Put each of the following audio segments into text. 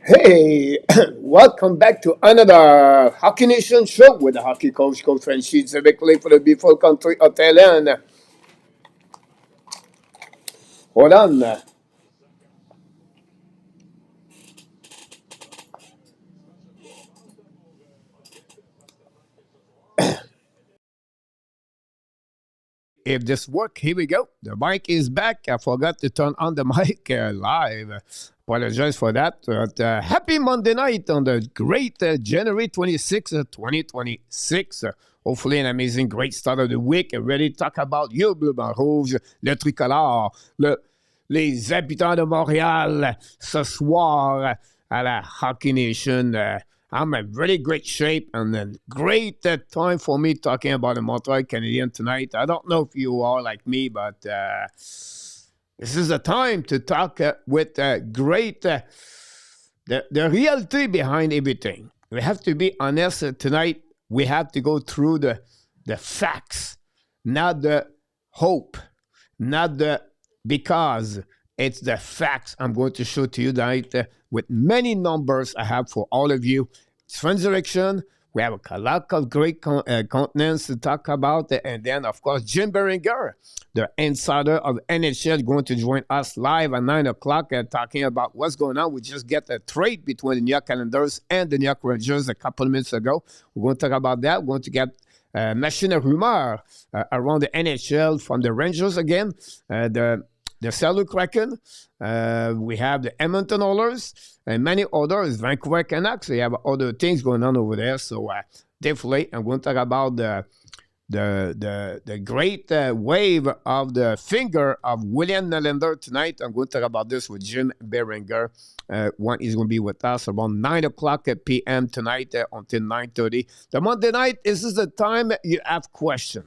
Hey, welcome back to another Hockey Nation show with the hockey coach Frenchy, directly for the beautiful country of Thailand. Hold on. If this work, here we go. The mic is back. I forgot to turn on the mic live. Apologize for that. But, happy Monday night on the great January 26th, 2026. Hopefully an amazing, great start of the week. Ready to talk about you, Bleu Blanc Rouge, le tricolore, les habitants de Montréal ce soir à la Hockey Nation. I'm in really great shape and a great time for me talking about the Montreal Canadiens tonight. I don't know if you are like me, but this is a time to talk with great the reality behind everything. We have to be honest tonight. We have to go through the facts, not the hope, not the because. It's the facts I'm going to show to you tonight with many numbers I have for all of you. It's Friends Direction. We have a lot of great continents to talk about. And then, of course, Jim Beringer, the insider of NHL, going to join us live at 9 o'clock talking about what's going on. We just get a trade between the New York Islanders and the New York Rangers a couple of minutes ago. We're going to talk about that. We're going to get machine of rumor around the NHL from the Rangers again. The Seattle Kraken, we have the Edmonton Oilers, and many others, Vancouver Canucks. We have other things going on over there. So definitely, I'm going to talk about the great wave of the finger of William Nylander tonight. I'm going to talk about this with Jim Beringer. One is going to be with us around 9 o'clock p.m. tonight until 9:30. The Monday night, this is the time you have questions.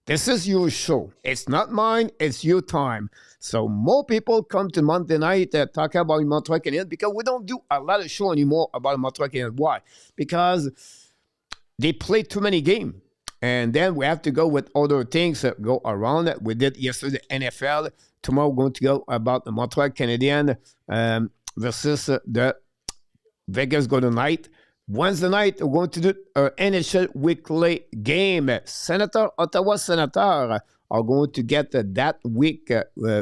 This is your show. It's not mine. It's your time. So more people come to Monday night talking about Montreal Canadiens because we don't do a lot of show anymore about Montreal Canadiens. Why? Because they play too many games. And then we have to go with other things that go around. We did yesterday the NFL. Tomorrow we're going to go about the Montreal Canadiens versus the Vegas Golden Knights. Wednesday night, we're going to do an NHL weekly game. Ottawa Senator are going to get that week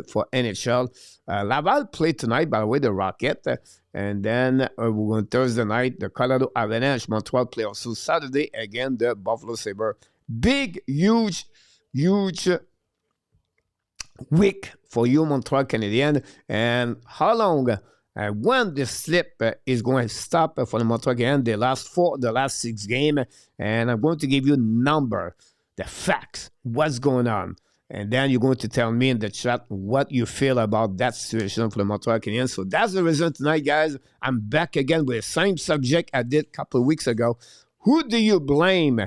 for NHL. Laval play tonight, by the way, the Rocket. And then we're going Thursday night, the Colorado Avalanche. Montreal play also Saturday, again, the Buffalo Sabres. Big, huge week for you, Montreal Canadiens. And how long? When the slip is going to stop for the Montreal Canadiens, the last 6 games, and I'm going to give you number, the facts, what's going on, and then you're going to tell me in the chat what you feel about that situation for the Montreal Canadiens. So that's the reason tonight, guys. I'm back again with the same subject I did a couple of weeks ago. Who do you blame?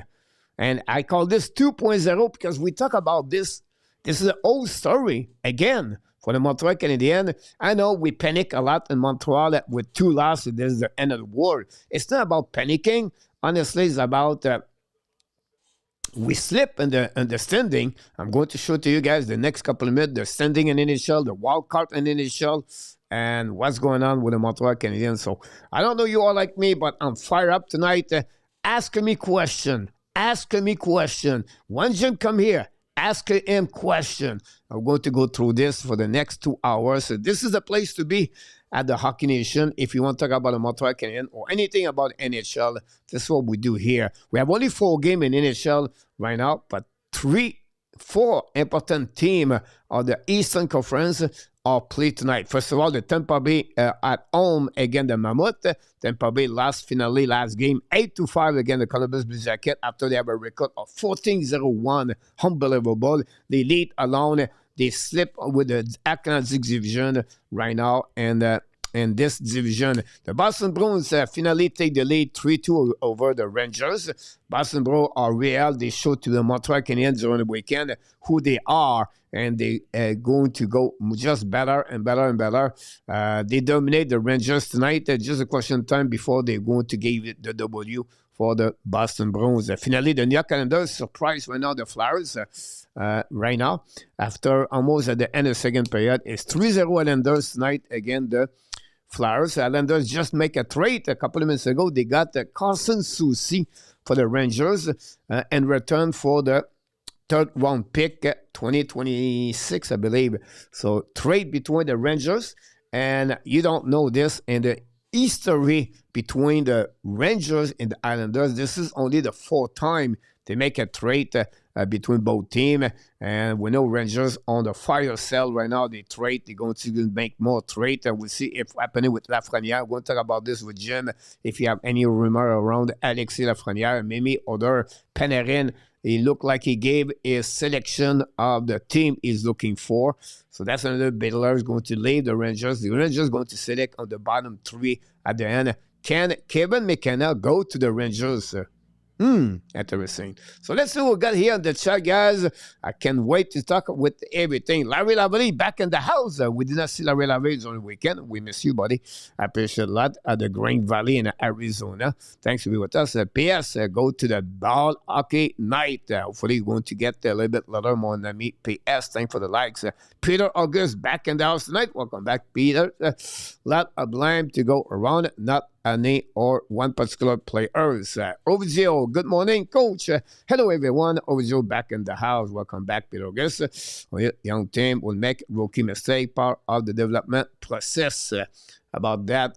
And I call this 2.0 because we talk about this. This is an old story again. For the Montreal Canadiens, I know we panic a lot in Montreal with 2 losses. This is the end of the world. It's not about panicking. Honestly, it's about we slip in the standing. I'm going to show to you guys the next couple of minutes the standing in NHL, the wild card in NHL, and what's going on with the Montreal Canadiens. So I don't know you all like me, but I'm fired up tonight. Ask me question. Ask me question. When Jim come here, ask him question. I'm going to go through this for the next 2 hours. So this is the place to be at the Hockey Nation. If you want to talk about the Montreal Canadiens or anything about NHL, this is what we do here. We have only 4 games in NHL right now, but 4 important teams of the Eastern Conference are played tonight. First of all, the Tampa Bay at home against the Mammoth. Tampa Bay last game, 8-5 against the Columbus Blue Jackets after they have a record of 14-0-1. Unbelievable. They lead alone. They slip with the Atlantic Division right now. And in this division, the Boston Bruins finally take the lead 3-2 over the Rangers. Boston Bruins are real. They show to the Montreal Canadiens during the weekend who they are, and they are going to go just better and better and better. They dominate the Rangers tonight. Just a question of time before they're going to give it the W for the Boston Bruins. Finally, the New York Islanders surprise right now the Flyers right now after almost at the end of the second period. It's 3-0 Islanders tonight again. The Flyers. Islanders just make a trade a couple of minutes ago. They got Carson Soucy for the Rangers in return for the third round pick, 2026, I believe. So trade between the Rangers, and you don't know this, in the history between the Rangers and the Islanders, this is only the fourth time they make a trade between both teams. And we know Rangers on the fire sale right now. They trade. They're going to make more trade. We'll see if happening with Lafreniere. We're going to talk about this with Jim. If you have any rumor around Alexis Lafreniere, maybe other Panarin, he looked like he gave a selection of the team he's looking for. So that's another Baylor is going to leave the Rangers. The Rangers going to select on the bottom three at the end. Can Kevin McKenna go to the Rangers? Interesting. So let's see what we got here on the chat, guys. I can't wait to talk with everything. Larry Lavallee back in the house. We did not see Larry Lavallee on the weekend. We miss you, buddy. I appreciate a lot at the Green Valley in Arizona. Thanks for being with us. PS, go to the ball hockey night. Hopefully, you're going to get a little bit later, mon ami. PS, thanks for the likes. Peter August back in the house tonight. Welcome back, Peter. Lot of blame to go around. Not any or one particular players. Ovizio, good morning, coach. Hello, everyone. Ovizio back in the house. Welcome back, Peter August. Young team will make rookie mistake, part of the development process. About that,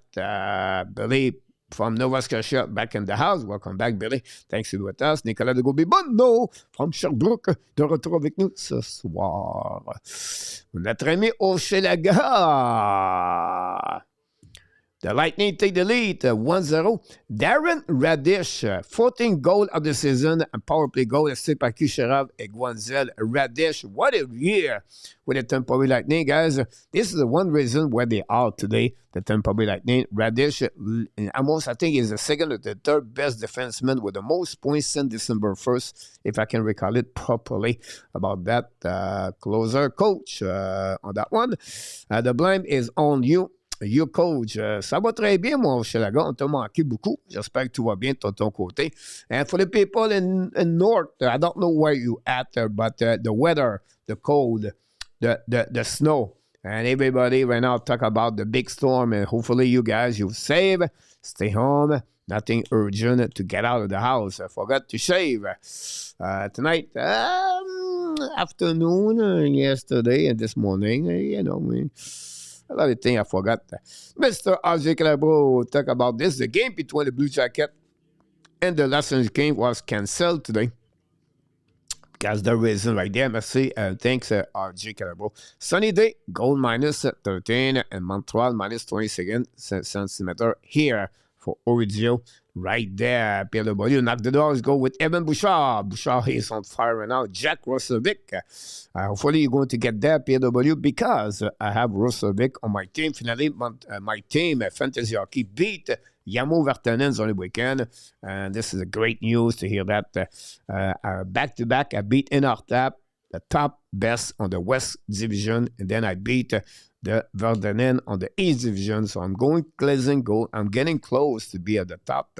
Billy from Nova Scotia back in the house. Welcome back, Billy. Thanks for being with us. Nicolas de Gauby-Bonneau from Sherbrooke, de retour avec nous ce soir. Notre ami Hochelaga. The Lightning take the lead, 1-0. Darren Radish, 14th goal of the season, and power play goal, assisted by Kucherov and Guanzel. Radish, what a year with the Tampa Bay Lightning, guys. This is the one reason where they are today, the Tampa Bay Lightning. Radish, almost, I think, is the second or the third best defenseman with the most points since December 1st, if I can recall it properly. About that, closer coach on that one. The blame is on you. You coach, ça va très bien, mon Hochelaga. On t'a manqué beaucoup. J'espère que tout va bien de ton côté. And for the people in North, I don't know where you at, but the weather, the cold, the snow, and everybody right now talk about the big storm. And hopefully you guys, you save, stay home. Nothing urgent to get out of the house. I forgot to shave tonight, afternoon, yesterday, and this morning. You know, a lot of things I forgot. Mr. RJ Calabro talk about this. The game between the Blue Jacket and the Los Angeles game was canceled today. That's the reason right there. Merci. Thanks, RJ Calabro. Sunny day, gold minus 13 and Montreal minus 20 centimeter here for Oridio. Right there, Pierre Lebeau knocked the doors. Go with Evan Bouchard. Bouchard is on fire right now. Jack Rossovic. Hopefully, you're going to get there, Pierre Lebeau, because I have Rossovic on my team. Finally, my team, Fantasy Hockey, beat Yamo Vertanen on the weekend. And this is a great news to hear that. Back-to-back, I beat Inartap, the top best on the West Division. And then I beat the Verdanen on the East Division. So I'm going cleansing goal. I'm getting close to be at the top.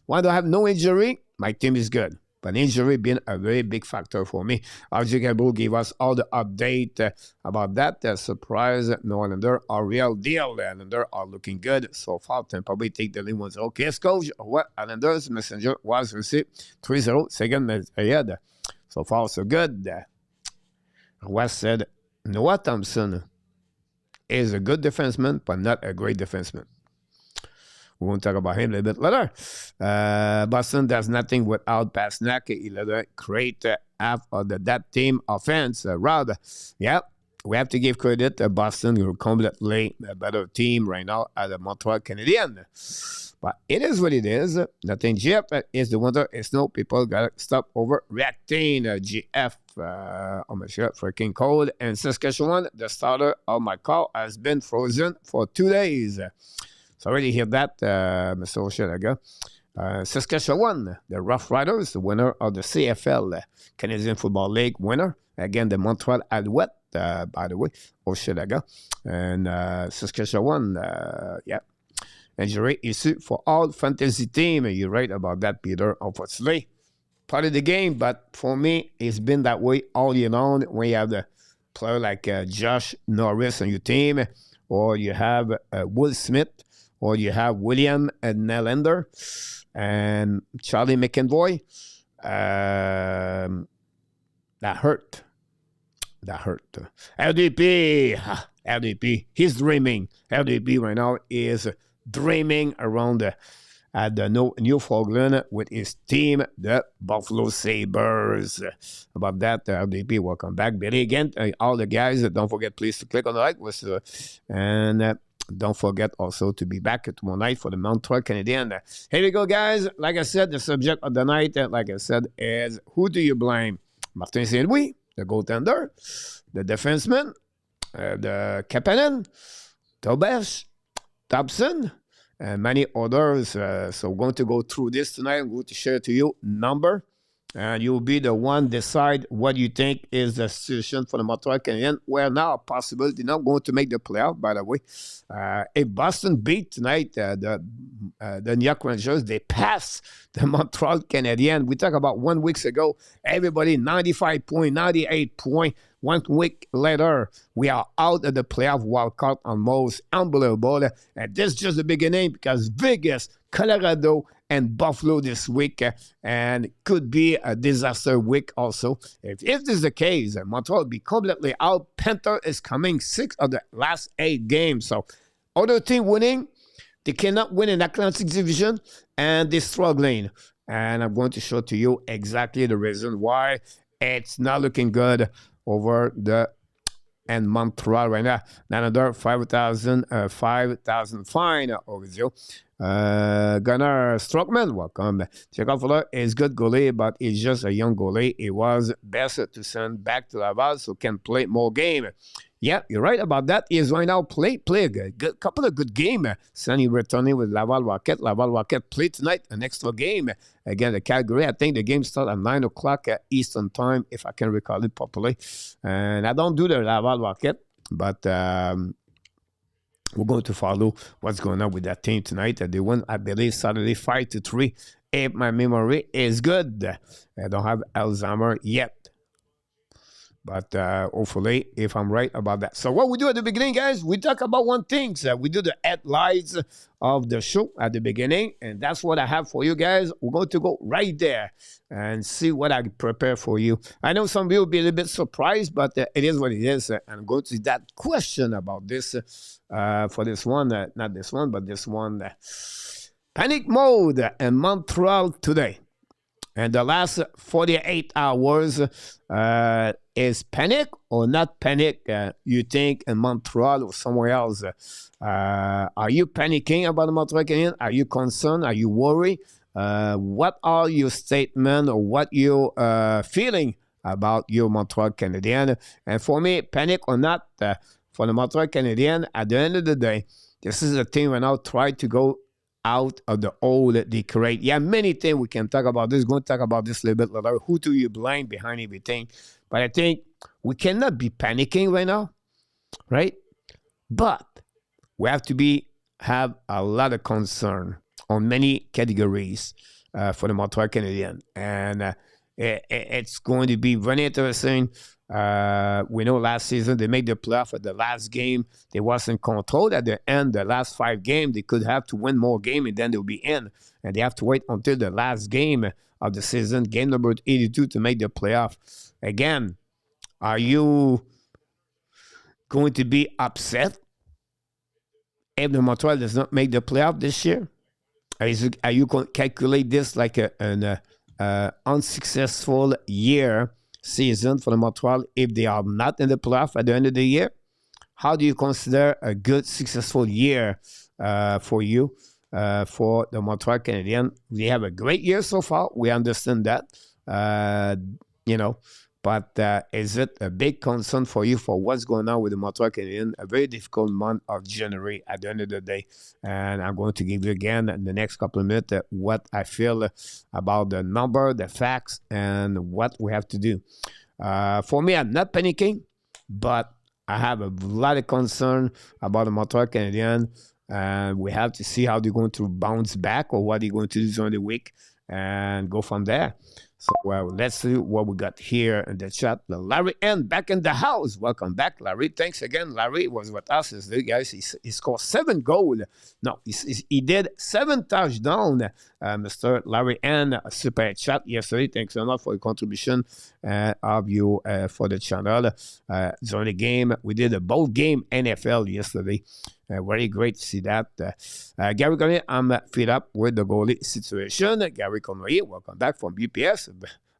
While I have no injury, my team is good. But injury been a very big factor for me. RJ Gabro gave us all the update about that. Surprise, no Islander are real deal. The Islander are looking good. So far, Tampa Bay take the lead 1-0. Okay, coach, what Islanders messenger was received 3-0. Second ahead. So far, so good. West said, Noah Thompson is a good defenseman, but not a great defenseman. We won't talk about him a little bit later. Boston does nothing without Pasnak. He'll create half of that team offense. Rob, yeah, we have to give credit to Boston, who are completely a better team right now at the Montreal Canadiens. But it is what it is. Nothing GF is the winter. It's no people got to stop overreacting. GF, oh my God, freaking cold. And Saskatchewan, the starter of my car has been frozen for 2 days. Sorry to hear that, Mr. Hochelaga. Saskatchewan, the Rough Riders, the winner of the CFL, Canadian Football League winner. Again, the Montreal Alouette, by the way, Hochelaga. And Saskatchewan, yeah. Injury issue for all fantasy team. You're right about that, Peter. Unfortunately, part of the game, but for me, it's been that way all year long. When you have the player like Josh Norris on your team, or you have Will Smith, or you have William Nylander and Charlie McAvoy. That hurt. That hurt. LDP, he's dreaming. LDP right now is dreaming around at the Newfoundland with his team, the Buffalo Sabres. About that, LDP, welcome back. Billy, again, all the guys, don't forget, please, to click on the like. And don't forget also to be back tomorrow night for the Montreal Canadiens. Here we go, guys. Like I said, the subject of the night, like I said, is who do you blame? Martin Saint-Louis, the goaltender, the defenseman, the captain, Dobes, Dobson, and many others. So we're going to go through this tonight. I'm going to share to you number, and you'll be the one decide what you think is the situation for the Montreal Canadiens. Well, now a possibility not going to make the playoff, by the way. If Boston beat tonight the New York Rangers, they passed the Montreal Canadiens. We talked about 1 week ago, everybody 95 point, 98 point. 1 week later, we are out of the playoff wildcard almost. Unbelievable. And this is just the beginning because Vegas, Colorado, and Buffalo this week, and could be a disaster week also. If this is the case, Montreal will be completely out. Panther is coming 6 of the last 8 games. So other team winning, they cannot win in Atlantic Division, and they're struggling. And I'm going to show to you exactly the reason why it's not looking good over the and Montreal right now. Another 5,000 fine over there. Gunnar Strockman, welcome. Chekhov Fuller is good goalie, but he's just a young goalie. It was best to send back to Laval so can play more game. Yeah, you're right about that. He is right now play a good couple of good games. Sonny returning with Laval Rocket. Laval Rocket play tonight an extra game against the Calgary. I think the game starts at 9 o'clock Eastern time, if I can recall it properly. And I don't do the Laval Rocket, but we're going to follow what's going on with that team tonight. They won, I believe, Saturday 5-3. If my memory is good, I don't have Alzheimer yet. But hopefully, if I'm right about that. So what we do at the beginning, guys, we talk about one thing. So we do the headlines of the show at the beginning. And that's what I have for you guys. We're going to go right there and see what I prepare for you. I know some of you will be a little bit surprised, but it is what it is. I'm going to that question about this for this one. Not this one, but this one. Panic mode in Montreal today. And the last 48 hours is panic or not panic, you think, in Montreal or somewhere else? Are you panicking about the Montreal Canadiens? Are you concerned? Are you worried? What are your statements or what you're feeling about your Montreal Canadiens? And for me, panic or not, for the Montreal Canadiens, at the end of the day, this is a team when I try to go out of the old they create. Yeah, many things we can talk about this. We're going to talk about this a little bit later. Who do you blame behind everything? But I think we cannot be panicking right now, right? But we have to have a lot of concern on many categories for the Montreal Canadiens. And it's going to be very interesting. We know last season they made the playoff at the last game. They wasn't controlled at the end. The last 5 games, they could have to win more games and then they'll be in. And they have to wait until the last game of the season, game number 82, to make the playoff. Again, are you going to be upset if the Montreal does not make the playoff this year? Are you going to calculate this like an unsuccessful season for the Montreal if they are not in the playoff at the end of the year? How do you consider a good, successful year for you, for the Montreal Canadiens? We have a great year so far. We understand that, but is it a big concern for you for what's going on with the Montreal Canadiens? A very difficult month of January at the end of the day. And I'm going to give you again in the next couple of minutes what I feel about the number, the facts, and what we have to do. For me, I'm not panicking, but I have a lot of concern about the Montreal Canadiens. And we have to see how they're going to bounce back or what they're going to do during the week and go from there. So let's see what we got here in the chat. Larry N back in the house. Welcome back, Larry. Thanks again. Larry was with us yesterday, guys. He scored 7 goals. No, he did 7 touchdowns. Mr. Larry N, super chat yesterday. Thanks a lot for the contribution of you for the channel. During the game, we did a both game NFL yesterday. Very great to see that. Gary Conway, I'm fed up with the goalie situation. Gary Conway, welcome back from UPS.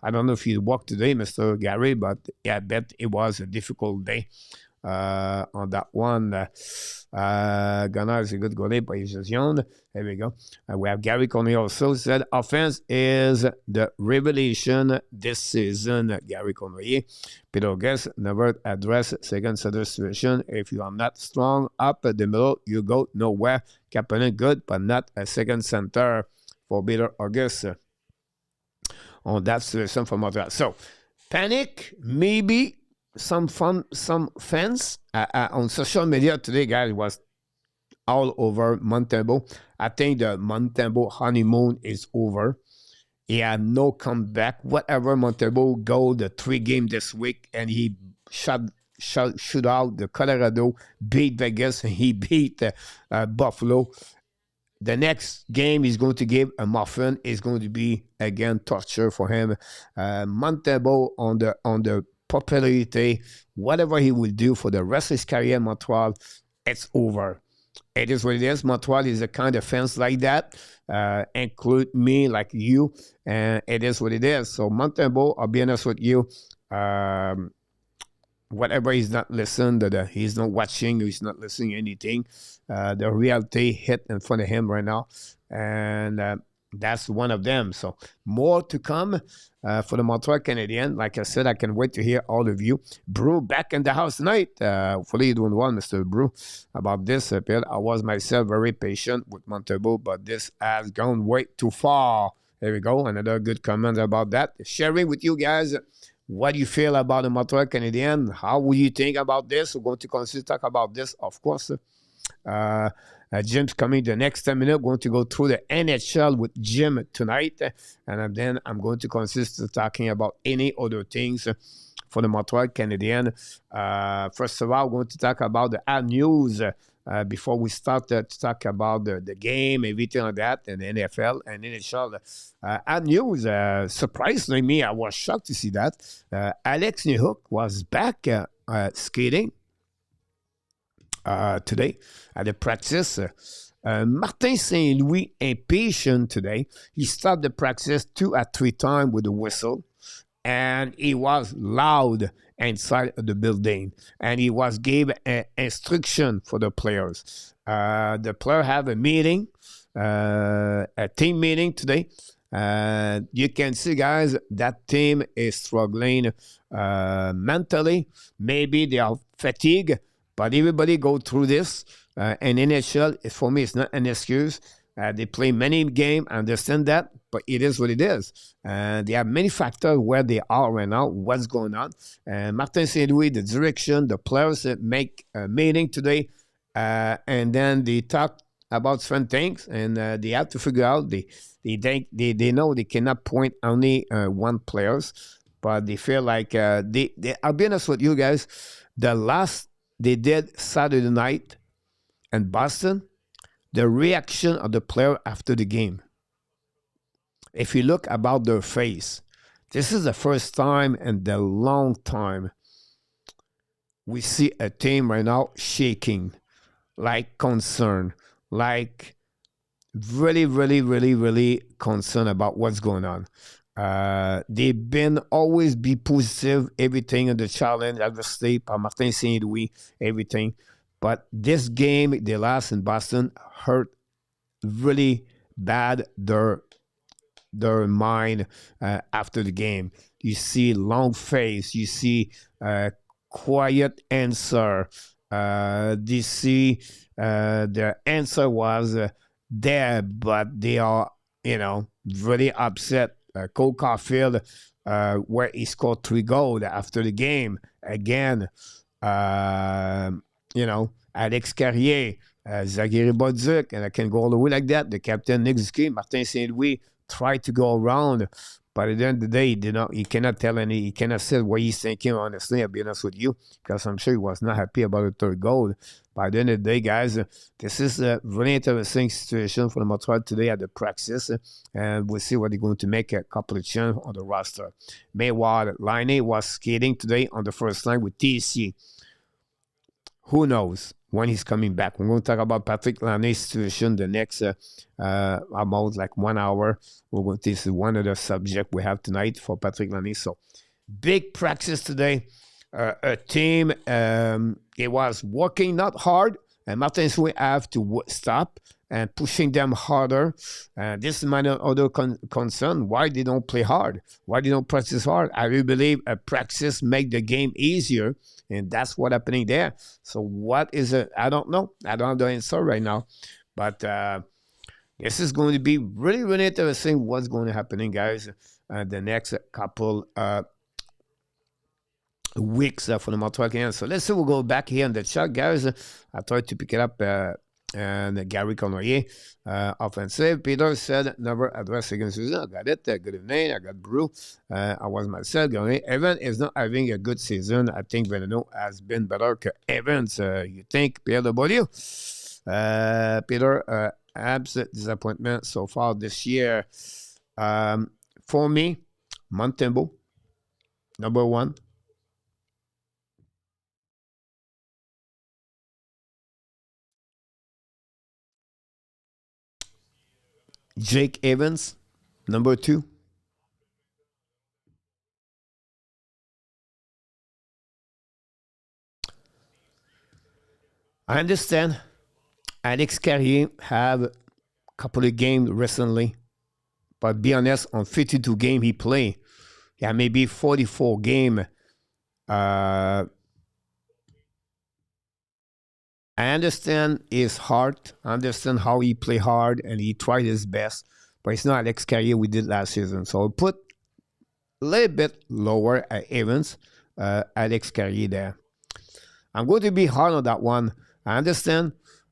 I don't know if you worked today, Mr. Gary, but yeah, I bet it was a difficult day on that one. Gunnar is a good goalie, but he's just young. There we go. We have Gary Conway also said, offense is the revelation this season. Gary Conway. Peter Guest never address second center situation. If you are not strong up at the middle, you go nowhere. Kapanen good, but not a second center for Peter August on that situation for Montreal. So, panic, maybe some fans on social media today, guys, was all over Montembeault. I think the Montembeault honeymoon is over. He had no comeback. Whatever Montembeault go the 3 game this week, and he shoot out the Colorado, beat Vegas, and he beat Buffalo. The next game he's going to give a muffin is going to be again torture for him. Montembeault on the popularity, whatever he will do for the rest of his career in Montreal, it's over. It is what it is. Montreal is a kind of fans like that, include me, like you, and it is what it is. So Montembeault, I'll be honest with you, whatever he's not listening, he's not watching, he's not listening to anything, the reality hit in front of him right now, and that's one of them. So more to come for the Montreal Canadiens. Like I said, I can wait to hear all of you. Brew back in the house tonight. Hopefully you're doing well, Mr. Brew. About this, I was myself very patient with Montembeault, but this has gone way too far. There we go. Another good comment about that. Sharing with you guys what do you feel about the Montreal Canadiens. How will you think about this? We're going to consider talk about this, of course. Jim's coming the next 10 minutes. Going to go through the NHL with Jim tonight. And then I'm going to consider talking about any other things for the Montreal Canadiens. First of all, we're going to talk about the ad news before we start to talk about the game, everything like that, and the NFL and NHL. Ad news, surprisingly me, I was shocked to see that. Alex Newhook was back skating today at the practice. Martin St. Louis impatient today. He started the practice 2 or 3 times with a whistle, and he was loud inside of the building, and he was gave instruction for the players. The player have a meeting, a team meeting today. You can see, guys, that team is struggling mentally. Maybe they are fatigued, but everybody go through this. And NHL, for me, it's not an excuse. They play many games, I understand that, but it is what it is. They have many factors where they are right now, what's going on. Martin St. Louis, the direction, the players make a meeting today, and then they talk about certain things, and they have to figure out, they know they cannot point only one players, but they feel like, I'll be honest with you guys, the last they did Saturday night in Boston, the reaction of the player after the game. If you look about their face, this is the first time in the long time we see a team right now shaking, like concerned, like really, really, really, really concerned about what's going on. They've been always be positive, everything in the challenge, obviously, par Martin St. Louis, everything. But this game they lost in Boston hurt really bad their mind after the game. You see long face, you see quiet answer. You see the answer was there, but they are, really upset. Cole Caulfield, where he scored 3 goals after the game. Again, Alex Carrier, Zachary Bolduc, and I can go all the way like that. The captain, Nick Zucchi, Martin St. Louis tried to go around, But at the end of the day, he cannot tell any, he cannot say what he's thinking, honestly, I'll be honest with you, because I'm sure he was not happy about the third goal. By the end of the day, guys, this is a really interesting situation for the Montreal today at the practice, and we'll see what they're going to make a couple of changes on the roster. Meanwhile, Laine was skating today on the first line with TC. Who knows when he's coming back? We're going to talk about Patrick Laine's situation the next about like 1 hour. This is one of the subjects we have tonight for Patrick Laine. So big practice today. A team, it was working not hard, and Martin we have to stop and pushing them harder. This is my other concern. Why they don't play hard? Why they don't practice hard? I really believe a practice make the game easier, and that's what's happening there. So what is it? I don't know. I don't have the answer right now. But this is going to be really, really interesting what's going to happen, guys, the next couple weeks for the Montreal Canadiens. So let's see, we'll go back here in the chat, guys. I tried to pick it up, and Gary Connoyer, offensive. Peter said, never address against Susan. I got it. Good evening. I got Brew. I was myself. Evan is not having a good season. I think Veneno has been better than Evans. You think, Pierre de Beaulieu? Peter, absolute disappointment so far this year. For me, Montembeault, number one. Jake Evans, number two. I understand Alex Carrier have a couple of games recently, but be honest, on 52 games he played, yeah, maybe 44 games. I understand his heart. I understand how he play hard and he tried his best, but it's not Alex Carrier we did last season. So I'll put a little bit lower at Evans, Alex Carrier there. I'm going to be hard on that one. I understand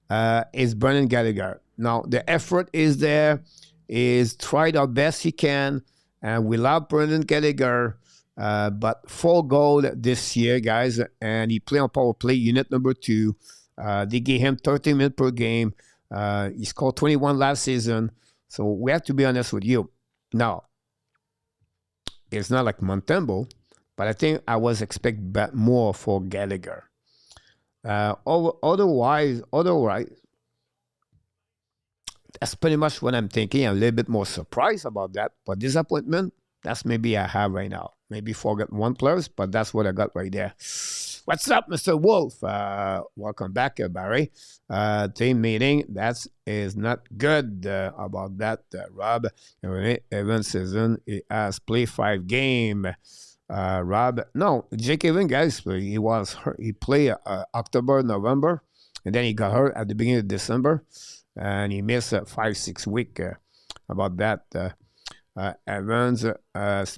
it's Brendan Gallagher. Now, the effort is there, is tried our best he can, and we love Brendan Gallagher, but 4 goals this year, guys, and he played on power play unit number 2. They gave him 30 minutes per game. He scored 21 last season. So we have to be honest with you. Now, it's not like Montembeault, but I think I was expecting more for Gallagher. Otherwise, that's pretty much what I'm thinking. I'm a little bit more surprised about that. But disappointment, that's maybe I have right now. Maybe forget one player, but that's what I got right there. What's up, Mr. Wolf? Welcome back, Barry. Team meeting, that is not good about that, Rob. Evans season, he has played 5 games. Rob, no, Jake Evans, guys, he was hurt. He played October, November, and then he got hurt at the beginning of December, and he missed 5-6 weeks. About that, Evans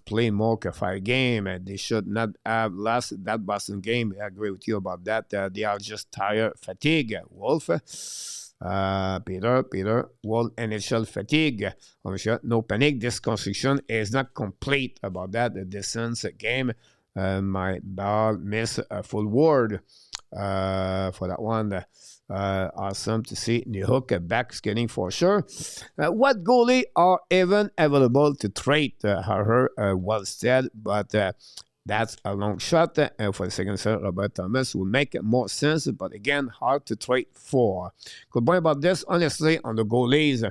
played more than 5 games, and they should not have lost that Boston game. I agree with you about that. They are just tired, fatigue. Wolf, Peter, Wolf, NHL fatigue. No panic. This construction is not complete about that. The distance game. My dog missed a full word for that one. Awesome to see New Hook back skating for sure. What goalie are even available to trade her well said, but that's a long shot. For the second set, Robert Thomas will make more sense, but again, hard to trade for. Good point about this, honestly, on the goalies.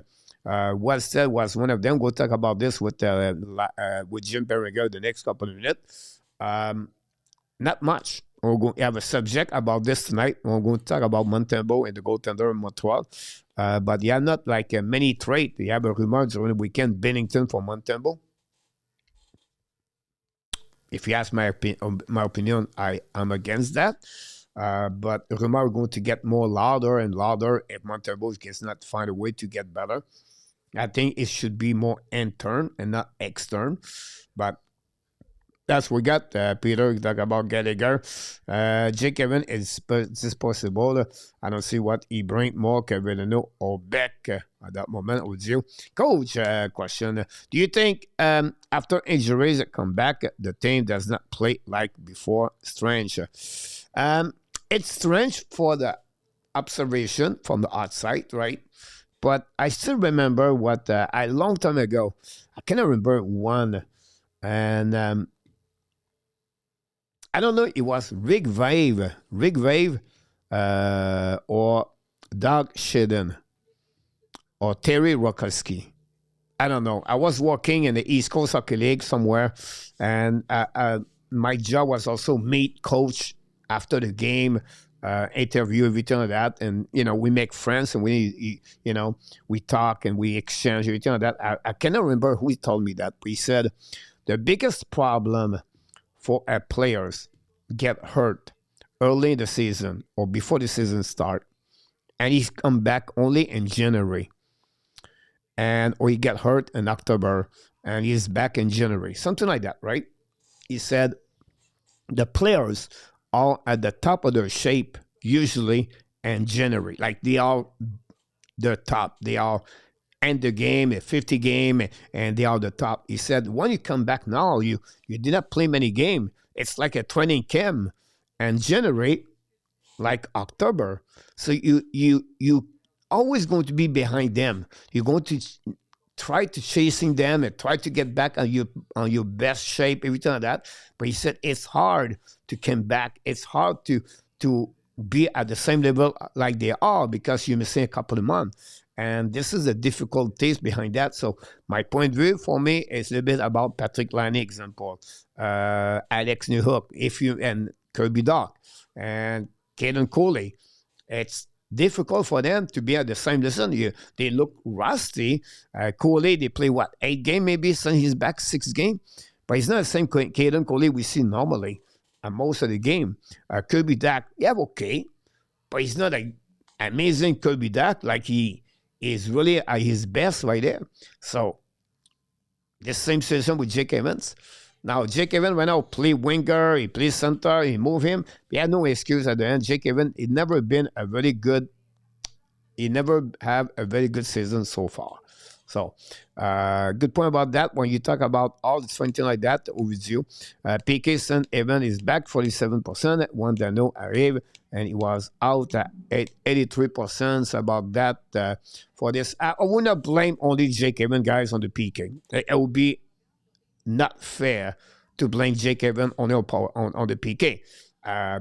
Wellstead was one of them. We'll talk about this with Jim Berringer the next couple of minutes. Not much. We're going to have a subject about this tonight. We're going to talk about Montembeault and the goaltender in Montreal. But yeah, not like many trade. You have a rumor during the weekend, Bennington for Montembeault. If you ask my opinion, I am against that. But rumor are going to get more louder and louder if Montembeault does not find a way to get better. I think it should be more intern and not extern. But That's what we got. Peter talk about Gallagher. Jake Evans is possible. I don't see what he bring more Kevin or Beck at that moment with you. Coach, question. Do you think after injuries come back, the team does not play like before? Strange. It's strange for the observation from the outside, right? But I still remember what a long time ago, I cannot remember one, and I don't know, it was Rick Vave, or Doug Shedden, or Terry Rokoski. I don't know. I was working in the East Coast Hockey League somewhere, and my job was also meet coach after the game, interview, everything like that. And, we make friends and we talk and we exchange, everything like that. I cannot remember who told me that, but he said the biggest problem for our players get hurt early in the season or before the season start, and he's come back only in January, or he get hurt in October and he's back in January, something like that, right? He said the players are at the top of their shape usually in January, like they are the top. They are end the game, a 50 game, and they are the top. He said, when you come back now, you did not play many games. It's like a training camp and January, like October. So you always going to be behind them. You're going to try to chasing them and try to get back on your best shape, everything like that. But he said it's hard to come back. It's hard to be at the same level like they are because you're missing a couple of months. And this is the difficulties behind that. So my point of view for me is a little bit about Patrick Laine example, Alex Newhook, and Kirby Dach, and Caden Coley. It's difficult for them to be at the same level. They look rusty. Coley, they play 8 games maybe since he's back 6 games, but he's not the same Caden Coley we see normally at most of the game. Kirby Dach, yeah, okay, but he's not an amazing Kirby Dach like he is really at his best right there. So the same situation with Jake Evans. Now, Jake Evans right now play winger, he plays center, he move him. He had no excuse at the end. Jake Evans, he never have a very good season so far. So, good point about that. When you talk about all the something like that with you, PK St. Evan is back 47%. One Dano arrived, and he was out at 83%. About that for this. I would not blame only Jake Evan guys on the PK. It would be not fair to blame Jake Evan on the PK.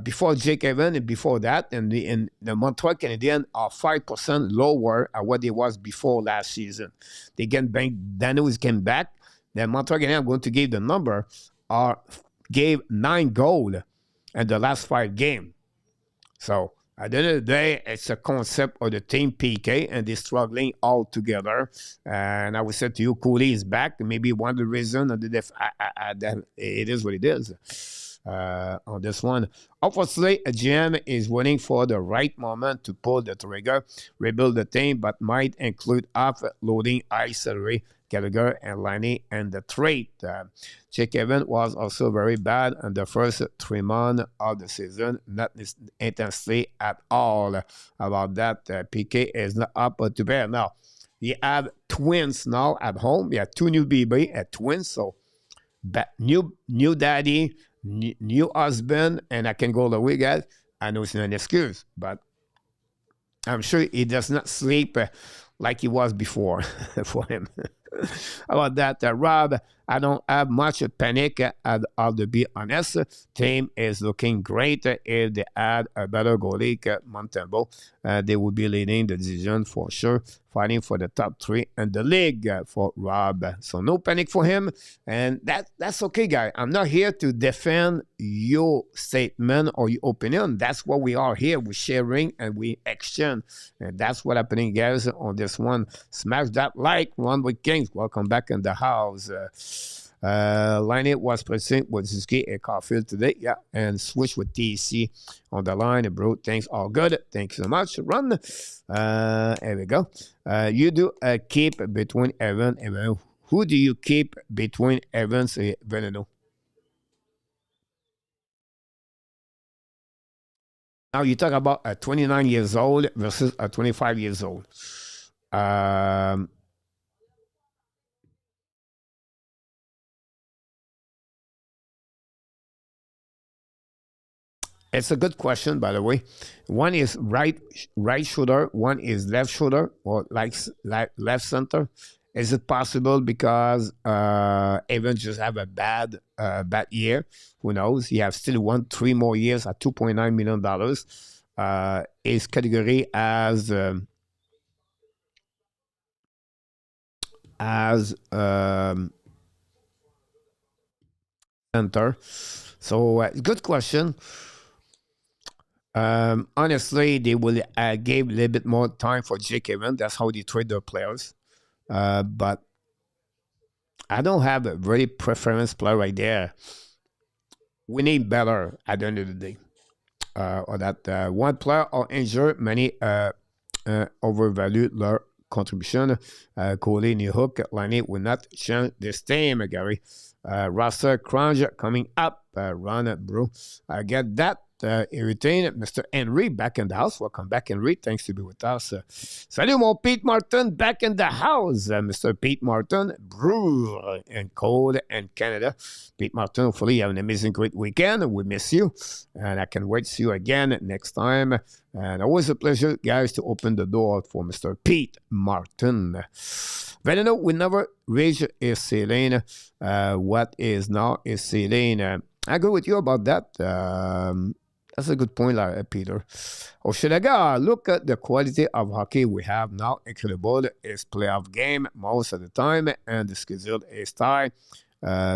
Before Jake Evans and before that, and the Montreal Canadiens are 5% lower at what they was before last season. They get back. Daniels came back. The Montreal Canadiens, I'm going to give the number, gave 9 goals in the last 5 games. So at the end of the day, it's a concept of the team PK, and they're struggling all together. And I would say to you, Cooley is back. Maybe one of the reasons it is what it is. On this one. Obviously, a GM is waiting for the right moment to pull the trigger, rebuild the team, but might include offloading high salary Gallagher and Laine and the trade. Jake Evans was also very bad in the first 3 months of the season, not intensely at all. About that, PK is not up to bear. Now, we have twins now at home. We have 2 new baby at twins, so new daddy, new husband, and I can go the way, guys. I know it's not an excuse, but I'm sure he does not sleep like he was before for him. About that, Rob, I don't have much panic. I'll be honest. Team is looking great. If they add a better goalie, Montembeault, they will be leading the division for sure, fighting for the top 3 in the league for Rob. So no panic for him, and that's okay, guys. I'm not here to defend your statement or your opinion. That's what we are here. We're sharing and we exchange, and that's what happening, guys, on this one. Smash that like, run with Kings. Welcome back in the house. Laine was present with Suzuki and Caulfield today, yeah, and switch with TC on the line, bro. Thanks, all good. Thanks so much. Run. There we go. You do a keep between Evans and Veneno. Who do you keep between Evans and Veneno? Now you talk about a 29 years old versus a 25 years old. Um, it's a good question, by the way. One is right shoulder, one is left shoulder, or like left center. Is it possible because Evans just have a bad year? Who knows? He has still 3 more years at $2.9 million. His category as center. So good question. Honestly, they will give a little bit more time for Jake Evans. That's how they trade their players. But I don't have a really preference player right there. We need better at the end of the day. Or that one player or injured, many overvalued their contribution. Goalie New Hook line will not change this team, Gary. Roster crunch coming up. Run, bro. I get that. Irritating. Mr. Henry back in the house. Welcome back, Henry. Thanks to be with us. Salut, mon Pete Martin back in the house. Mr. Pete Martin, brew and cold in Canada. Pete Martin, hopefully you have an amazing, great weekend. We miss you. And I can wait to see you again next time. And always a pleasure, guys, to open the door for Mr. Pete Martin. Veneno will never reach his ceiling. What is now his ceiling? I agree with you about that. That's a good point, Peter. Oshelaga, look at the quality of hockey we have now. Incredible. It's playoff game most of the time, and the schedule is tight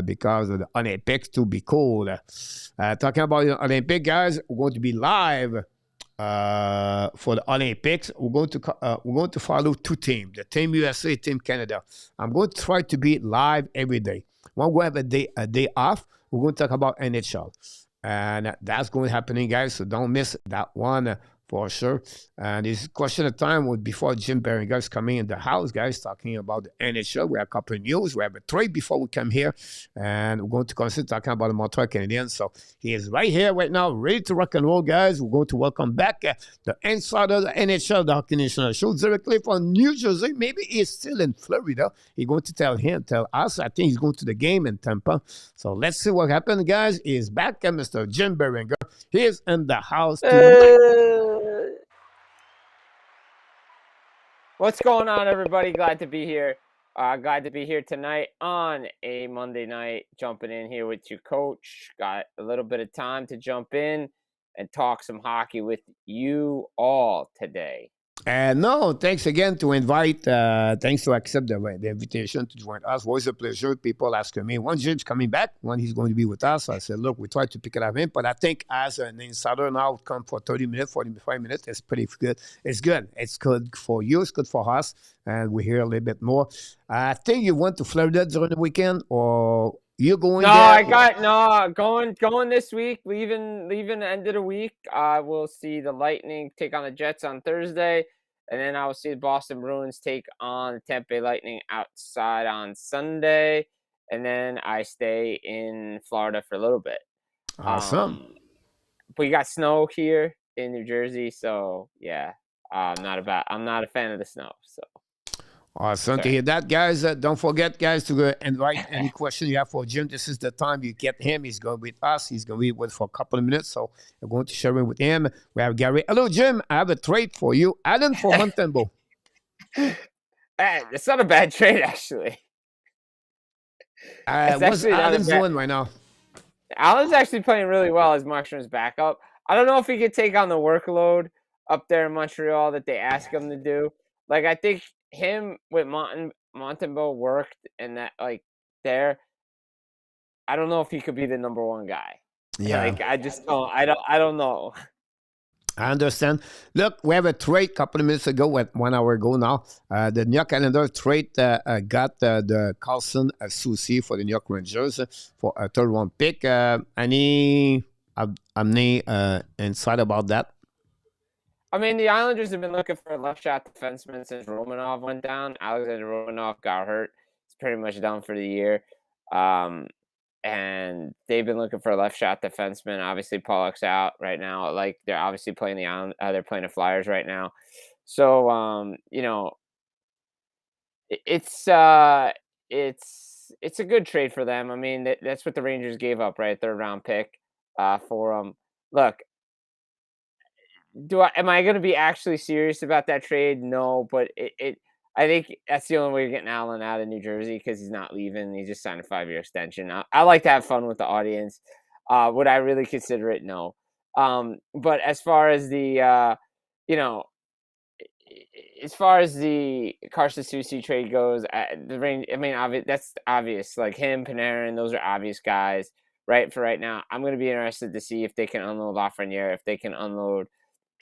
because of the Olympics to be cool. Talking about the Olympics, guys, we're going to be live for the Olympics. We're going to follow two teams: the Team USA, Team Canada. I'm going to try to be live every day. When we have a day off, we're going to talk about NHL. And that's going to happen, guys. So don't miss that one for sure. And this question of time was before Jim Berenger is coming in the house, guys, talking about the NHL. We have a couple of news. We have a trade before we come here. And we're going to consider talking about the Montreal Canadiens. So he is right here right now, ready to rock and roll, guys. We're going to welcome back the insider of the NHL, the Hockey National Show, directly from New Jersey. Maybe he's still in Florida. He's going to tell us. I think he's going to the game in Tampa. So let's see what happens, guys. He's back, Mr. Jim Berenger. He is in the house tonight. What's going on, everybody? Glad to be here. Glad to be here tonight on a Monday night, jumping in here with you, Coach. Got a little bit of time to jump in and talk some hockey with you all today. No, thanks again to invite. Thanks to accept the invitation to join us. Always a pleasure. People asking me when Jim's coming back, when he's going to be with us. I said, look, we try to pick it up in, but I think as an insider now, come for 30 minutes, 45 minutes. It's pretty good. It's good. It's good for you. It's good for us, and we hear a little bit more. I think you went to Florida during the weekend, or you going there? Going this week, leaving the end of the week. I will see the Lightning take on the Jets on Thursday, and then I will see the Boston Bruins take on the Tampa Bay Lightning outside on Sunday, and then I stay in Florida for a little bit. Awesome. We got snow here in New Jersey, so yeah, I'm not a fan of the snow, so. Awesome to hear that, guys. Don't forget, guys, to invite any question you have for Jim. This is the time you get him. He's going to be with us. He's going to be with for a couple of minutes, so we're going to share it with him. We have Gary. Hello, Jim. I have a trade for you. Alan for Montembeault. It's not a bad trade, actually. What's Alan's doing right now? Alan's actually playing really well as Markstrom's backup. I don't know if he could take on the workload up there in Montreal that they ask him to do. Like, I think him with Montembeault worked, and that, like, there, I don't know if he could be the number one guy. Yeah. Like, I don't know. I understand. Look, we have a trade a couple of minutes ago, 1 hour ago now. The New York Calendar trade got the Carlson Soucy for the New York Rangers for a third round pick. Any insight about that? I mean, the Islanders have been looking for a left shot defenseman since Romanov went down. Alexander Romanov got hurt. He's pretty much done for the year. and they've been looking for a left shot defenseman. Obviously, Pollock's out right now. Like they're obviously playing the Island, they're playing the Flyers right now. So it's a good trade for them. I mean, that's what the Rangers gave up, right? Third round pick for them. Look, am I going to be actually serious about that trade? No, but I think that's the only way you're getting Allen out of New Jersey because he's not leaving. He just signed a 5-year extension. I like to have fun with the audience. Would I really consider it? No. But as far as you know, as far as the Carson Soucy trade goes, the range. I mean, that's obvious. Like him, Panarin, those are obvious guys, right? For right now, I'm going to be interested to see if they can unload Lafreniere, if they can unload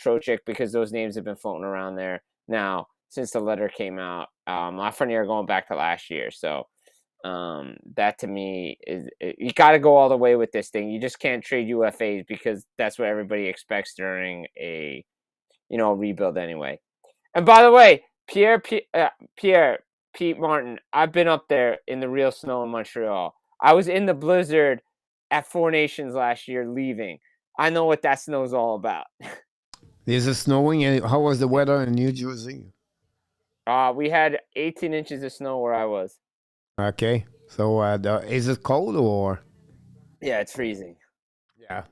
Trocheck, because those names have been floating around there now since the letter came out. Lafreniere going back to last year, so that to me is you got to go all the way with this thing. You just can't trade UFAs because that's what everybody expects during a rebuild anyway. And by the way, Pete Martin, I've been up there in the real snow in Montreal. I was in the blizzard at Four Nations last year leaving. I know what that snow's all about. Is it snowing? And how was the weather in New Jersey? We had 18 inches of snow where I was. Okay. So is it cold or? Yeah, it's freezing. Yeah.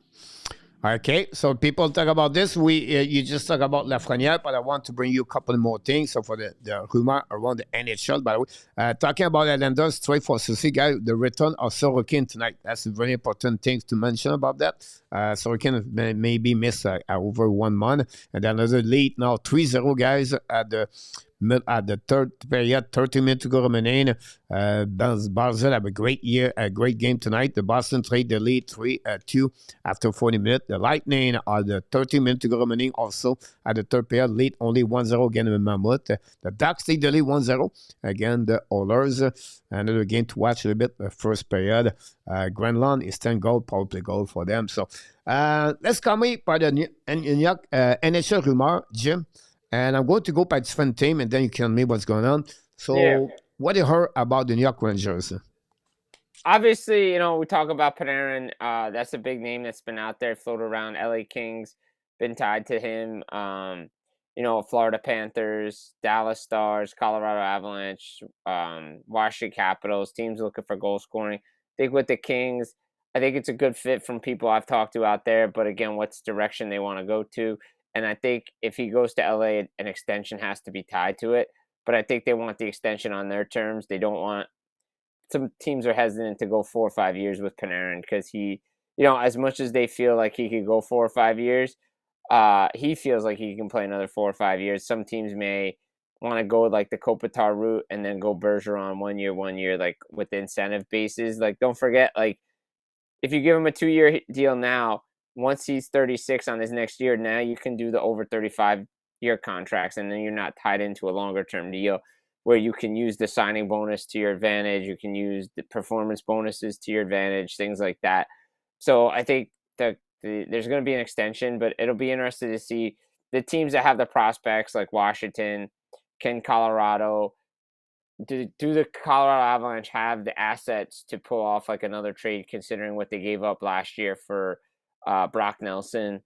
Okay, so people talk about this. You just talk about Lafreniere, but I want to bring you a couple more things. So for the rumor around the NHL, by the way, talking about Islanders trade for Susie, guy, the return of Sorokin tonight. That's a very important thing to mention about that. Sorokin maybe missed over 1 month, and another lead now 3-0, guys, at the third period, 30 minutes to go remaining. Barzell have a great game tonight. The Boston trade the lead 3-2 after 40 minutes. The Lightning are the 30 minutes to go remaining also at the third period, lead only 1-0 again with Mammoth. The Ducks take the lead 1-0. Again, the Oilers, another game to watch a little bit. The first period, Granlund is 10 goal, power play goal for them. So let's come by the New York NHL rumor, Jim. And I'm going to go by different team, and then you tell me what's going on. So, What you heard about the New York Rangers? Obviously, we talk about Panarin. That's a big name that's been out there, floated around. LA Kings been tied to him. Florida Panthers, Dallas Stars, Colorado Avalanche, Washington Capitals. Teams looking for goal scoring. I think with the Kings, I think it's a good fit from people I've talked to out there. But again, what's direction they want to go to? And I think if he goes to LA, an extension has to be tied to it. But I think they want the extension on their terms. They don't want. Some teams are hesitant to go 4 or 5 years with Panarin because he, as much as they feel like he could go 4 or 5 years, he feels like he can play another 4 or 5 years. Some teams may want to go like the Kopitar route and then go Bergeron 1 year, like with the incentive bases. Like, don't forget, like, if you give him a 2-year deal now, once he's 36 on his next year, now you can do the over 35-year contracts, and then you're not tied into a longer-term deal where you can use the signing bonus to your advantage, you can use the performance bonuses to your advantage, things like that. So I think that there's going to be an extension, but it'll be interesting to see the teams that have the prospects like Washington, Colorado. Do the Colorado Avalanche have the assets to pull off like another trade, considering what they gave up last year for Brock Nelson?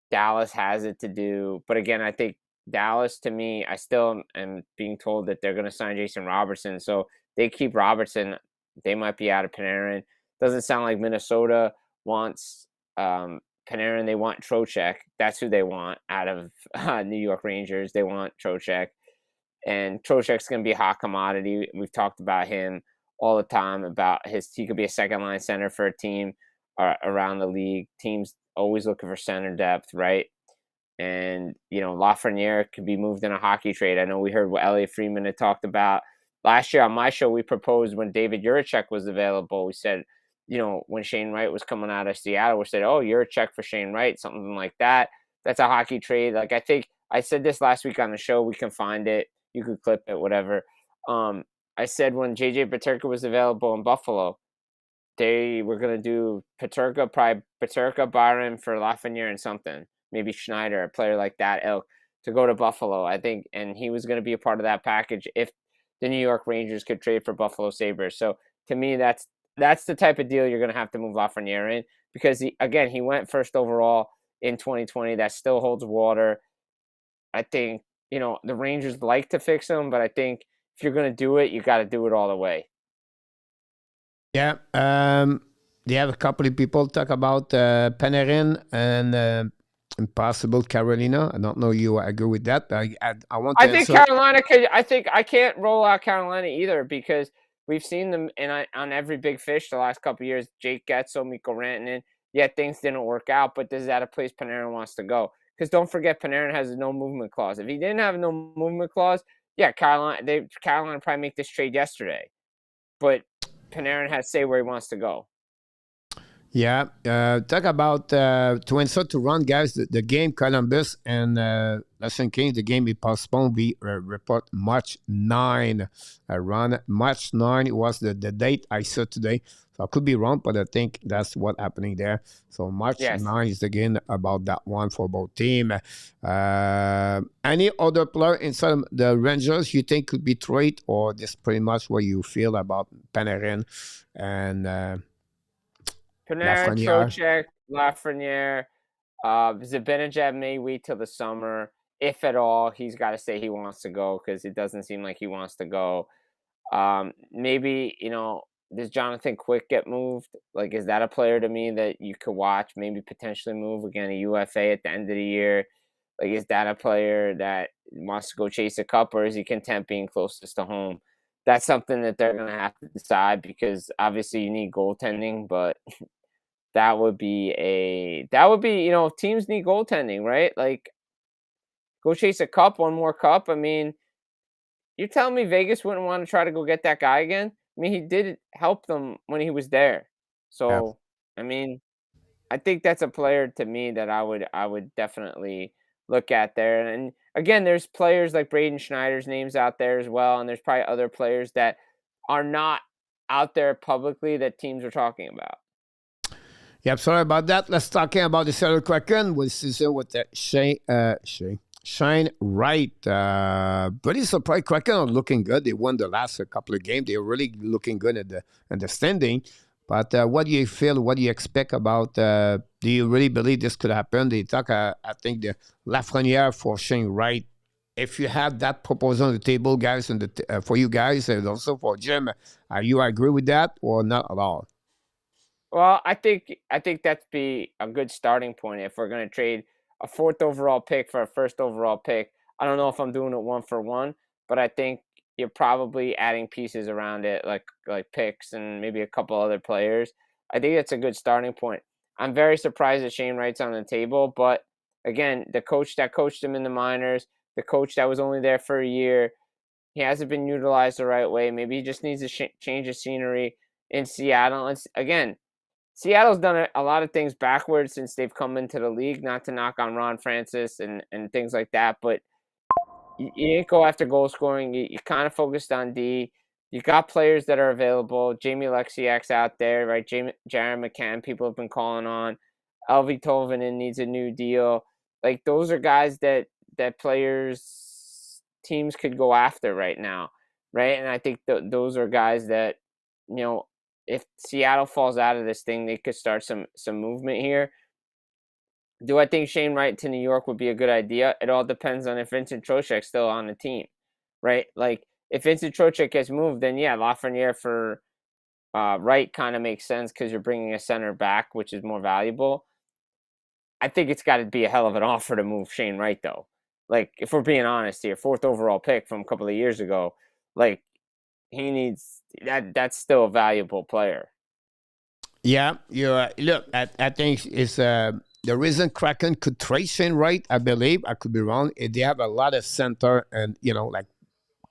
Dallas has it to do, but again, I think Dallas, to me, I still am being told that they're going to sign Jason Robertson. So they keep Robertson, they might be out of Panarin. Doesn't sound like Minnesota wants Panarin. They want Trocheck. That's who they want out of New York Rangers. They want Trocheck. And Trocheck's going to be a hot commodity. We've talked about him all the time, about he could be a second-line center for a team around the league. Teams always looking for center depth, right? And, Lafreniere could be moved in a hockey trade. I know we heard what Elliot Friedman had talked about. Last year on my show, we proposed when David Juracek was available. We said, when Shane Wright was coming out of Seattle, we said, oh, Juracek for Shane Wright, something like that. That's a hockey trade. Like, I think I said this last week on the show. We can find it. You could clip it, whatever. I said when JJ Peterka was available in Buffalo, they were going to do Peterka, Byron for Lafreniere and something. Maybe Schneider, a player like that ilk, to go to Buffalo, I think. And he was going to be a part of that package if the New York Rangers could trade for Buffalo Sabres. So to me, that's that's the type of deal you're going to have to move Lafreniere in because, he went first overall in 2020. That still holds water. I think, the Rangers like to fix him, but I think if you're going to do it, you got to do it all the way. Yeah. They have a couple of people talk about Panarin and impossible Carolina. I don't know you agree with that. I want to I think answer. Carolina could. I think I can't roll out Carolina either because we've seen them on every big fish the last couple of years. Jake Getzel, Mikko Rantanen. Yet things didn't work out. But is that a place Panarin wants to go? Because don't forget, Panarin has a no movement clause. If he didn't have a no movement clause, yeah, Carolina probably make this trade yesterday. But Panarin has to say where he wants to go. Yeah, talk about to answer to run, guys. The game Columbus and Listen Kings. The game is postponed. We report March 9. Run March 9 was the date I saw today. So I could be wrong, but I think that's what's happening there. So March 9 is the game about that one for both teams. Any other player inside the Rangers you think could be traded, or this pretty much what you feel about Panarin and Panarin, Trocheck, Lafreniere, Zibanejad may wait till the summer. If at all, he's got to say he wants to go because it doesn't seem like he wants to go. Maybe, does Jonathan Quick get moved? Like, is that a player to me that you could watch, maybe potentially move again, a UFA at the end of the year? Like, is that a player that wants to go chase a cup, or is he content being closest to home? That's something that they're going to have to decide because obviously you need goaltending, but that would be, teams need goaltending, right? Like, go chase a cup, one more cup. I mean, you're telling me Vegas wouldn't want to try to go get that guy again? I mean, he did help them when he was there. So, I mean, I think that's a player to me that I would definitely look at there. And again, there's players like Braden Schneider's names out there as well, and there's probably other players that are not out there publicly that teams are talking about. Yeah, sorry about that. Let's talking about the Seattle Kraken with season with Shane Wright. Pretty surprised. Kraken are looking good. They won the last couple of games. They're really looking good at the standing. But what do you feel? What do you expect about? Do you really believe this could happen? They talk. I think the Lafreniere for Shane Wright. If you have that proposal on the table, guys, and for you guys, and also for Jim, you agree with that or not at all? Well, I think that'd be a good starting point if we're going to trade a 4th overall pick for a 1st overall pick. I don't know if I'm doing it 1-for-1, but I think you're probably adding pieces around it, like picks and maybe a couple other players. I think that's a good starting point. I'm very surprised that Shane Wright's on the table, but again, the coach that coached him in the minors, the coach that was only there for a year, he hasn't been utilized the right way. Maybe he just needs to change the scenery in Seattle. Again, Seattle's done a lot of things backwards since they've come into the league, not to knock on Ron Francis and things like that, but you didn't go after goal scoring. You kind of focused on D. You got players that are available. Jamie Alexiak's out there, right? Jared McCann, people have been calling on. Elvi Tolvanen needs a new deal. Like, those are guys that teams could go after right now, right? And I think those are guys that, if Seattle falls out of this thing, they could start some movement here. Do I think Shane Wright to New York would be a good idea? It all depends on if Vincent Trocheck's still on the team, right? Like, if Vincent Trocheck gets moved, then yeah, Lafreniere for Wright kind of makes sense because you're bringing a center back, which is more valuable. I think it's got to be a hell of an offer to move Shane Wright, though. Like, if we're being honest here, 4th overall pick from a couple of years ago, like, he needs that's still a valuable player. Yeah, look, I think it's the reason Kraken could trade Shane Wright, I believe, I could be wrong, they have a lot of center and, like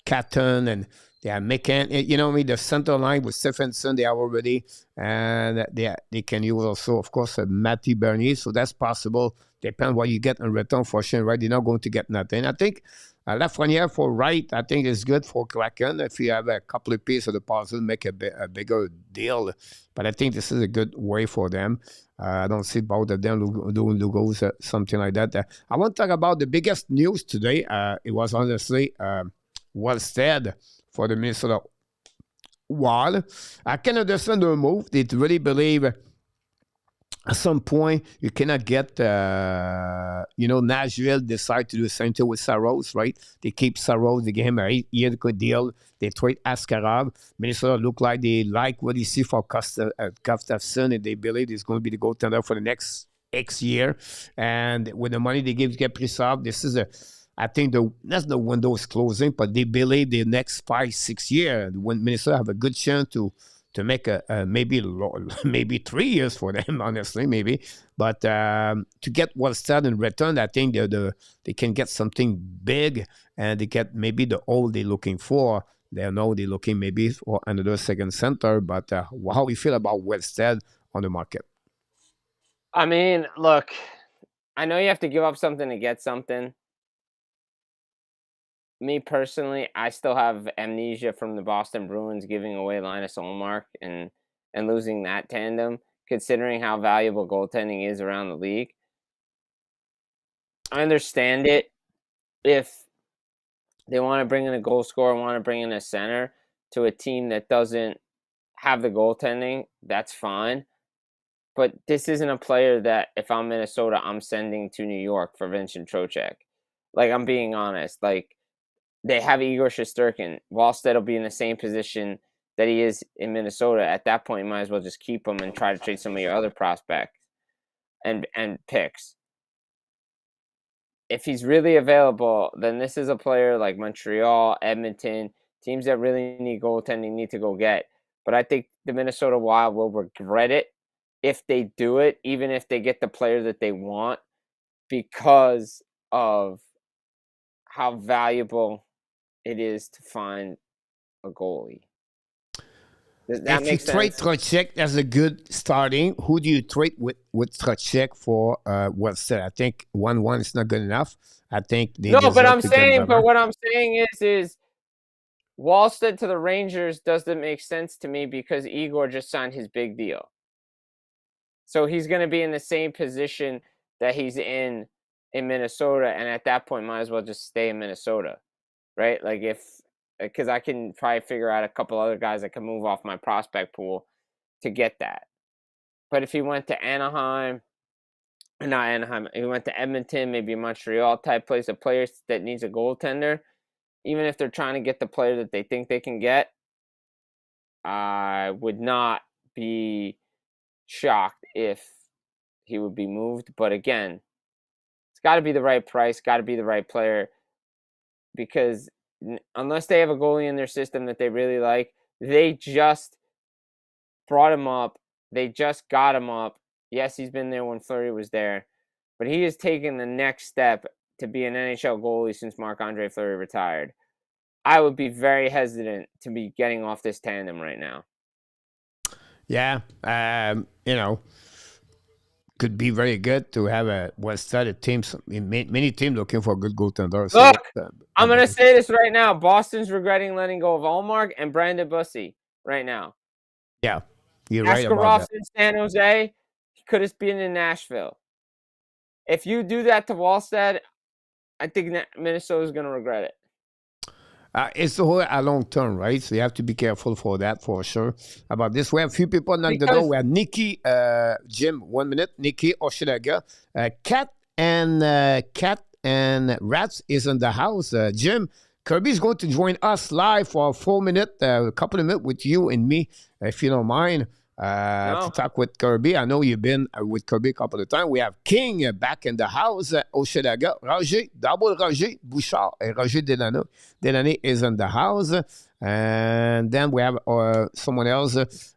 Catton and they have McCann. The center line with Stephenson, they have already. And they can use also, of course, Matty Bernier. So that's possible. Depends what you get in return for Shane Wright. They're not going to get nothing. I think Lafreniere for Wright, I think is good for Kraken. If you have a couple of pieces of the puzzle, make a bigger deal. But I think this is a good way for them. I don't see both of them doing Lugos, something like that. I want to talk about the biggest news today. It was honestly well said for the Minnesota while. I can understand their move. They really believe at some point you cannot get, Nashville decide to do the same thing with Saros, right? They keep Saros, they give him a 8-year good deal. They trade Askarov. Minnesota look like they like what they see for Gustafsson, and they believe he's going to be the goaltender for the next X year. And with the money they give to get Kaprizov, this is I think that's the window is closing, but they believe the next 5-6 years, when Minnesota have a good chance to make maybe 3 years for them, honestly, maybe. But to get Wallstead in return, I think they can get something big, and they get maybe the all they're looking for. They know they're looking maybe for another second center. But how you feel about Wallstead on the market? I mean, look, I know you have to give up something to get something. Me personally, I still have amnesia from the Boston Bruins giving away Linus Ullmark and losing that tandem, considering how valuable goaltending is around the league. I understand it if they want to bring in a goal scorer, want to bring in a center to a team that doesn't have the goaltending, that's fine. But this isn't a player that, if I'm Minnesota, I'm sending to New York for Vincent Trocheck. Like, I'm being honest. Like, they have Igor Shesterkin. Wallstead will be in the same position that he is in Minnesota. At that point, you might as well just keep him and try to trade some of your other prospects and picks. If he's really available, then this is a player like Montreal, Edmonton, teams that really need goaltending need to go get. But I think the Minnesota Wild will regret it if they do it, even if they get the player that they want, because of how valuable it is to find a goalie. Does that if make you sense? trade Trocheck, that's a good starting. Who do you trade with Trocheck for Wallstead? I think 1-1 is not good enough. I think they but I'm to saying, but what I'm saying is Wallstead to the Rangers doesn't make sense to me because Igor just signed his big deal. So he's going to be in the same position that he's in Minnesota, and at that point, might as well just stay in Minnesota, right? Like because I can probably figure out a couple other guys that can move off my prospect pool to get that. But if he went to Anaheim, not Anaheim, he went to Edmonton, maybe a Montreal type place, a player that needs a goaltender, even if they're trying to get the player that they think they can get, I would not be shocked if he would be moved. But again, it's got to be the right price, got to be the right player, because unless they have a goalie in their system that they really like, they just brought him up. They just got him up. Yes, he's been there when Fleury was there, but he has taken the next step to be an NHL goalie since Marc-Andre Fleury retired. I would be very hesitant to be getting off this tandem right now. Yeah, could be very good to have a well-studied team. Many teams looking for a good goaltender. So look, I'm going to say this right now. Boston's regretting letting go of Ullmark and Brandon Bussey right now. Yeah, you're right about that. in San Jose, he could have been in Nashville. If you do that to Wallstead, I think Minnesota's going to regret it. It's the whole long term, right? So you have to be careful for that, for sure. About this, we have a few people knock the door. We have Nikki, Jim, 1 minute. Nikki Oshiraga, Cat and Rats is in the house. Jim, Kirby is going to join us live for a 4 minute, a couple of minutes with you and me, if you don't mind. To talk with Kirby. I know you've been with Kirby a couple of times. We have King back in the house, Oshadaga, Roger, double Roger, Bouchard, and Roger Delaney is in the house. And then we have someone else,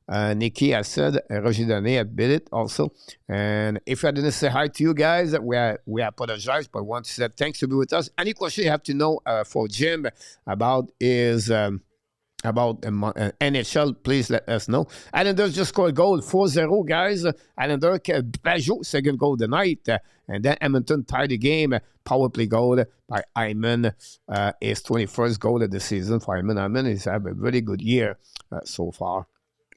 Nikki, I said, Roger Delaney, I bid it also. And if I didn't say hi to you guys, we apologize, but want to say thanks to be with us. Any question you have to know for Jim about is... about NHL, please let us know. Islanders just scored a goal, 4-0, guys. Islander, Pajot, second goal of the night. And then Edmonton tied the game. Power play goal by Hyman. His 21st goal of the season for Hyman. Hyman has had a really good year so far.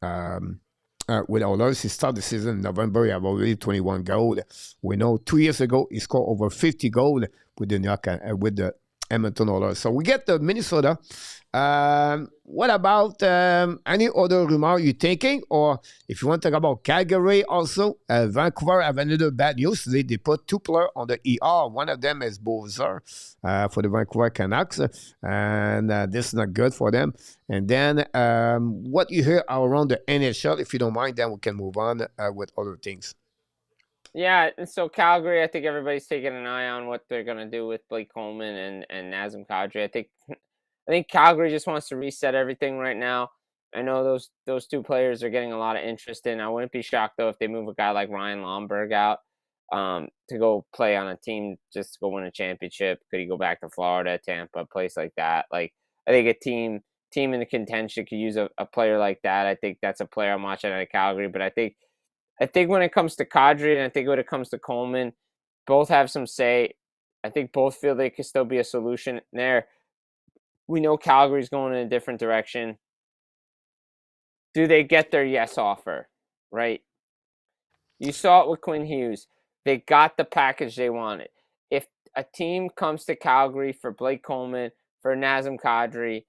With Oilers, he started the season in November. He had already 21 goals. We know 2 years ago, he scored over 50 goals with the Edmonton Oilers. So we get to Minnesota. What about any other rumor you're thinking? Or if you want to talk about Calgary also, Vancouver have another bad news today. They put 2 players on the ER. One of them is Bowser for the Vancouver Canucks. And this is not good for them. And then what you hear around the NHL, if you don't mind, then we can move on with other things. Yeah, so Calgary, I think everybody's taking an eye on what they're gonna do with Blake Coleman and Nazem Kadri. I think Calgary just wants to reset everything right now. I know those 2 players are getting a lot of interest in. I wouldn't be shocked though if they move a guy like Ryan Lomberg out to go play on a team just to go win a championship. Could he go back to Florida, Tampa, a place like that? Like I think a team in the contention could use a player like that. I think that's a player I'm watching out of Calgary, but I think when it comes to Kadri and I think when it comes to Coleman, both have some say. I think both feel they could still be a solution there. We know Calgary's going in a different direction. Do they get their yes offer? Right? You saw it with Quinn Hughes. They got the package they wanted. If a team comes to Calgary for Blake Coleman, for Nazem Kadri,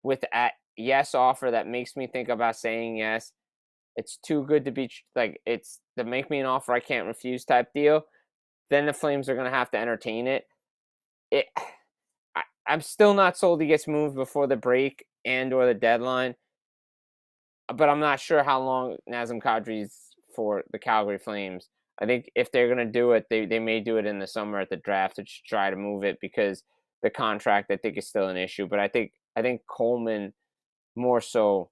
with a yes offer that makes me think about saying yes, it's too good to be it's the make me an offer I can't refuse type deal, then the Flames are going to have to entertain it. I'm still not sold he gets moved before the break and or the deadline, but I'm not sure how long Nazem Kadri's for the Calgary Flames. I think if they're going to do it, they may do it in the summer at the draft to try to move it because the contract I think is still an issue. But I think Coleman more so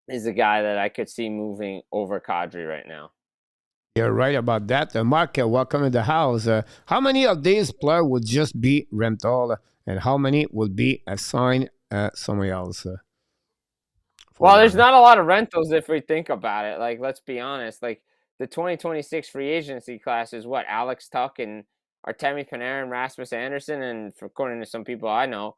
is a guy that I could see moving over Kadri right now. You're right about that. Mark, welcome in the house. How many of these players would just be rental and how many would be assigned somewhere else? Well, there's not a lot of rentals if we think about it. Like, let's be honest. Like, the 2026 free agency class is what? Alex Tuck and Artemi Panarin, Rasmus Anderson, and according to some people I know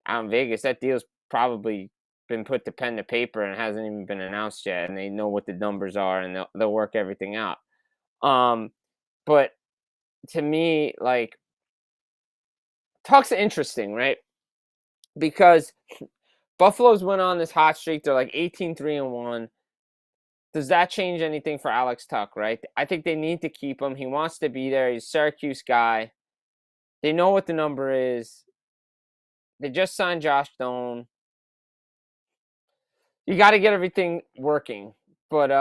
out in Vegas, that deal's probably been put to pen to paper and hasn't even been announced yet, and they know what the numbers are and they'll work everything out. But to me, like, Tuck's interesting, right? Because Buffalo's went on this hot streak. They're like 18-3-1. Does that change anything for Alex Tuck, right? I think they need to keep him. He wants to be there. He's a Syracuse guy. They know what the number is. They just signed Josh Doan. You got to get everything working. But,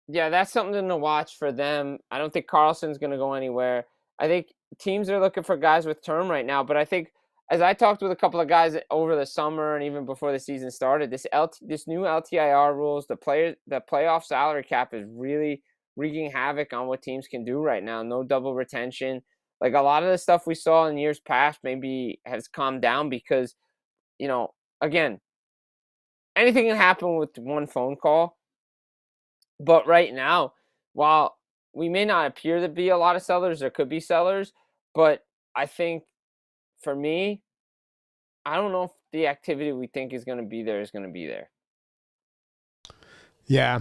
yeah, that's something to watch for them. I don't think Carlson's going to go anywhere. I think teams are looking for guys with term right now. But I think as I talked with a couple of guys over the summer and even before the season started, this new LTIR rules, the playoff salary cap is really wreaking havoc on what teams can do right now. No double retention. Like a lot of the stuff we saw in years past maybe has calmed down because, again, anything can happen with one phone call. But right now, while we may not appear to be a lot of sellers, there could be sellers. But I think for me, I don't know if the activity we think is going to be there is going to be there. Yeah.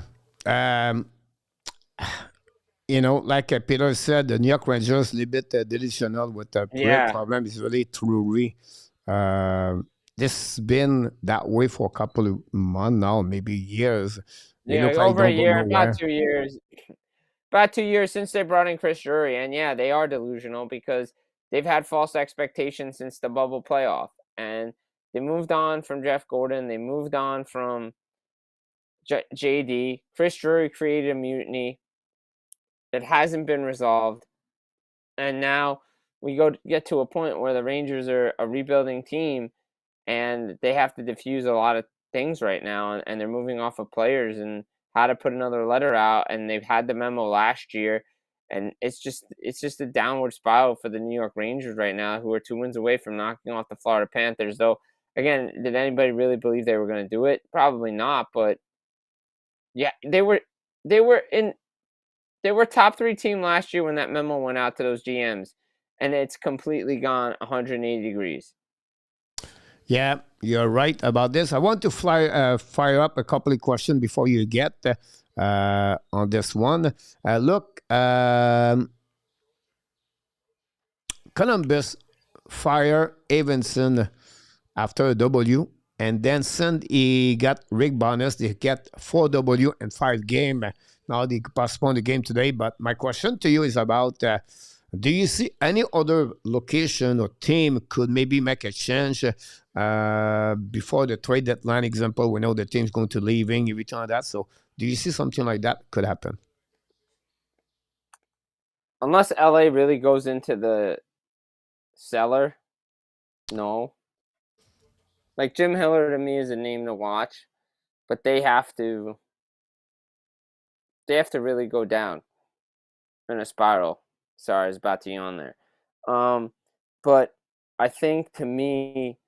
Like Peter said, the New York Rangers a little bit delusional with the problem is really truly. This has been that way for a couple of months now, maybe years. Over a year, about 2 years. About 2 years since they brought in Chris Drury. And yeah, they are delusional because they've had false expectations since the bubble playoff. And they moved on from Jeff Gordon. Get moved on from JD. Chris Drury created a mutiny that hasn't been resolved. And now we get to a point where the Rangers are a rebuilding team and they have to diffuse a lot of things right now. And they're moving off of players and how to put another letter out. And they've had the memo last year. And it's just a downward spiral for the New York Rangers right now, who are 2 wins away from knocking off the Florida Panthers. Though, again, did anybody really believe they were going to do it? Probably not. But yeah, they were top 3 team last year when that memo went out to those GMs, and it's completely gone 180 degrees. Yeah, you're right about this. I want to fire up a couple of questions before you get on this one. Look, Columbus fire Evanson after a W, and then since he got Rick Bonus, they get 4W and 5 game. Now they postpone the game today. But my question to you is about: do you see any other location or team could maybe make a change before the trade deadline? Example, we know the team's going to leaving, everything like that. So, do you see something like that could happen? Unless LA really goes into the cellar, no. Like Jim Hiller to me is a name to watch, but they have to really go down in a spiral. Sorry, I was about to yawn there. But I think to me,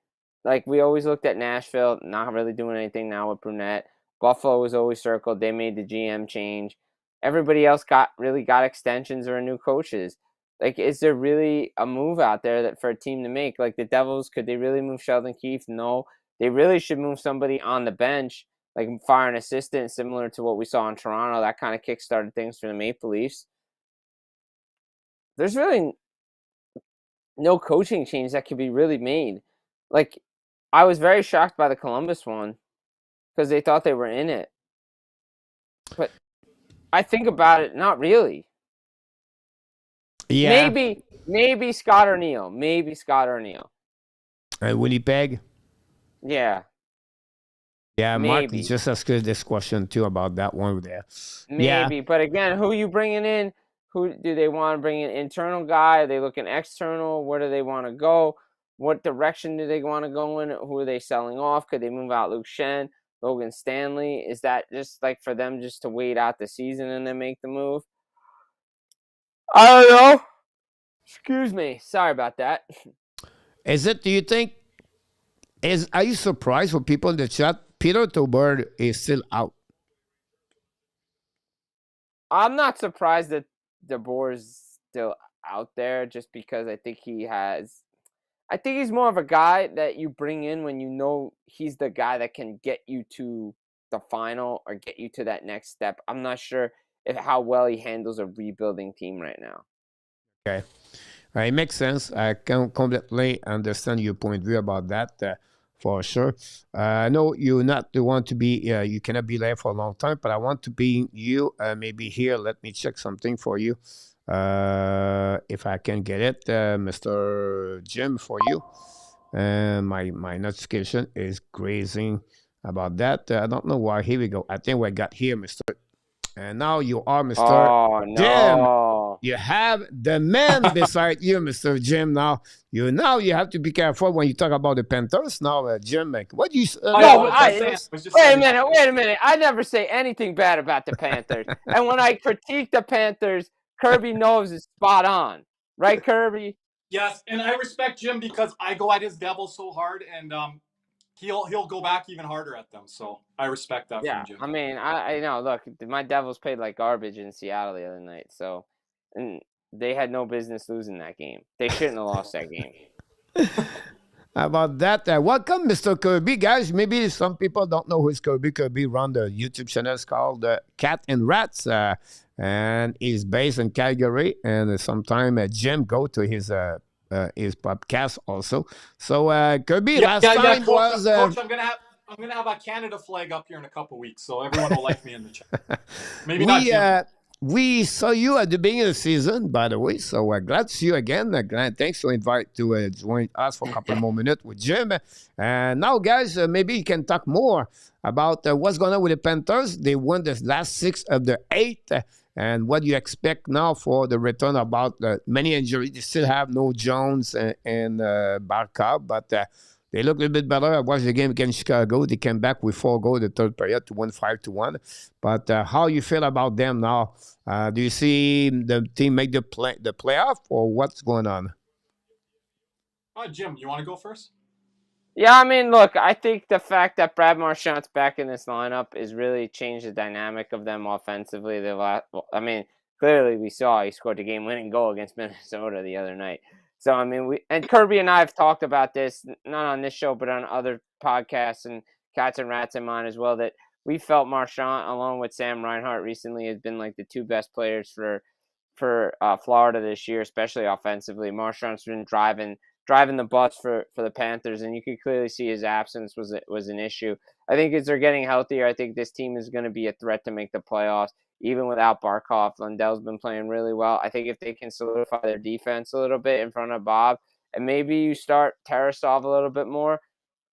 like we always looked at Nashville, not really doing anything now with Brunette. Buffalo was always circled. They made the GM change. Everybody else got extensions or new coaches. Like, is there really a move out there that for a team to make? Like the Devils, could they really move Sheldon Keefe? No. They really should move somebody on the bench, like fire an assistant, similar to what we saw in Toronto. That kind of kickstarted things for the Maple Leafs. There's really no coaching change that could be really made. Like, I was very shocked by the Columbus one because they thought they were in it. But I think about it, not really. Yeah. Maybe Scott O'Neill. Maybe Scott O'Neill. Winnipeg? Yeah. Yeah, Mark Maybe. just asked this question too about that one there. Maybe. Yeah. But again, who are you bringing in? Who do they want to bring in? Internal guy? Are they looking external? Where do they want to go? What direction do they want to go in? Who are they selling off? Could they move out Luke Shen, Logan Stanley? Is that just like for them just to wait out the season and then make the move? I don't know. Excuse me. Sorry about that. Is it, do you think, are you surprised for people in the chat? Peter Tobert is still out. I'm not surprised that DeBoer is still out there just because I think he's more of a guy that you bring in when you know he's the guy that can get you to the final or get you to that next step. I'm not sure how well he handles a rebuilding team right now. Okay. It makes sense. I can completely understand your point of view about that for sure. I know you're not the one to be, you cannot be there for a long time, but I want to be you maybe here. Let me check something for you. If I can get it, Mr. Jim, for you. My notification is grazing about that. I don't know why. Here we go. I think we got here, Mr. And now you are Mr. Oh, Jim. no. You have the man beside you, Mr. Jim. Now you have to be careful when you talk about the Panthers. Now, Jim, what do you? Wait a minute. I never say anything bad about the Panthers. And when I critique the Panthers, Kirby knows it's spot on, right, Kirby? Yes, and I respect Jim because I go at his Devils so hard, and he'll go back even harder at them. So I respect that from Jim. I mean, I know. Look, my Devils played like garbage in Seattle the other night, so and they had no business losing that game. They shouldn't have lost that game. How about that? Welcome, Mr. Kirby, guys. Maybe some people don't know who's Kirby. Kirby run the YouTube channel called Cat and Rats, and he's based in Calgary. And sometimes Jim go to his podcast also. So Kirby, last time Coach, was. Coach, I'm gonna have a Canada flag up here in a couple weeks, so everyone will like me in the chat. Maybe not Jim. We saw you at the beginning of the season, by the way, so glad to see you again. Glad, thanks for invite to join us for a couple more minutes with Jim. And now, guys, maybe you can talk more about what's going on with the Panthers. They won the last 6 of the 8, and what you expect now for the return about many injuries. They still have no Jones and Barkov, but they look a little bit better. I watched the game against Chicago. They came back with 4 goals the third period to win 5-1. But how you feel about them now? Do you see the team make the playoff, or what's going on? Jim, you want to go first? Yeah, I mean, look, I think the fact that Brad Marchand's back in this lineup has really changed the dynamic of them offensively. Clearly we saw he scored the game-winning goal against Minnesota the other night. So, I mean, Kirby and I have talked about this, not on this show, but on other podcasts and Cats and Rats and mine as well, that we felt Marchand, along with Sam Reinhart recently, has been like the 2 best players for Florida this year, especially offensively. Marchand's been driving driving the bus for the Panthers, and you could clearly see his absence was an issue. I think as they're getting healthier, I think this team is going to be a threat to make the playoffs, even without Barkov. Lundell's been playing really well. I think if they can solidify their defense a little bit in front of Bob, and maybe you start Tarasov a little bit more,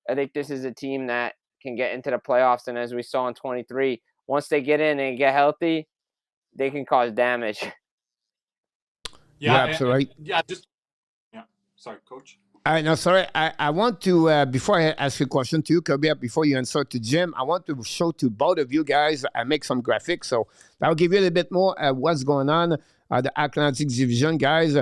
I think this is a team that can get into the playoffs. And as we saw in 23, once they get in and get healthy, they can cause damage. Yeah, absolutely. Sorry, Coach. No, sorry. I want to, before I ask you a question to you, Kirby, before you answer to Jim, I want to show to both of you guys, I make some graphics, so that'll give you a little bit more what's going on. The Atlantic Division, guys,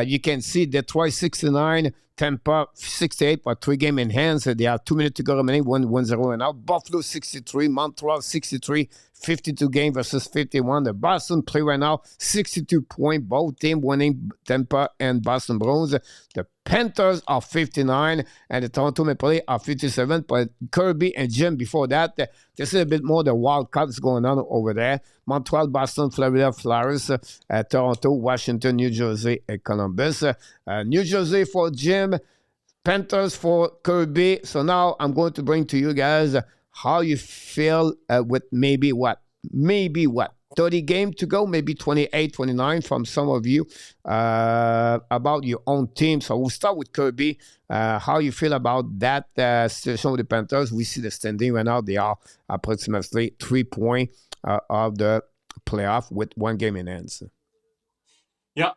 you can see Detroit 69, Tampa 68 for 3 game in hands. They have 2 minutes to go remaining, 1-0 and out. Buffalo 63, Montreal 63, 52 game versus 51. The Boston play right now 62 points, both teams winning, Tampa and Boston Bruins. The Panthers are 59 and the Toronto Maple Leafs are 57. But Kirby and Jim before that, this is a bit more the wild cards going on over there. Montreal, Boston, Florida, Flyers, Toronto, Washington, New Jersey, and Columbus. New Jersey for Jim, Panthers for Kirby. So now I'm going to bring to you guys how you feel with maybe what 30 game to go, maybe 28, 29 from some of you about your own team. So we'll start with Kirby. How you feel about that situation with the Panthers? We see the standing right now. They are approximately 3 points of the playoff with 1 game in hands. Yeah,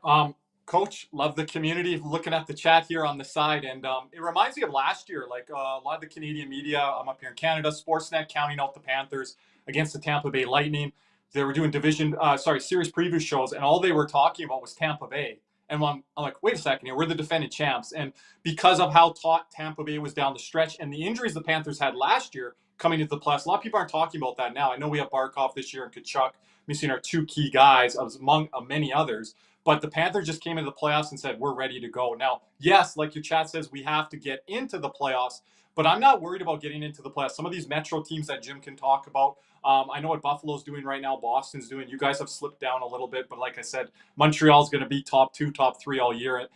Coach, love the community. Looking at the chat here on the side, and it reminds me of last year. Like a lot of the Canadian media, I'm up here in Canada, Sportsnet counting out the Panthers against the Tampa Bay Lightning. They were doing series preview shows, and all they were talking about was Tampa Bay. And I'm like, wait a second here, we're the defending champs. And because of how taut Tampa Bay was down the stretch and the injuries the Panthers had last year coming into the playoffs, a lot of people aren't talking about that now. I know we have Barkov this year and Kachuk missing our 2 key guys among many others. But the Panthers just came into the playoffs and said, we're ready to go. Now, yes, like your chat says, we have to get into the playoffs, but I'm not worried about getting into the playoffs. Some of these Metro teams that Jim can talk about, I know what Buffalo's doing right now, Boston's doing. You guys have slipped down a little bit, but like I said, Montreal's going to be top 2, top 3 all year.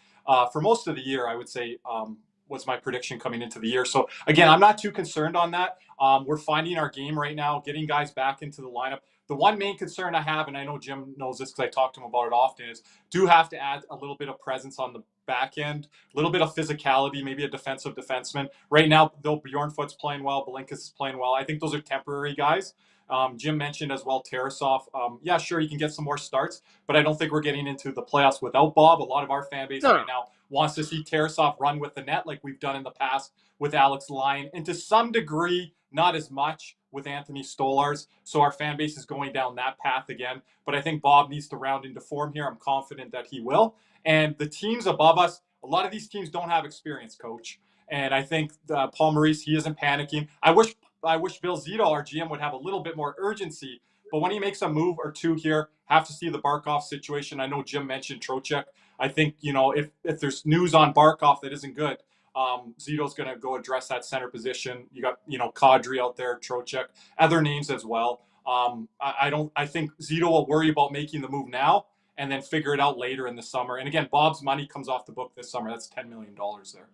For most of the year, I would say, was my prediction coming into the year. So again, I'm not too concerned on that. We're finding our game right now, getting guys back into the lineup. The one main concern I have, and I know Jim knows this because I talk to him about it often, is do have to add a little bit of presence on the back end, a little bit of physicality, maybe a defensive defenseman. Right now, though, Bjornfoot's playing well, Belinkus is playing well. I think those are temporary guys. Jim mentioned as well Tarasov. Yeah, sure, you can get some more starts, but I don't think we're getting into the playoffs without Bob. A lot of our fan base right now wants to see Tarasov run with the net like we've done in the past with Alex Lyon, and to some degree, not as much with Anthony Stolarz. So our fan base is going down that path again. But I think Bob needs to round into form here. I'm confident that he will. And the teams above us, a lot of these teams don't have experience, Coach. And I think Paul Maurice, he isn't panicking. I wish Bill Zito, our GM, would have a little bit more urgency. But when he makes a move or two here, have to see the Barkov situation. I know Jim mentioned Trocheck. I think, if there's news on Barkov that isn't good, Zito's going to go address that center position. You got, Kadri out there, Trocheck, other names as well. I think Zito will worry about making the move now and then figure it out later in the summer. And again, Bob's money comes off the book this summer. That's $10 million there.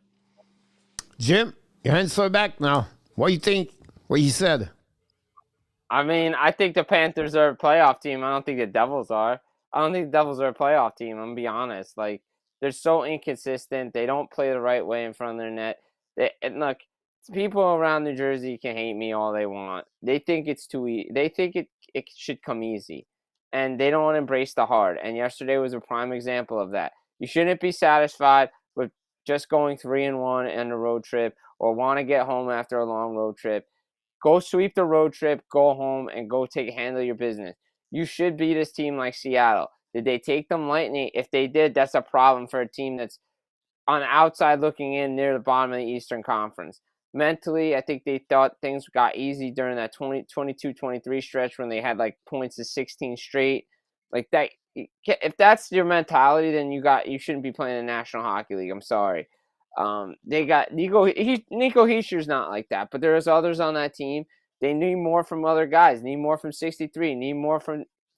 Jim, your hands are back now. What do you think? What you said? I mean, I think the Panthers are a playoff team. I don't think the Devils are. I don't think the Devils are a playoff team. I'm going to be honest. Like, they're so inconsistent. They don't play the right way in front of their net. And look, people around New Jersey can hate me all they want. They think it's too easy. They think it should come easy. And they don't embrace the hard. And yesterday was a prime example of that. You shouldn't be satisfied with just going 3-1 and a road trip or want to get home after a long road trip. Go sweep the road trip, go home, and go handle your business. You should beat this team like Seattle. Did they take them lightly? If they did, that's a problem for a team that's on the outside looking in near the bottom of the Eastern Conference. Mentally, I think they thought things got easy during that 22-23 stretch when they had like points of 16 straight. Like that, if that's your mentality, then you shouldn't be playing in the National Hockey League. I'm sorry. They got Nico Hischier's not like that, but there's others on that team. They need more from other guys. Need more from 63. Need more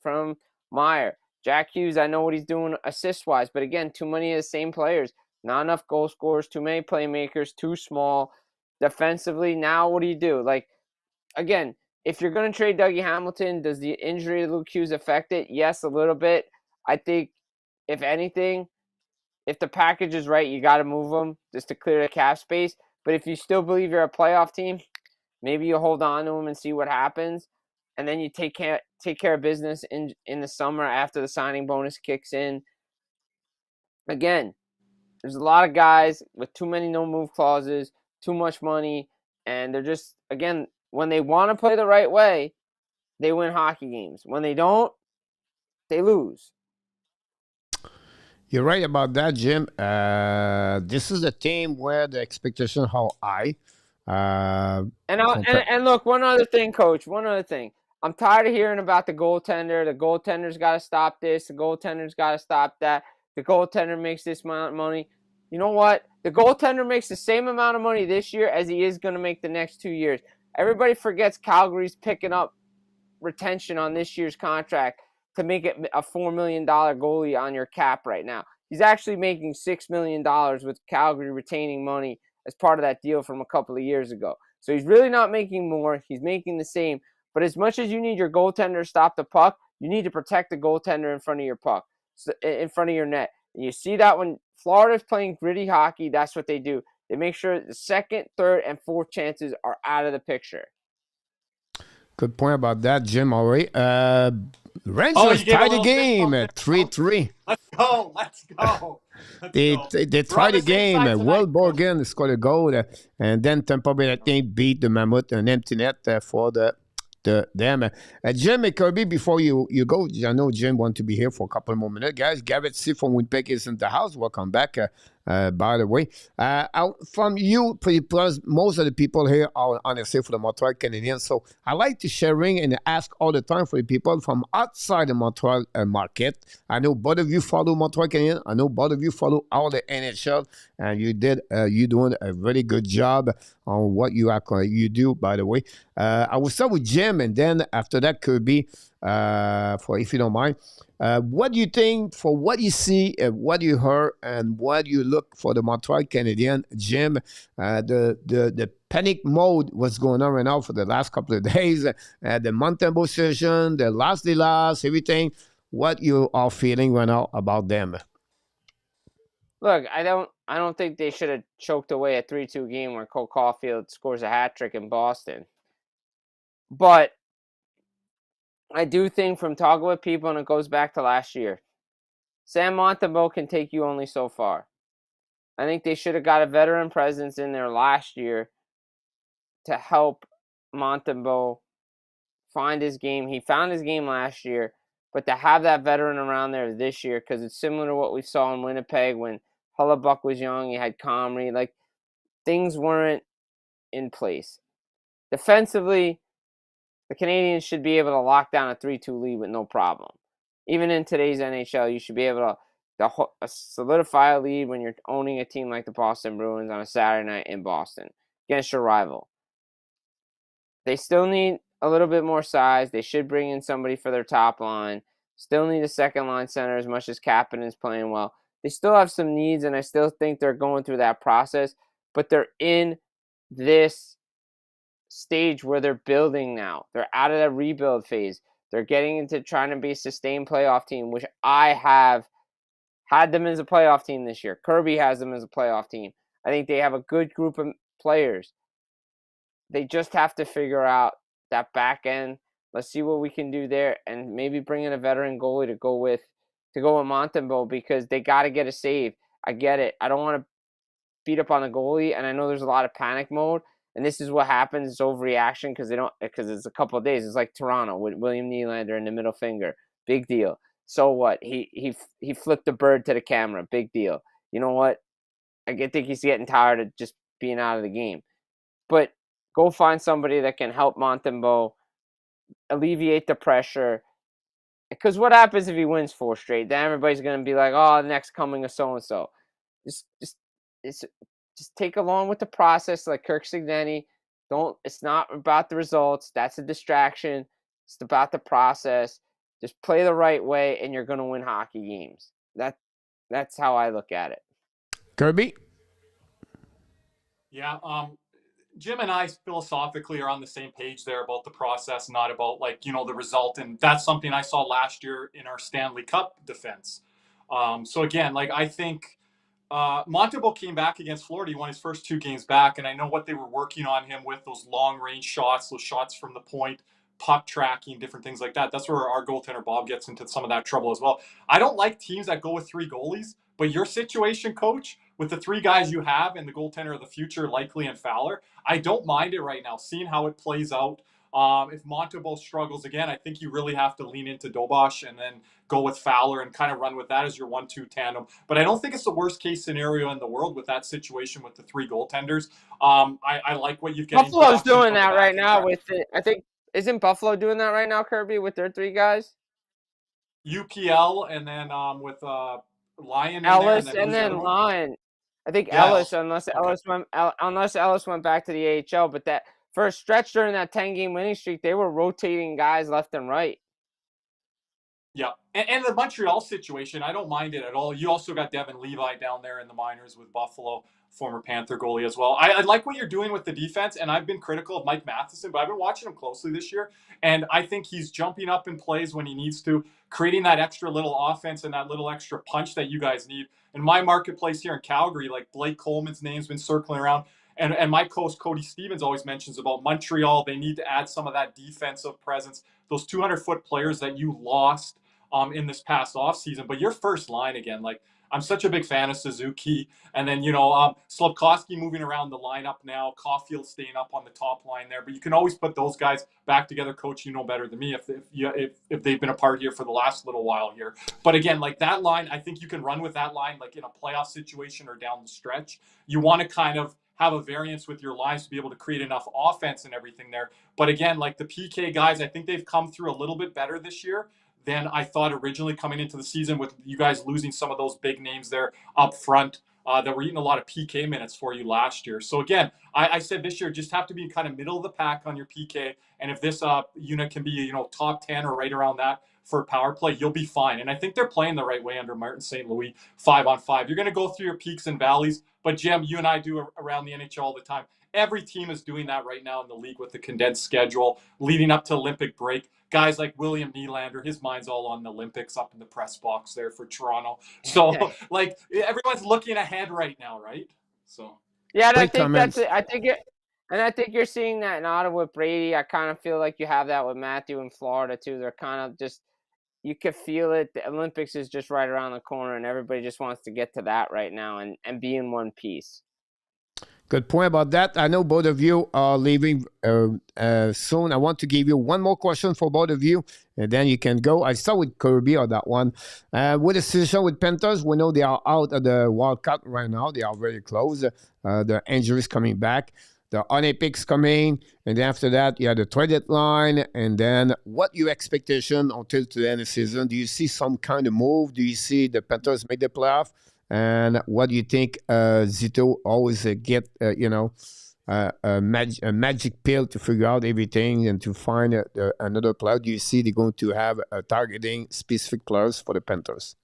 from Meyer. Jack Hughes, I know what he's doing assist-wise, but again, too many of the same players. Not enough goal scorers, too many playmakers, too small. Defensively, now what do you do? Like, again, if you're going to trade Dougie Hamilton, does the injury to Luke Hughes affect it? Yes, a little bit. I think, if anything, if the package is right, you got to move him just to clear the cap space. But if you still believe you're a playoff team, maybe you hold on to him and see what happens, and then you take care of business in the summer after the signing bonus kicks in. Again, there's a lot of guys with too many no-move clauses, too much money, and they're just, again, when they want to play the right way, they win hockey games. When they don't, they lose. You're right about that, Jim. This is a team where the expectations are high. And look, one other thing, Coach. One other thing. I'm tired of hearing about the goaltender. The goaltender's got to stop this. The goaltender's got to stop that. The goaltender makes this amount of money. You know what? The goaltender makes the same amount of money this year as he is going to make the next 2 years. Everybody forgets Calgary's picking up retention on this year's contract to make it a $4 million goalie on your cap right now. He's actually making $6 million with Calgary retaining money as part of that deal from a couple of years ago. So he's really not making more. He's making the same. But as much as you need your goaltender to stop the puck, you need to protect the goaltender in front of your puck, in front of your net. And you see that when Florida's playing gritty hockey, that's what they do. They make sure the second, third, and fourth chances are out of the picture. Good point about that, Jim. All right. Rangers tied the game at 3-3. Let's go. They tied the game. Will Borgen scored a goal, and then Tampa Bay, I think, beat the Mammoth an empty net for them. Jim and Kirby, before you go, I know Jim wants to be here for a couple more minutes. Guys, Garrett C. from Winnipeg is in the house. Welcome back, by the way. From you, plus most of the people here are honestly for the Montreal Canadiens. So I like to sharing and ask all the time for the people from outside the Montreal market. I know both of you follow Montreal Canadiens. I know both of you follow all the NHL, and you doing a really good job on what you do, by the way. I will start with Jim, and then after that, Kirby, for if you don't mind. What do you think, for what you see, what you heard, and what you look for the Montreal Canadiens, Jim? The panic mode was going on right now for the last couple of days. The Montembeault session, the last, everything. What you are feeling right now about them? Look, I don't think they should have choked away a 3-2 game where Cole Caulfield scores a hat trick in Boston. But I do think, from talking with people, and it goes back to last year, Sam Montembeault can take you only so far. I think they should have got a veteran presence in there last year to help Montembeault find his game. He found his game last year, but to have that veteran around there this year, because it's similar to what we saw in Winnipeg when Hellebuck was young, you had Comrie, like, things weren't in place. Defensively, the Canadiens should be able to lock down a 3-2 lead with no problem. Even in today's NHL, you should be able to solidify a lead when you're owning a team like the Boston Bruins on a Saturday night in Boston against your rival. They still need a little bit more size. They should bring in somebody for their top line. Still need a second line center as much as Kapanen's playing well. They still have some needs, and I still think they're going through that process, but they're in this stage where they're building now. They're out of that rebuild phase. They're getting into trying to be a sustained playoff team, which I have had them as a playoff team this year. Kirby has them as a playoff team. I think they have a good group of players. They just have to figure out that back end. Let's see what we can do there, and maybe bring in a veteran goalie to go with Montembeault, because they got to get a save. I get it. I don't want to beat up on the goalie, and I know there's a lot of panic mode, and this is what happens. It's overreaction because it's a couple of days. It's like Toronto with William Nylander in the middle finger. Big deal. So what? He flipped the bird to the camera. Big deal. You know what? I think he's getting tired of just being out of the game. But go find somebody that can help Montembeault alleviate the pressure. Because what happens if he wins 4 straight? Then everybody's going to be like, oh, the next coming of so-and-so. Just take along with the process, like Kirk Signani. It's not about the results. That's a distraction. It's about the process. Just play the right way, and you're going to win hockey games. That's how I look at it. Kirby? Yeah, Jim and I philosophically are on the same page there about the process, not about the result. And that's something I saw last year in our Stanley Cup defense. So again, I think Montembeault came back against Florida. He won his first 2 games back, and I know what they were working on him with, those long range shots, those shots from the point, puck tracking, different things like that. That's where our goaltender Bob gets into some of that trouble as well. I don't like teams that go with 3 goalies, but your situation, coach, with the 3 guys you have and the goaltender of the future, Likely and Fowler, I don't mind it right now, seeing how it plays out. If Montembeault struggles again, I think you really have to lean into Dobes and then go with Fowler and kind of run with that as your 1-2 tandem. But I don't think it's the worst case scenario in the world with that situation with the 3 goaltenders. I like what you've got. Buffalo's doing that right now with it. I think, isn't Buffalo doing that right now, Kirby, with their 3 guys? UPL and then with Lyon Ellis and then Lyon. I think Ellis, unless Ellis went back to the AHL, but that for a stretch during that 10-game winning streak, they were rotating guys left and right. Yeah, and the Montreal situation, I don't mind it at all. You also got Devin Levi down there in the minors with Buffalo, former Panther goalie as well. I like what you're doing with the defense, and I've been critical of Mike Matheson, but I've been watching him closely this year, and I think he's jumping up in plays when he needs to, creating that extra little offense and that little extra punch that you guys need. In my marketplace here in Calgary, Blake Coleman's name's been circling around. And my coach, Cody Stevens, always mentions about Montreal. They need to add some of that defensive presence, those 200-foot players that you lost in this past offseason. But your first line, again, I'm such a big fan of Suzuki. And then, Slafkovsky moving around the lineup now, Caulfield staying up on the top line there. But you can always put those guys back together. Coach, you know better than me if they've been apart here for the last little while here. But again, that line, I think you can run with that line in a playoff situation or down the stretch. You want to kind of have a variance with your lines to be able to create enough offense and everything there. But again, the PK guys, I think they've come through a little bit better this year than I thought originally coming into the season, with you guys losing some of those big names there up front that were eating a lot of PK minutes for you last year. So again, I said this year just have to be kind of middle of the pack on your PK, and if this unit can be top 10 or right around that for power play, you'll be fine. And I think they're playing the right way under Martin St. Louis 5-on-5. You're going to go through your peaks and valleys, but Jim, you and I do around the NHL all the time. Every team is doing that right now in the league with the condensed schedule leading up to Olympic break. Guys like William Nylander, his mind's all on the Olympics up in the press box there for Toronto. So, everyone's looking ahead right now, right? So, yeah, and I think that's it. I think you're seeing that in Ottawa with Brady. I kind of feel like you have that with Matthew in Florida too. They're kind of just, you can feel it. The Olympics is just right around the corner, and everybody just wants to get to that right now and be in one piece. Good point about that. I know both of you are leaving soon. I want to give you one more question for both of you, and then you can go. I start with Kirby on that one. With the situation with Panthers, we know they are out of the World Cup right now. They are very close. The injuries coming back. The Olympics coming, and then after that, you have the trade deadline. And then what your expectation until to the end of the season? Do you see some kind of move? Do you see the Panthers make the playoff? And what do you think Zito always get, a magic pill to figure out everything and to find another player? Do you see they're going to have targeting specific players for the Panthers?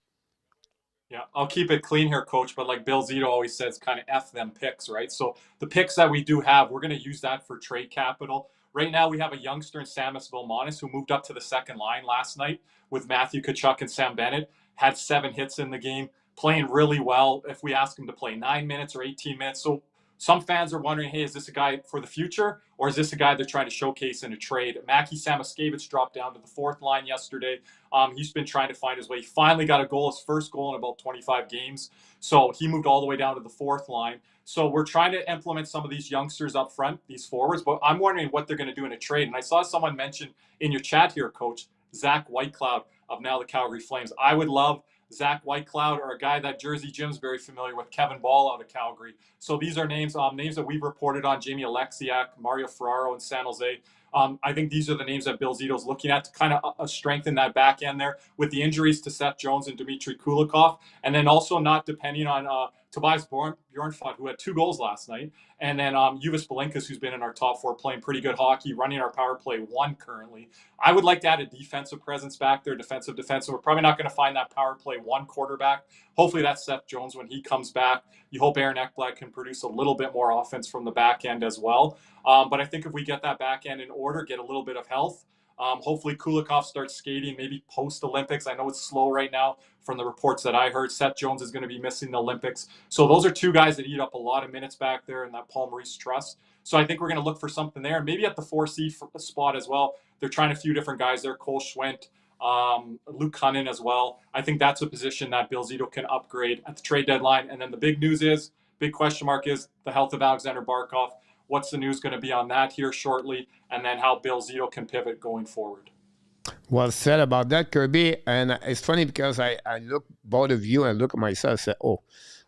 Yeah, I'll keep it clean here, Coach, but like Bill Zito always says, kind of F them picks, right? So the picks that we do have, we're going to use that for trade capital. Right now, we have a youngster in Samus Vilmonis who moved up to the second line last night with Matthew Tkachuk and Sam Bennett, had 7 hits in the game, playing really well. If we ask him to play 9 minutes or 18 minutes. So some fans are wondering, hey, is this a guy for the future, or is this a guy they're trying to showcase in a trade? Mackie Samoskevich dropped down to the 4th line yesterday. He's been trying to find his way. He finally got a goal, his first goal in about 25 games. So he moved all the way down to the 4th line. So we're trying to implement some of these youngsters up front, these forwards, but I'm wondering what they're going to do in a trade. And I saw someone mention in your chat here, Coach, Zach Whitecloud of now the Calgary Flames. I would love Zach Whitecloud, or a guy that Jersey Jim's very familiar with, Kevin Ball out of Calgary. So these are names that we've reported on. Jamie Alexiak, Mario Ferraro in San Jose I think these are the names that Bill Zito's looking at to kind of strengthen that back end there with the injuries to Seth Jones and Dmitry Kulikov, and then also not depending on Tobias Bjornfot, who had 2 goals last night, and then Uvis Belenkas, who's been in our top 4 playing pretty good hockey, running our power play 1 currently. I would like to add a defensive presence back there, defensive. We're probably not going to find that power play 1 quarterback. Hopefully that's Seth Jones when he comes back. You hope Aaron Ekblad can produce a little bit more offense from the back end as well. But I think if we get that back end in order, get a little bit of health, hopefully Kulikov starts skating maybe post-Olympics. I know it's slow right now from the reports that I heard. Seth Jones is going to be missing the Olympics. So those are 2 guys that eat up a lot of minutes back there in that Paul Maurice trust. So I think we're going to look for something there. And maybe at the 4C spot as well. They're trying a few different guys there. Cole Schwent, Luke Cunnin as well. I think that's a position that Bill Zito can upgrade at the trade deadline. And then the big question mark is the health of Alexander Barkov. What's the news going to be on that here shortly? And then how Bill Zito can pivot going forward. Well said about that, Kirby. And it's funny because I look both of you and look at myself and say, oh,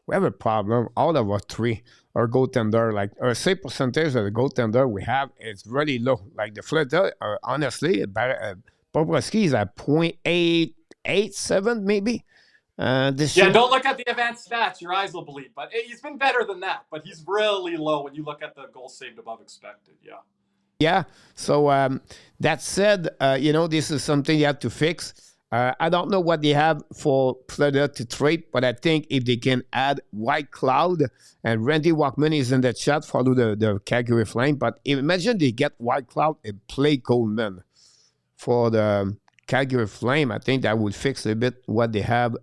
we have a problem. All of our 3 are goaltender, like our save percentage of the goaltender we have is really low. Like the Florida, honestly, Bobrovsky is at 0.887 maybe. This year. Don't look at the advanced stats. Your eyes will bleed. But he's been better than that. But he's really low when you look at the goals saved above expected. Yeah. Yeah. So that said, this is something you have to fix. I don't know what they have for Florida to trade, but I think if they can add White Cloud and Randy Walkman is in the chat, follow the Calgary Flame. But imagine they get White Cloud and play Coleman for the Calgary Flame. I think that would fix a bit what they have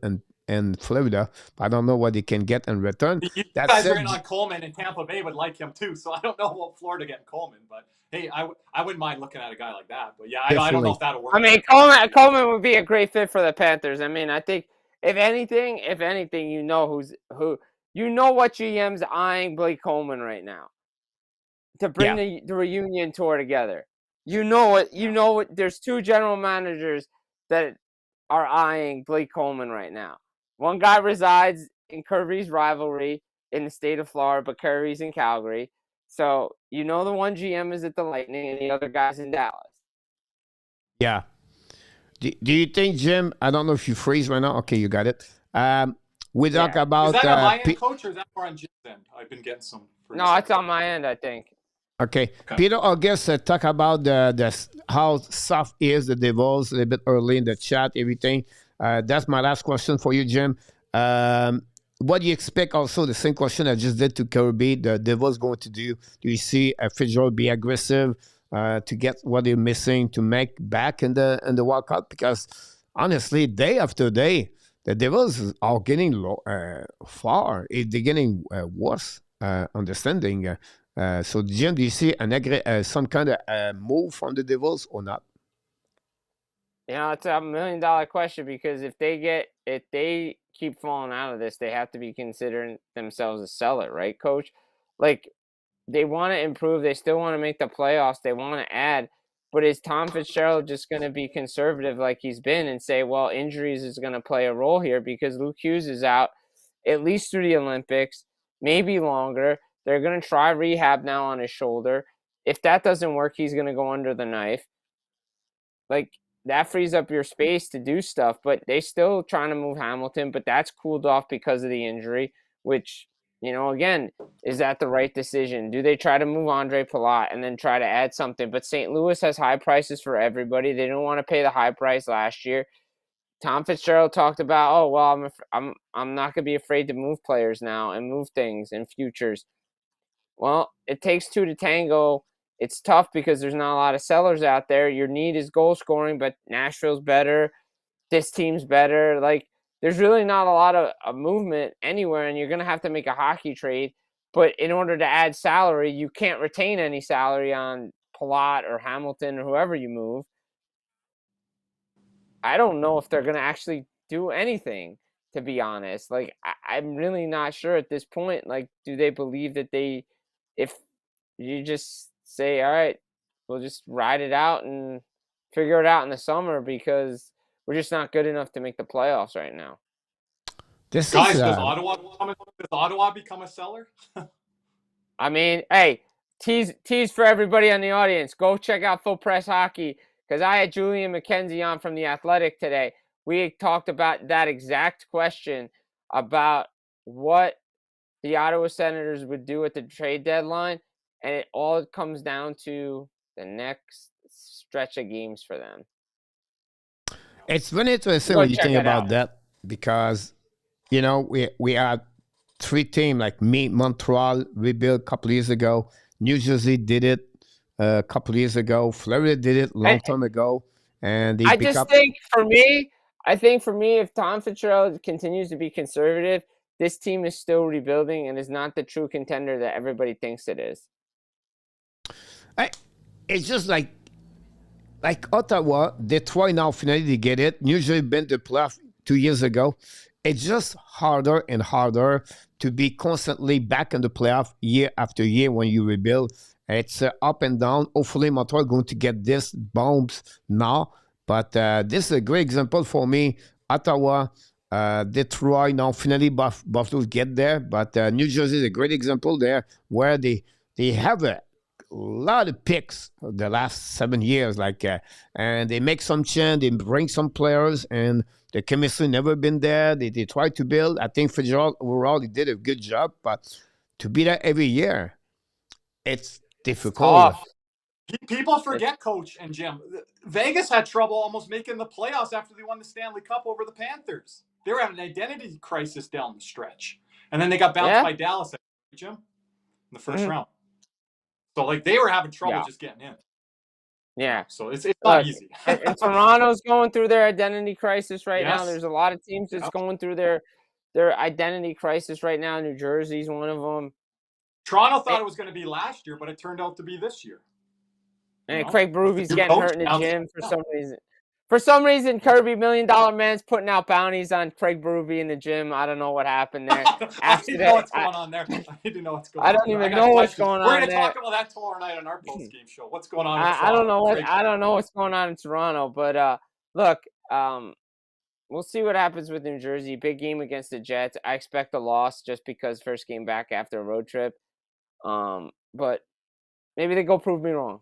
in Florida. I don't know what they can get in return. You guys are in on Coleman, and Tampa Bay would like him too. So I don't know what Florida getting Coleman, but hey, I wouldn't mind looking at a guy like that. But yeah, I don't know if that'll work. I mean, Coleman would be a great fit for the Panthers. I mean, I think if anything, you know who. You know what GM's eyeing Blake Coleman right now to bring the reunion tour together. You know what. There's 2 general managers that are eyeing Blake Coleman right now. One guy resides in Kirby's rivalry in the state of Florida, but Kirby's in Calgary. So the one GM is at the Lightning and the other guy's in Dallas. Yeah. Do you think, Jim? I don't know if you freeze right now. Okay, you got it. We talk about. Is that on my end, Coach, or is that more on Jim's end? I've been getting some. No, it's on my end, I think. Okay. Peter August talk about the how soft is the Devils a little bit early in the chat, everything. That's my last question for you, Jim. What do you expect also, the same question I just did to Kirby, the Devils going to do? Do you see Fitzgerald be aggressive to get what they're missing to make back in the walkout? Because honestly, day after day, the Devils are getting far. They're getting worse understanding. So, Jim, do you see some kind of move from the Devils or not? It's $1 million question because if they keep falling out of this, they have to be considering themselves a seller, right, Coach? Like, they want to improve. They still want to make the playoffs. They want to add. But is Tom Fitzgerald just going to be conservative like he's been and say, well, injuries is going to play a role here because Luke Hughes is out at least through the Olympics, maybe longer. They're going to try rehab now on his shoulder. If that doesn't work, he's going to go under the knife. Like, that frees up your space to do stuff, but they still trying to move Hamilton, but that's cooled off because of the injury, which, again, is that the right decision? Do they try to move Andre Palat and then try to add something? But St. Louis has high prices for everybody. They don't want to pay the high price last year. Tom Fitzgerald talked about, I'm not going to be afraid to move players now and move things and futures. Well, it takes 2 to tango. It's tough because there's not a lot of sellers out there. Your need is goal scoring, but Nashville's better. This team's better. Like, there's really not a lot of movement anywhere, and you're going to have to make a hockey trade. But in order to add salary, you can't retain any salary on Palat or Hamilton or whoever you move. I don't know if they're going to actually do anything, to be honest. Like, I'm really not sure at this point. Like, do they believe that if you just say, all right, we'll just ride it out and figure it out in the summer because we're just not good enough to make the playoffs right now. Does Ottawa become a seller? I mean, hey, tease for everybody in the audience. Go check out Full Press Hockey because I had Julian McKenzie on from The Athletic today. We talked about that exact question about what the Ottawa Senators would do at the trade deadline, and it all comes down to the next stretch of games for them. It's very interesting when you think about that because, we had 3 teams like Montreal rebuilt a couple of years ago. New Jersey did it a couple of years ago. Florida did it a long time ago. And I think for me, if Tom Fitzgerald continues to be conservative, this team is still rebuilding and is not the true contender that everybody thinks it is. It's just like Ottawa, Detroit now finally get it. Usually been to playoff 2 years ago. It's just harder and harder to be constantly back in the playoff year after year when you rebuild. It's up and down. Hopefully, Montreal going to get this bombs now. But this is a great example for me. Ottawa, Detroit, now finally Buffalo get there. But New Jersey is a great example there where they have a lot of picks the last 7 years, and they make some change, they bring some players, and the chemistry never been there. They try to build. I think Fitzgerald overall he did a good job, but to be there every year, it's difficult. People forget, Coach and Jim. Vegas had trouble almost making the playoffs after they won the Stanley Cup over the Panthers. They were having an identity crisis down the stretch, and then they got bounced by Dallas, Jim, in the first round. So, they were having trouble just getting in. Yeah. So, it's not easy. And Toronto's going through their identity crisis right now. There's a lot of teams that's going through their identity crisis right now. New Jersey's one of them. Toronto thought it was going to be last year, but it turned out to be this year. And Craig Berube's getting hurt in the gym for some reason. For some reason, Kirby $1 Million Man's putting out bounties on Craig Berube in the gym. I don't know what happened there. I need to know what's going on there. I need to know what's going on. I don't even know what's going on. We're going to talk about that tomorrow night on our post-game show. What's going on? I don't know what's going on in Toronto, but look, we'll see what happens with New Jersey. Big game against the Jets. I expect a loss just because first game back after a road trip. But maybe they go prove me wrong.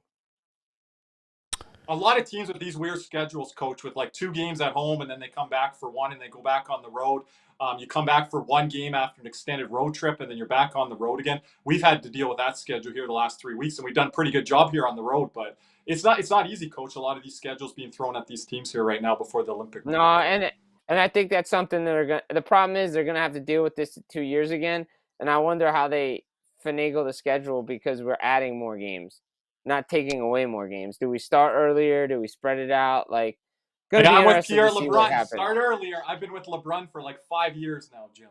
A lot of teams with these weird schedules, Coach, with 2 games at home and then they come back for 1 and they go back on the road. You come back for 1 game after an extended road trip and then you're back on the road again. We've had to deal with that schedule here the last 3 weeks, and we've done a pretty good job here on the road. But it's not easy, Coach. A lot of these schedules being thrown at these teams here right now before the Olympic. No, and I think that's something that the problem is they're gonna have to deal with this 2 years again. And I wonder how they finagle the schedule because we're adding more games, not taking away more games. Do we start earlier? Do we spread it out? I'm with Pierre LeBrun. Start earlier. I've been with LeBrun for 5 years now, Jim.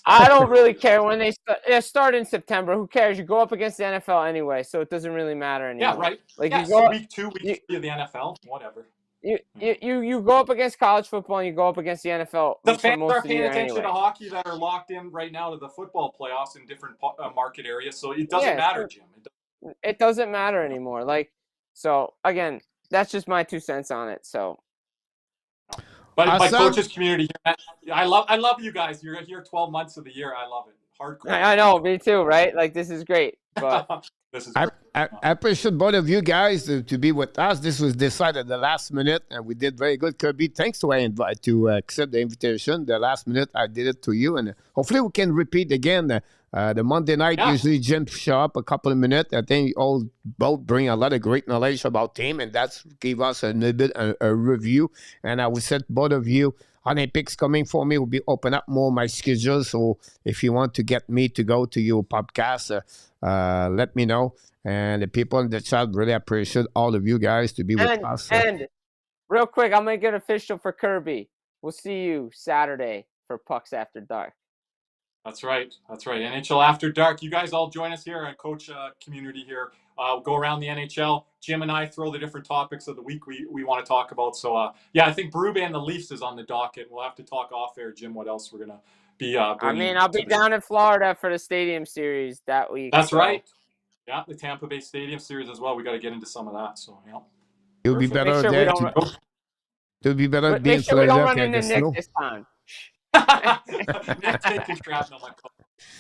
I don't really care when they start in September. Who cares? You go up against the NFL anyway, so it doesn't really matter anymore. Yeah, right. You go week 2, week 3 of the NFL, whatever. You go up against college football and you go up against the NFL. The fans are paying attention to hockey that are locked in right now to the football playoffs in different market areas, so it doesn't matter, Jim. It doesn't matter anymore. So again, that's just my 2 cents on it. So, but Coach's community, I love you guys. You're here 12 months of the year. I love it. Hardcore. I know, me too. Right? This is great. But this is. I appreciate both of you guys to be with us. This was decided at the last minute, and we did very good. Kirby, thanks to accept the invitation. The last minute, I did it to you, and hopefully we can repeat again. The Monday night, usually Jim show up a couple of minutes. I think all both bring a lot of great knowledge about team, and that's give us a little bit a review. And I would say both of you, Olympics coming for me will be open up more my schedule. So if you want to get me to go to your podcast, let me know. And the people in the chat really appreciate all of you guys to be with us. And real quick, I'll make it official for Kirby. We'll see you Saturday for Pucks After Dark. That's right. NHL After Dark. You guys all join us here at Coach community here. Go around the NHL. Jim and I throw the different topics of the week we want to talk about. So, I think Berube and the Leafs is on the docket. We'll have to talk off air, Jim, what else we're going to be I'll be down in Florida for the Stadium Series that week. That's right. Yeah, the Tampa Bay Stadium Series as well. We got to get into some of that. So, It'll be better there. It'll be better being Florida. Make sure we don't run into Nick this time. Nick taking shrapnel.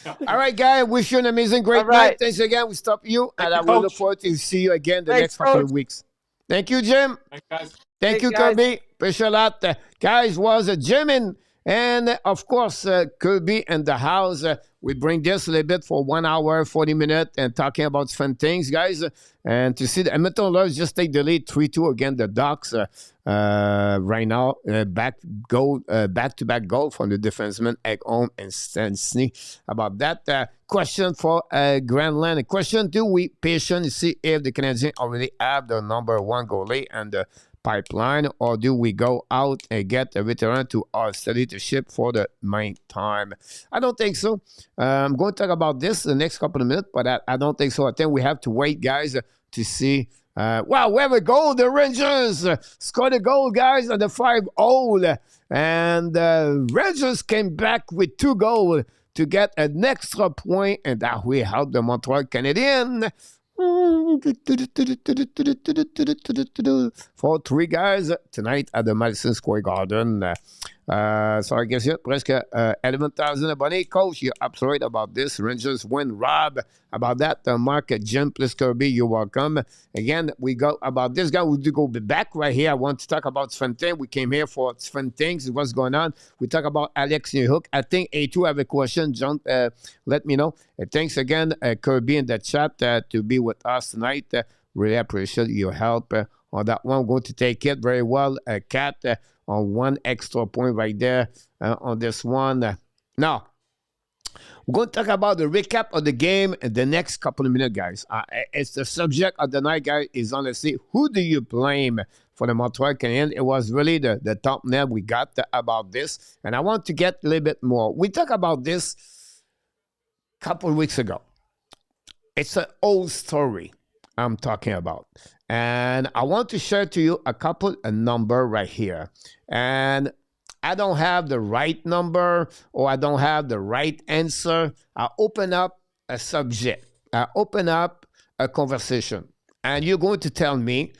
All right, guys. Wish you an amazing, great All right. night. Thanks again. We stop you, Thank and you, I will look Coach. forward to see you again the Thanks, next couple of Coach. weeks. Thank you, Jim. Thanks, guys. Thank Thanks, you, guys. Kirby. Appreciate a lot. Guys, was Jim and of course, Kirby in the house. We bring this a little bit for 1 hour, 40 minutes and talking about fun things, guys. And to see the Edmonton Oilers just take the lead 3-2 against the Ducks right now. Back-to-back goal from the defenseman, Ekholm and Stastny. About that question for Grandland. A question, do we patient to see if the Canadiens already have the number one goalie and the pipeline, or do we go out and get a veteran to steady the ship for the meantime? I don't think so. I'm going to talk about this the next couple of minutes, but I don't think so. I think we have to wait, guys, to see. Wow, we have a goal. The Rangers scored a goal, guys, on the 5-0. And Rangers came back with 2 goals to get an extra point, and that will help the Montreal Canadiens. 4-3 guys tonight at the Madison Square Garden. So I guess presque 11,000 abonnés. Coach, you're absolutely about this. Rangers win. Rob, about that. Mark, Jim, plus Kirby, you're welcome. Again, we go about this guy. We do go back right here. I want to talk about fun things. We came here for fun things. What's going on? We talk about Alex Newhook. I think A2 have a question. John, let me know. Thanks again, Kirby, in the chat to be with us tonight. Really appreciate your help on that one. I'm going to take it very well. Kat, on 1 extra point right there on this one. Now, we're going to talk about the recap of the game in the next couple of minutes, guys. It's the subject of the night, guys, is honestly, who do you blame for the Montreal Canadiens? It was really the top net we got about this, and I want to get a little bit more. We talked about this a couple of weeks ago. It's an old story I'm talking about. And I want to share to you a number right here. And I don't have the right number or I don't have the right answer. I open up a subject. I open up a conversation. And you're going to tell me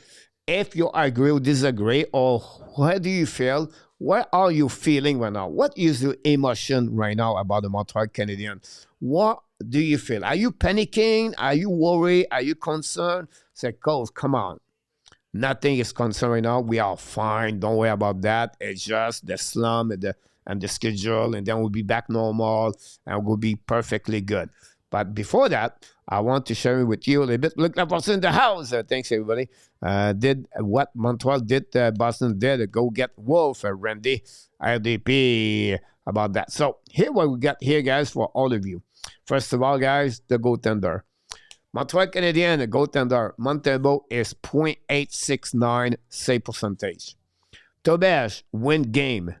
if you agree or disagree, or what do you feel? What are you feeling right now? What is your emotion right now about the Montreal Canadiens? What do you feel? Are you panicking? Are you worried? Are you concerned? Say, Coach, come on. Nothing is concerned right now. We are fine. Don't worry about that. It's just the slump and the schedule, and then we'll be back normal and we'll be perfectly good. But before that, I want to share with you a little bit. Look at what's in the house. Thanks, everybody. Did what Montreal did, Boston did. Go get Wolf, Randy, RDP, about that. So here what we got here, guys, for all of you. First of all, guys, the goaltender. Montreal Canadiens, the goaltender, Montembeault is .869 save percentage. Dobes win game,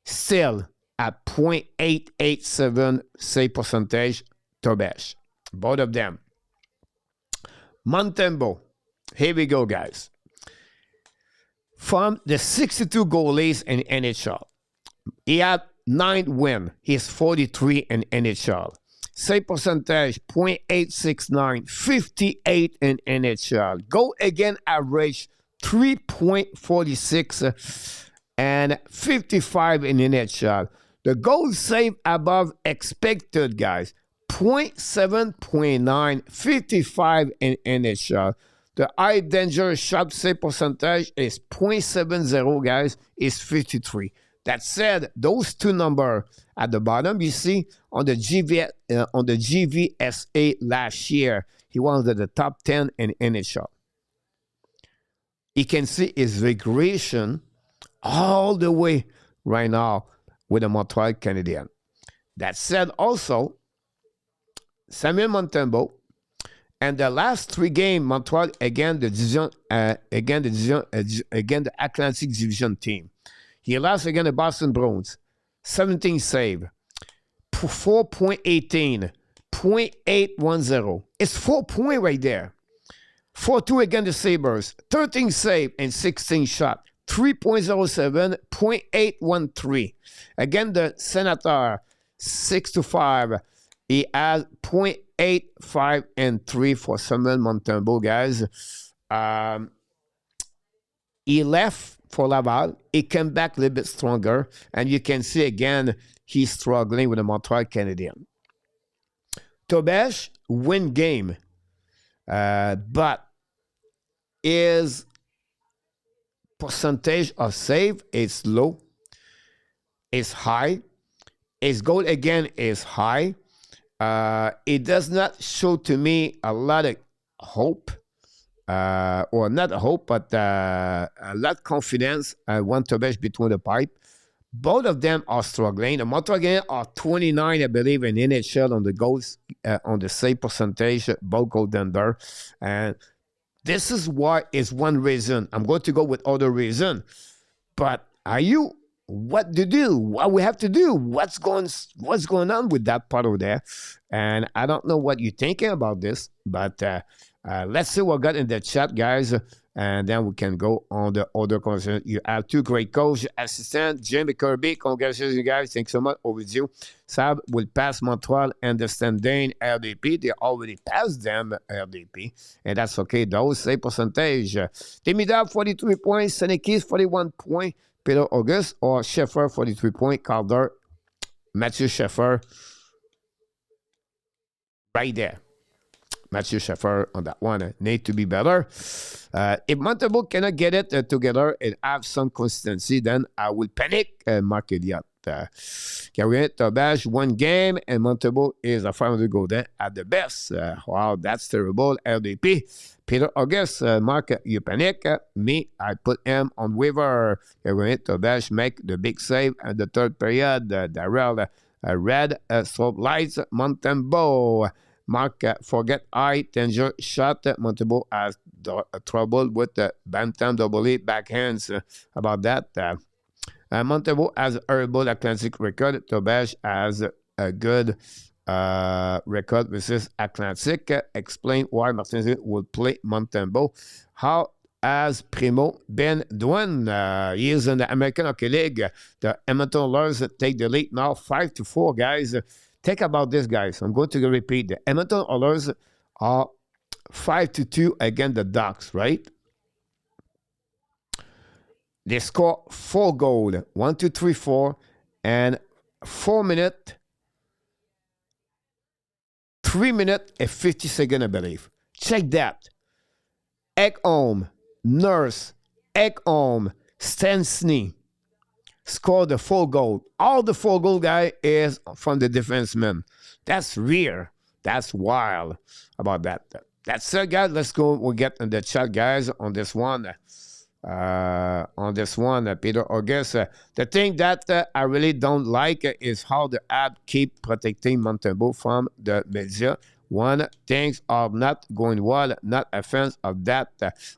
still at .887 save percentage. Dobes, both of them. Montembeault, here we go, guys. From the 62 goalies in NHL, he had 9 wins. He's 43 in NHL. Save percentage, .869, 58 in NHL. Goal again average, 3.46 and 55 in NHL. The goal save above expected, guys, .7.9, 55 in NHL. The high danger shot save percentage is .70, guys, is 53. That said, those two numbers at the bottom, you see, on the GVSA last year, he was at the top 10 in NHL. You can see his regression all the way right now with the Montreal Canadiens. That said, also, Samuel Montembeault, and the last 3 games, Montreal against the Atlantic Division team. He lost against the Boston Bruins, 17 save, 4.18, .810. It's 4 points right there. 4-2 against the Sabres, 13 save and 16 shot, 3.07, .813. Against the Senator, 6-5. He has .85 and 3 for Samuel Montembeault, guys. He left for Laval. He came back a little bit stronger. And you can see, again, he's struggling with the Montreal Canadiens. Dobes win game, but his percentage of save is low, is high. His goal again is high. It does not show to me a lot of hope, or not hope, but a lot of confidence. One Dobes between the pipe. Both of them are struggling. The Montreal are 29, I believe, in NHL on the goals, on the save percentage, both golden there. And this is why is one reason. I'm going to go with other reason. But are you what to do? What we have to do? What's going on with that part over there? And I don't know what you're thinking about this, but let's see what got in the chat, guys. And then we can go on the other conversation. You have two great coach assistants, Jimmy Kirby. Congratulations, you guys. Thanks so much. Over to you. Sab will pass Montreal and the standing RDP. They already passed them RDP. And that's okay. Those save percentage. Timidab, 43 points. Senekis, 41 points. Peter August or Sheffer, 43 points. Calder, Matthew Sheffer. Right there. Matthew Sheffer on that one. Need to be better. If Montembeault cannot get it together and have some consistency, then I will panic. Mark Elliott. Canadiens Dobes one game, and Montembeault is a 500 goal there at the best. Wow, that's terrible. LDP. Peter August, Mark, you panic. Me, I put him on waiver. Canadiens Dobes make the big save at the third period. Darrell, red strobe lights. Montembeault. Mark, forget danger shot. Montembeault has trouble with the Bantam Goalie backhands. About that. Montembeault has a horrible Atlantic record. Dobes has a good record versus Atlantic. Explain why Martinez will play Montembeault. How has Primo been doing? He is in the American Hockey League. The Edmonton Oilers take the lead now 5-4, guys. Think about this, guys. I'm going to repeat. The Edmonton Oilers are 5-2 against the Ducks, right? They score 4 goals, 1, 2, 3, 4, and 4 minutes, 3 minutes and 50 seconds, I believe. Check that. Ekholm, Nurse, Ekholm, Stensny scored the 4 goal. All the 4 goal guy is from the defenseman. That's rare. That's wild about that. That's it, guys. Let's go. We'll get in the chat, guys, on this one. Peter August. The thing that I really don't like is how the app keep protecting Montembeault from the media. One, things are not going well, not a fan of that.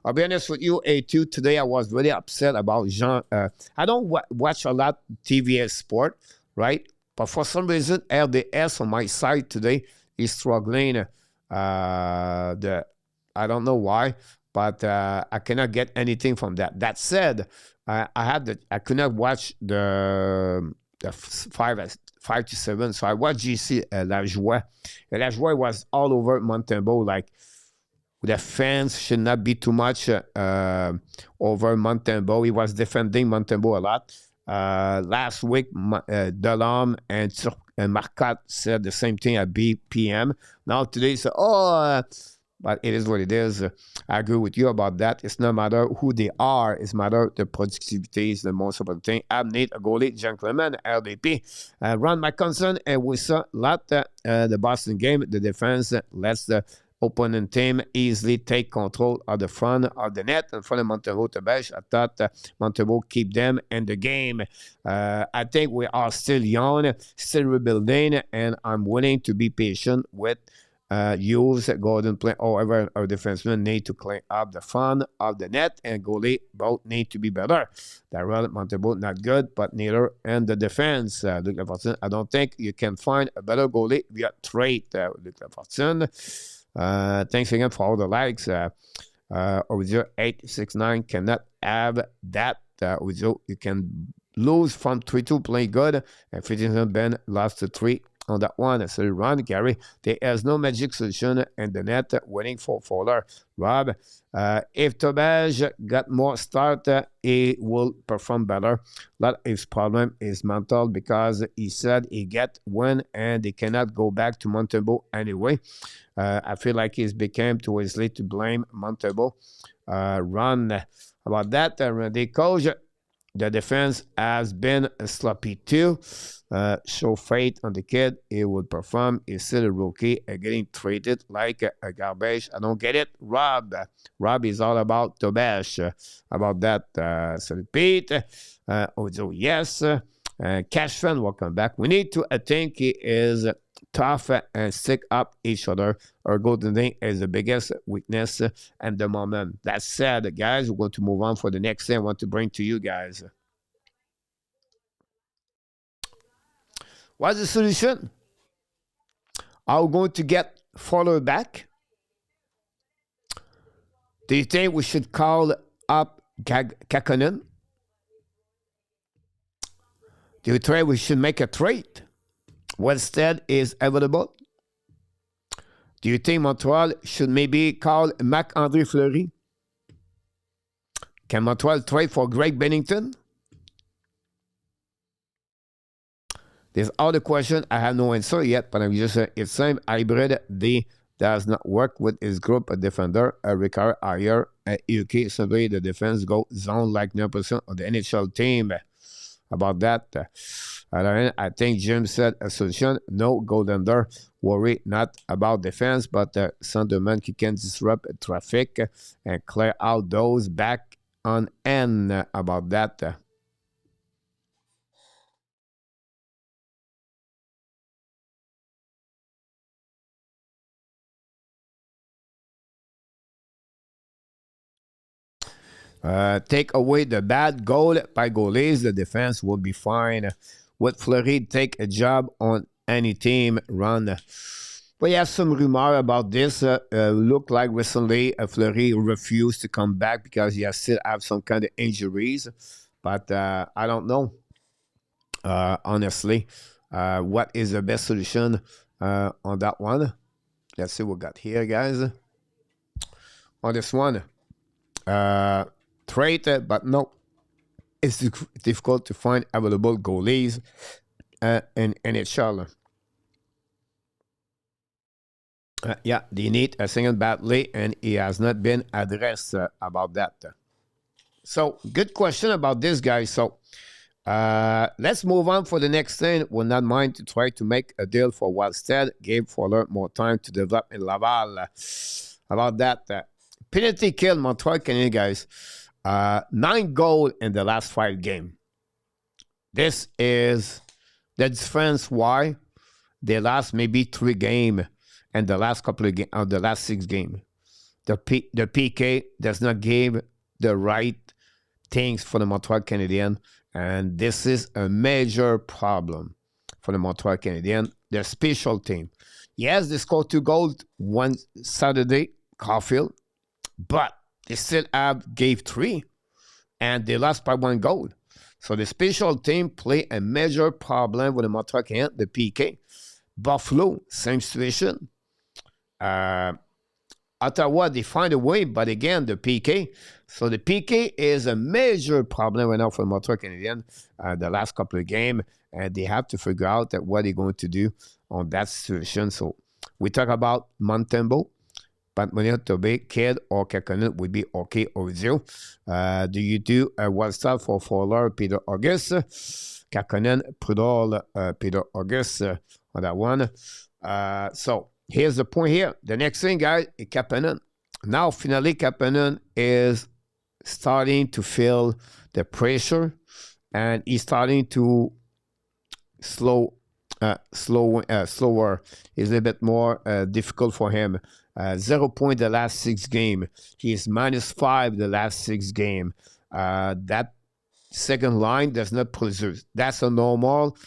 I'll be honest with you, A2, today I was really upset about Jean. I don't watch a lot TVS sport, right? But for some reason, RDS on my side today is struggling. I don't know why, but I cannot get anything from that. That said, I could not watch the 5 to 7. So I watched GC La Joie. La Joie was all over Montembeault. Like, the fans should not be too much over Montembeault. He was defending Montembeault a lot. Last week, Delorme and Marcotte said the same thing at BPM. Now today, so but it is what it is. I agree with you about that. It's no matter who they are. It's matter the productivity is the most important thing. I need a goalie, gentleman, LDP. Run my concern, and we saw a lot the Boston game. The defense lets the opponent team easily take control of the front of the net in front of Montembeault Dobes. I thought Montembeault keep them in the game. I think we are still young, still rebuilding, and I'm willing to be patient with use Gordon play. However, our defensemen need to clean up the front of the net, and goalie both need to be better. Darrell Montembeault not good, but neither in the defense. Luc Lafortune, I don't think you can find a better goalie via trade. Luc Lafortune. Thanks again for all the likes. Ovidio 869 cannot have that. Ovidio, you can lose from 3-2 playing good, and 15 Ben lost to 3. on that one. So Ron, Gary, there is no magic solution in the net waiting for Fowler. Rob, if Dobes got more start, he will perform better. A lot of his problem is mental because he said he get win and he cannot go back to Montembeault anyway. I feel like he's became too easily to blame Montembeault. Ron, about that, the coach, the defense has been sloppy too. Show faith on the kid. He will perform. He's still a rookie and getting treated like a garbage. I don't get it. Rob is all about Dobes. About that. So repeat. Also, yes. Cashman, welcome back. We need to think he is tough and stick up each other. Our golden thing is the biggest weakness at the moment. That said, guys, we're going to move on for the next thing I want to bring to you guys. What's the solution? Are we going to get Fowler back? Do you think we should call up Kakkonen? Do you think we should make a trade? Wested is available. Do you think Montreal should maybe call Marc-André Fleury? Can Montreal trade for Greg Bennington? There's other question. I have no answer yet, but I'm just saying it's same hybrid. D does not work with his group, a defender, a require higher, a UK, simply the defense go zone like 9% of the NHL team. About that, I think Jim said a solution. No goaltender. Worry not about defense, but Sunderman can disrupt traffic and clear out those back on end. About that. Take away the bad goal by goalies, the defense will be fine. Would Fleury take a job on any team run? We have some rumor about this. Look like recently Fleury refused to come back because he still have some kind of injuries. But I don't know, honestly, what is the best solution on that one. Let's see what we got here, guys. On this one. Trade, but no, it's difficult to find available goalies in NHL. Yeah, they need a single badly, and he has not been addressed about that. So, good question about this guy. So, let's move on for the next thing. Will not mind to try to make a deal for Wallstead. Gave Fowler more time to develop in Laval. About that. Penalty kill Montreal Canadiens, guys. 9 goals in the last 5 games. This is the difference why they lost maybe 3 games in the last couple of games, the last 6 games. The PK does not give the right things for the Montreal Canadiens, and this is a major problem for the Montreal Canadiens. Their special team. Yes, they scored 2 goals one Saturday, Caulfield, but they still gave 3, and they lost by 1 goal. So the special team play a major problem with the Montreal Canadiens, the PK. Buffalo, same situation. Ottawa, they find a way, but again, the PK. So the PK is a major problem right now for the Montreal Canadiens the last couple of games, and they have to figure out what they're going to do on that situation. So we talk about Montembeault. But when you have to be kid or Kakkonen would be okay or 0. Do you do a one start for Fowler, Peter August? Kakkonen, Prudhomme, Peter August on that one. So here's the point here. The next thing, guys, is Kakkonen. Now, finally, Kakkonen is starting to feel the pressure, and he's starting to slower. It's a little bit more difficult for him. 0 point the last 6 games. He is -5 the last 6 games. That second line does not produce. That's a normal.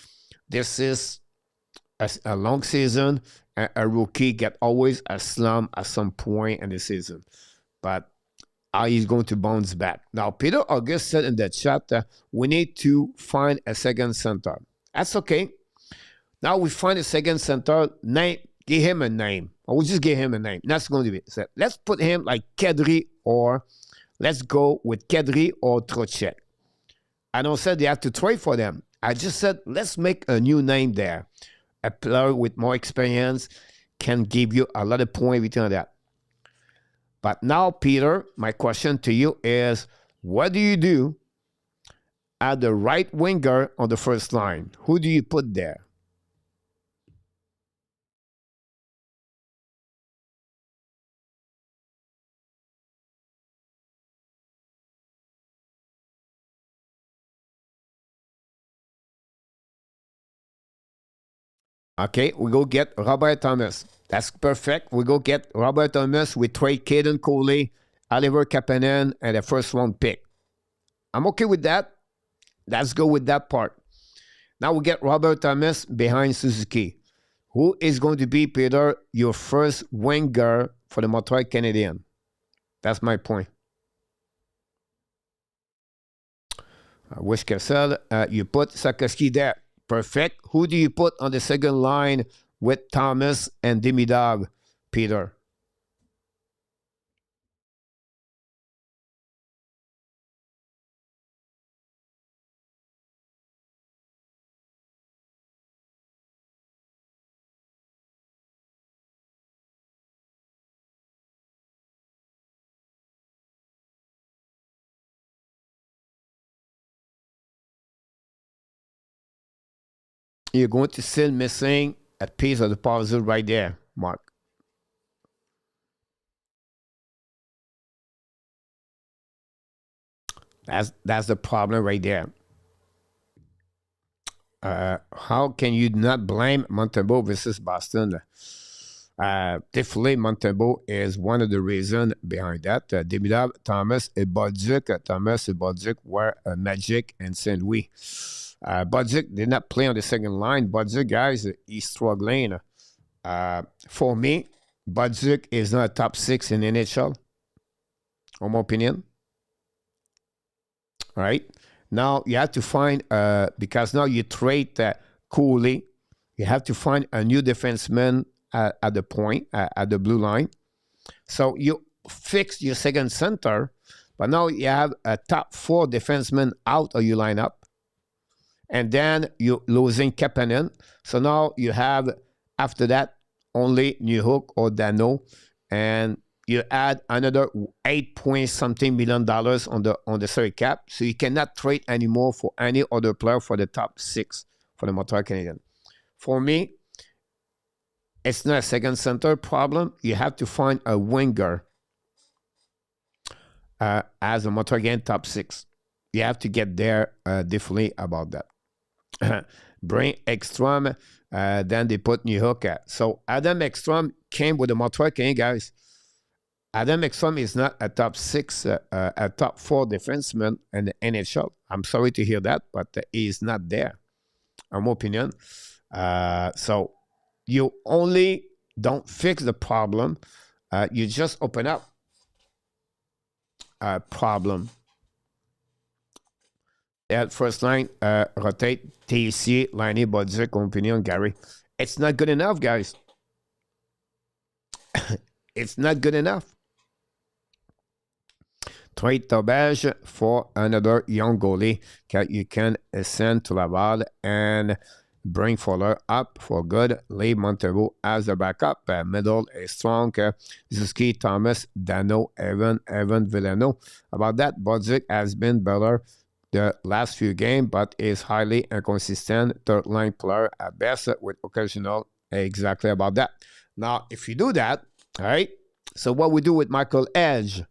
This is a long season. A rookie get always a slump at some point in the season. But he's going to bounce back. Now, Peter August said in the chat, we need to find a second center. That's okay. Now we find a second center. Name, give him a name. I will just give him a name. That's going to be it. So let's put him like Kedri, or let's go with Kedri or Trochet. I don't say they have to trade for them. I just said let's make a new name there. A player with more experience can give you a lot of points between that. But now, Peter, my question to you is, what do you do at the right winger on the first line? Who do you put there? Okay, we go get Robert Thomas. That's perfect. We go get Robert Thomas. We trade Caden Coley, Oliver Kapanen, and a first round pick. I'm okay with that. Let's go with that part. Now we get Robert Thomas behind Suzuki. Who is going to be, Peter, your first winger for the Montreal Canadiens? That's my point. Wish Kessel, you put Sakoski there. Perfect. Who do you put on the second line with Thomas and Demidov, Peter? You're going to still missing a piece of the puzzle right there, Mark. That's the problem right there. How can you not blame Montembeault versus Boston? Definitely, Montembeault is one of the reasons behind that. Demidov, Thomas, and Bolduc. Thomas and Bolduc were Magic and St. Louis. Bolduc did not play on the second line. Bolduc, guys, he's struggling. For me, Bolduc is not a top 6 in NHL, in my opinion. All right. Now you have to find, because now you trade Cooley, you have to find a new defenseman at the point, at the blue line. So you fix your second center, but now you have a top 4 defenseman out of your lineup. And then you're losing Kapanen. So now you have, after that, only Newhook or Dano. And you add another $8 million on the salary cap. So you cannot trade anymore for any other player for the top 6 for the Montreal Canadiens. For me, it's not a second center problem. You have to find a winger as a Montreal Canadiens top 6. You have to get there definitely about that. Bring Ekstrom, then they put Newhook at. So Adam Ekstrom came with the Montreal Canadiens, guys. Adam Ekstrom is not a top 6, a top 4 defenseman in the NHL. I'm sorry to hear that, but he's not there, in my opinion. So you only don't fix the problem. You just open up a problem. At first line, rotate TC, Liney, Bolduc, opinion, Gary. It's not good enough, guys. It's not good enough. Trade Dobes for another young goalie that you can send to Laval and bring Fuller up for good. Leave Montembeault as a backup. Middle is strong. Zuski, Thomas, Dano, Evan, Villano. About that, Bolduc has been better the last few games, but is highly inconsistent third line player at best with occasional. Exactly about that. Now, if you do that, all right, so what we do with Michael Edge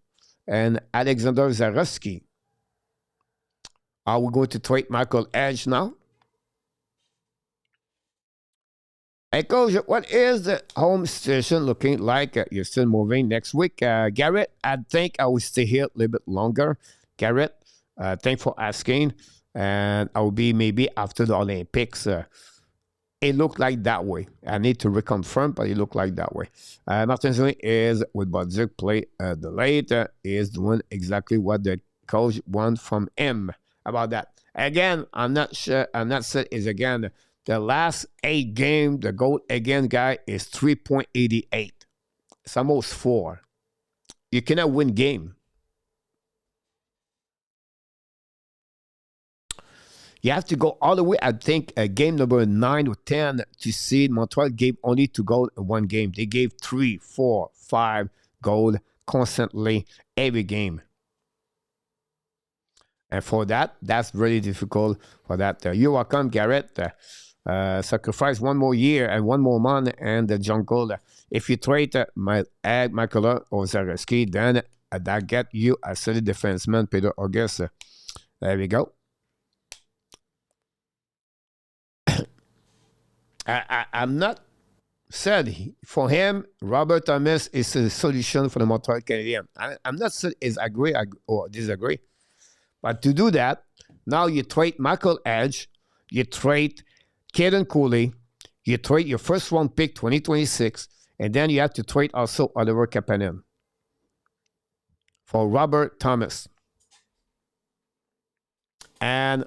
and Alexander Zarowski? Are we going to trade Michael Edge now? Hey, Coach, what is the home situation looking like? You're still moving next week. Garrett, I think I will stay here a little bit longer. Garrett, thanks for asking. And I will be maybe after the Olympics. It looked like that way. I need to reconfirm, but it looked like that way. Martin Zuni is with Bolduc play delayed. Is doing exactly what the coach wants from him. About that. Again, I'm not sure. I'm not sure is again The last 8 games, the goal against guy is 3.88. It's almost 4. You cannot win game. You have to go all the way, I think, game number 9 or 10 to see Montreal gave only 2 goals in 1 game. They gave 3, 4, 5 goals constantly every game. And for that, that's really difficult for that. You're welcome, Garrett. Sacrifice 1 more year and 1 more month and the jungle. If you trade Michael or Zareski, then that get you a solid defenseman, Peter August. There we go. I'm not said for him, Robert Thomas is a solution for the Montreal Canadiens. I'm not said is agree or disagree. But to do that, now you trade Michael Edge, you trade Caden Cooley, you trade your first round pick 2026, and then you have to trade also Oliver Kapanen for Robert Thomas. And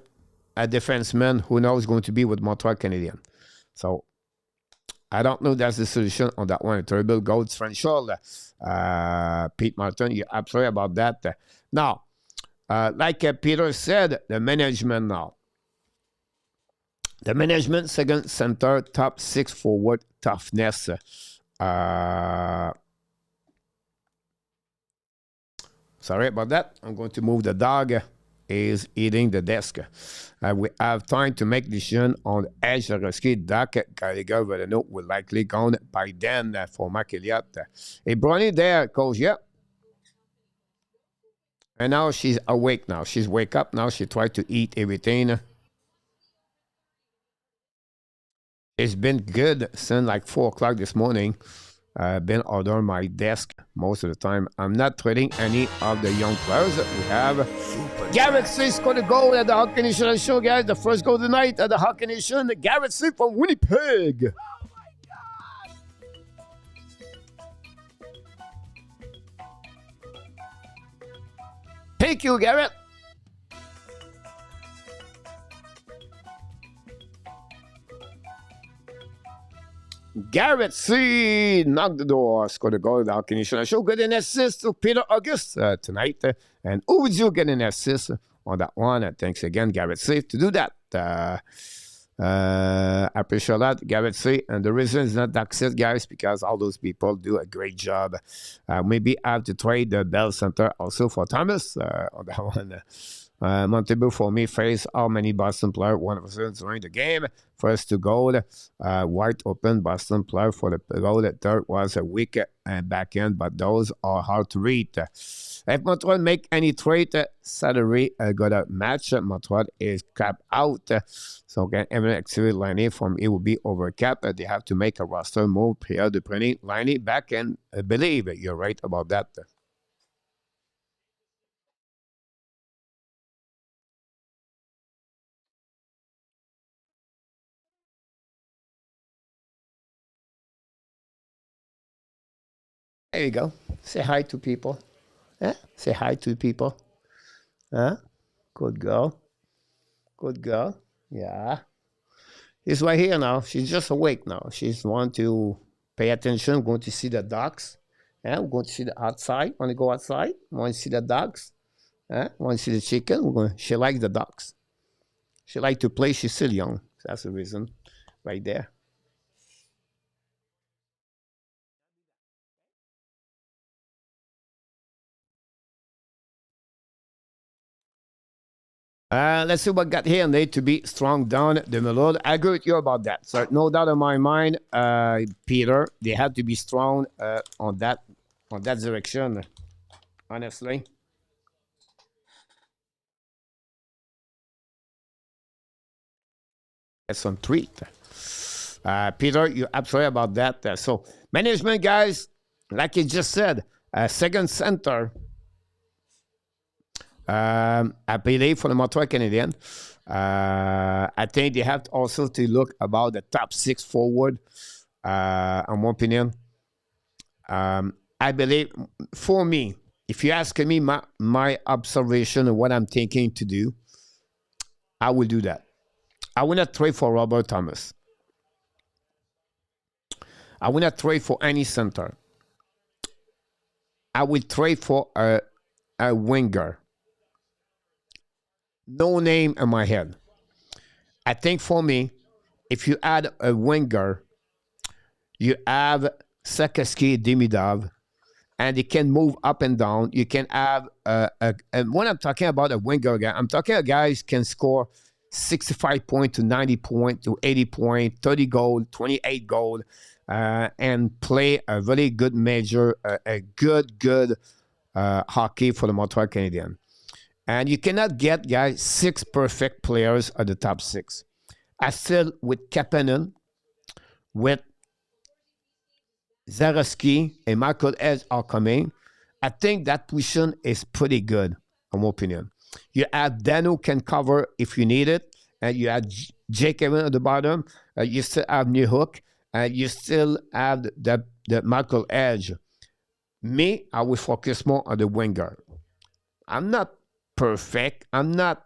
a defenseman who now is going to be with Montreal Canadiens. So I don't know if that's the solution on that one. Terrible goals, Frenchy. Pete Martin, you're absolutely about that. Now, like Peter said, the management now. The management, second center, top 6 forward, toughness. Sorry about that. I'm going to move the dog. Is eating the desk. We have time to make decision on Edge, Zareski, Dak, Gallagher, Vedeno will likely gone by then for Mark Elliott. Hey, Bronny there, coach, yeah. And now she's awake now. She's wake up now. She tried to eat everything. It's been good since like 4 o'clock this morning. Been under my desk most of the time. I'm not trading any of the young players that we have. Garrett C scored a goal at the Hockey Nation show, guys. The first goal tonight at the Hockey Nation. Garrett C from Winnipeg. Oh my God! Thank you, Garrett. Garrett C. knocked the door, scored a goal. The Hockey Nation show. Get an assist to Peter August tonight. And who would you get an assist on that one? Thanks again, Garrett C. to do that. I appreciate that, Garrett C. And the reason is not access, guys, because all those people do a great job. Maybe I have to trade the Bell Center also for Thomas on that one. Montembeault for me faced how many Boston players, one of us during the game. First to goal, wide open Boston player for the goal. The third was a weak back end, but those are hard to read. If Montreal make any trade, salary got a match. Montreal is capped out. So again, every activity lining from it will be over cap. They have to make a roster move. Pierre Duprenny lining back and I believe you're right about that. There you go. Say hi to people. Yeah? Say hi to people. Huh? Good girl. Good girl. Yeah. She's right here now. She's just awake now. She's want to pay attention. Going to see the dogs. Yeah, we're going to see the outside. Want to go outside? Want to see the dogs? Yeah? Want to see the chicken? She likes the dogs. She likes to play. She's still young. That's the reason right there. Let's see what got here. Need to be strong down the middle. I agree with you about that. So no doubt in my mind, Peter, they have to be strong on that direction. Honestly. Get some treat. Peter, you're absolutely about that. So management guys, like you just said, second center. I believe for the Montreal Canadiens, I think they have also to look about the top 6 forward. In my opinion, I believe for me, if you ask me my observation of what I'm thinking to do, I will do that. I will not trade for Robert Thomas. I will not trade for any center. I will trade for a winger. No name in my head. I think for me, if you add a winger, you have Sakaski, Demidov, and they can move up and down. You can have and when I'm talking about a winger guy, I'm talking about guys can score 65 point to 90 point to 80 point, 30 goal, 28 goal, and play a very good major, a good hockey for the Montreal Canadiens. And you cannot get, guys, 6 perfect players at the top 6. I still, with Kapanen, with Zareski and Michael Edge are coming. I think that position is pretty good, in my opinion. You have Dano can cover if you need it, and you have Jake Evan at the bottom. You still have New Hook, and you still have the Michael Edge. Me, I will focus more on the winger. I'm not perfect. I'm not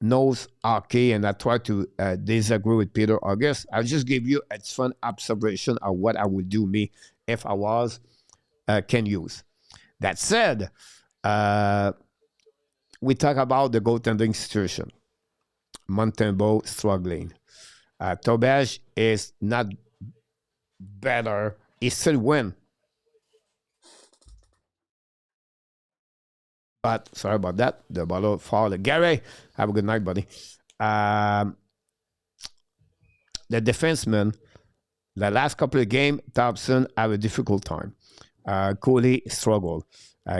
knows hockey, and I try to disagree with Peter August. I'll just give you a fun observation of what I would do me if I was can use. That said, we talk about the goaltending situation. Montembeault struggling. Dobes is not better. He still win. But sorry about that. The ball fall. Gary, have a good night, buddy. The defenseman, the last couple of games, Thompson have a difficult time. Goalie struggle.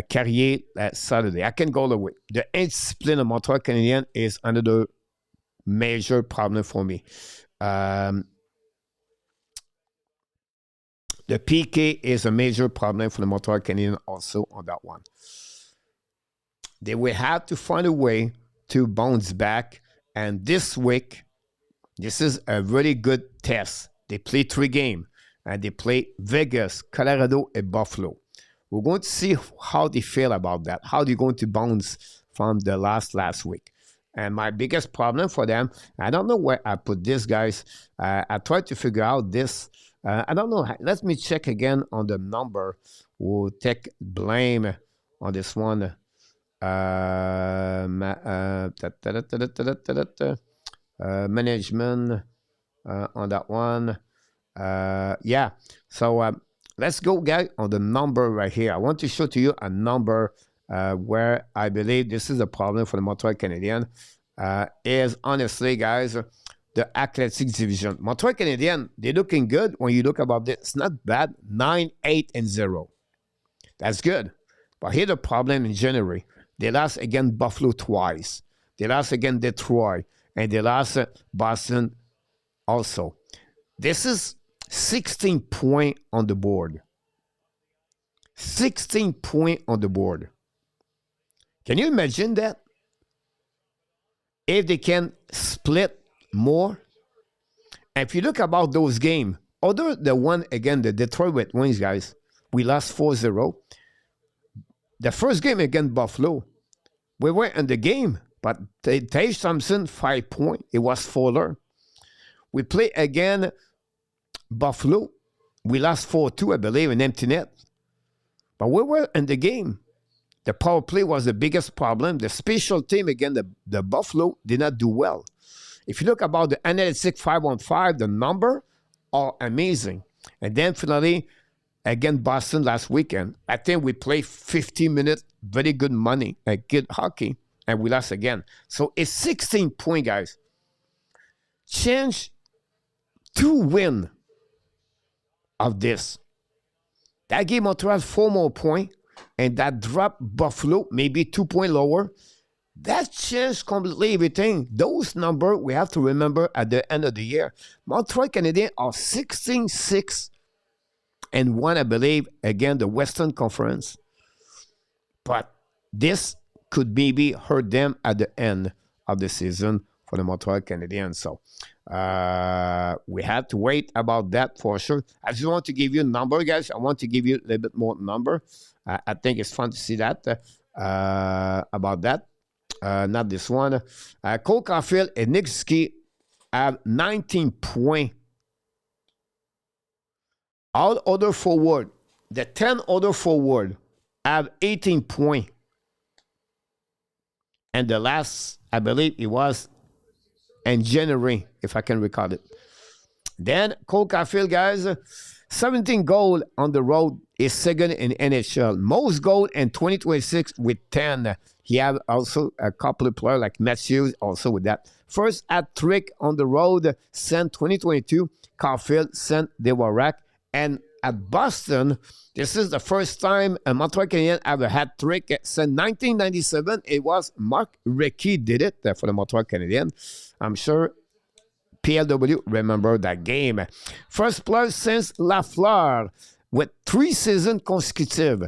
Carrier Saturday. I can go the way. The indiscipline of Montreal Canadiens is another major problem for me. The PK is a major problem for the Montreal Canadiens also on that one. They will have to find a way to bounce back. And this week, this is a really good test. They play 3 games. And they play Vegas, Colorado, and Buffalo. We're going to see how they feel about that. How they're going to bounce from the last week. And my biggest problem for them, I don't know where I put this, guys. I tried to figure out this. I don't know. Let me check again on the number. We'll take blame on this one. Management on that one. Yeah. So let's go, guys, on the number right here. I want to show to you a number where I believe this is a problem for the Montreal Canadiens. Is honestly, guys, the Athletics division. Montreal Canadiens, they're looking good when you look about this. It's not bad. 9-8-0. That's good. But here's the problem in January. They lost against Buffalo twice. They lost against Detroit. And they lost Boston also. This is 16 points on the board. 16 points on the board. Can you imagine that? If they can split more. And if you look about those games, other the one, again, the Detroit Red Wings, guys, we lost 4-0. The first game against Buffalo, we were in the game, but Tage Thompson, 5 points. It was Fuller. We play again Buffalo. We lost 4-2, I believe, in empty net. But we were in the game. The power play was the biggest problem. The special team, again, the Buffalo, did not do well. If you look about the analytics 5-on-5, the number are amazing. And then finally, again, Boston last weekend, I think we played 15 minutes, very good money, good hockey, and we lost again. So it's 16 points, guys. Change 2 win of this. That gave Montreal 4 more points, and that dropped Buffalo maybe 2 points lower. That changed completely everything. Those numbers we have to remember at the end of the year. Montreal Canadiens are 16-6 and 1, I believe, again, the Western Conference. But this could maybe hurt them at the end of the season for the Montreal Canadiens. So we have to wait about that for sure. I just want to give you a number, guys. I want to give you a little bit more number. I think it's fun to see that about that. Not this one. Cole Caulfield and Nick Ski have 19 points. All other forward, the 10 other forward have 18 points. And the last, I believe it was in January, if I can recall it. Then Cole Caulfield, guys, 17 goals on the road is second in NHL. Most goals in 2026 with 10. He have also a couple of players like Matthews also with that. First hat-trick on the road, sent 2022. Caulfield sent Dewarak. And at Boston, this is the first time a Montreal Canadiens have a hat-trick. Since 1997, it was Mark Recchi did it for the Montreal Canadiens. I'm sure PLW remember that game. First player since Lafleur with 3 seasons consecutive,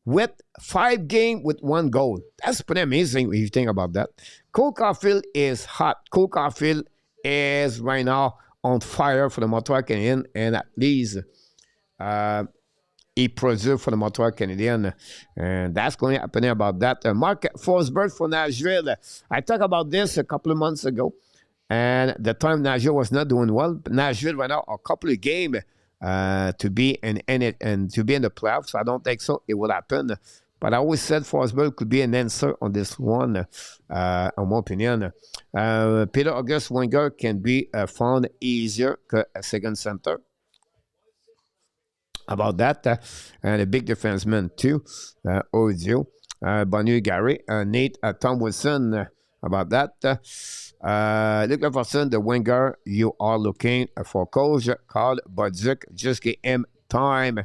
with 5 games with 1 goal. That's pretty amazing when you think about that. Cole Caulfield is hot. Cole Caulfield is right now on fire for the Montreal Canadiens, and at least he produced for the Montreal Canadiens, and that's going to happen about that. Mark Forsberg for Nashville. I talked about this a couple of months ago, and the time Nashville was not doing well. But Nashville right now a couple of games to be in it and to be in the playoffs. So I don't think so it will happen. But I always said Forsberg could be an answer on this one, in my opinion. Peter August Wenger can be found easier than a second center. About that, and a big defenseman too, Odio, Bonnie Gary, Nate Tom Wilson, about that. Luc Leverson, the winger, you are looking for coach called Budzik. Just give him time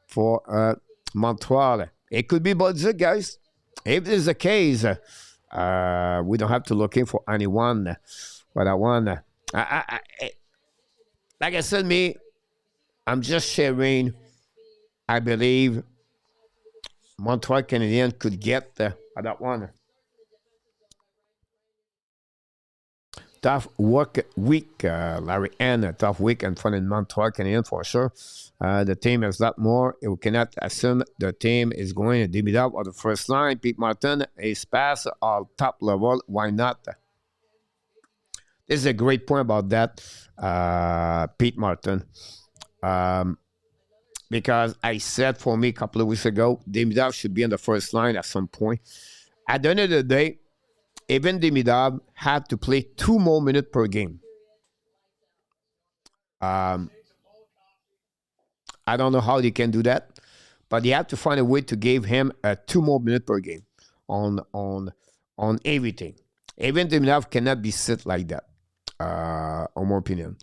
for Montreal. It could be Budzik, guys. If this is the case, we don't have to looking for anyone for that one. Like I said, I'm just sharing. I believe Montreal Canadiens could get that one. Tough work week, Larry N. A tough week in front of Montreal Canadiens for sure. The team has a lot more. We cannot assume the team is going to divide up on the first line. Pete Martin is past all top level. Why not? This is a great point about that, Pete Martin. Because I said for me a couple of weeks ago, Demidov should be on the first line at some point. At the end of the day, even Demidov had to play 2 more minutes per game. I don't know how they can do that, but they have to find a way to give him 2 more minutes per game on everything. Even Demidov cannot be set like that, in my opinion.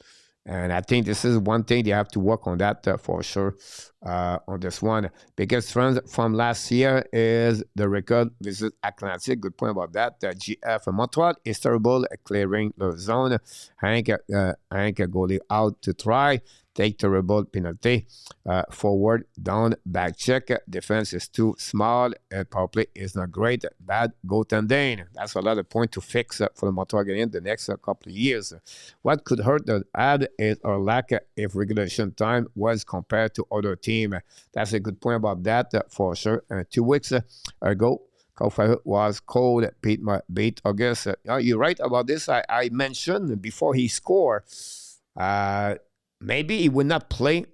And I think this is one thing they have to work on that for sure on this one. Biggest trend from last year is the record visit Atlantic. Good point about that. GF Montreal is terrible at clearing the zone. Hank a goalie out to try. Take terrible penalty. Forward, down, back check. Defense is too small. And power play is not great. Bad goaltending. That's a lot of point to fix for the Montreal Canadiens the next couple of years. What could hurt the ad is our lack of regulation time was compared to other teams. That's a good point about that for sure. 2 weeks ago, Caulfield was cold. Beat August. You're right about this. I mentioned before he scored. Maybe he would not play.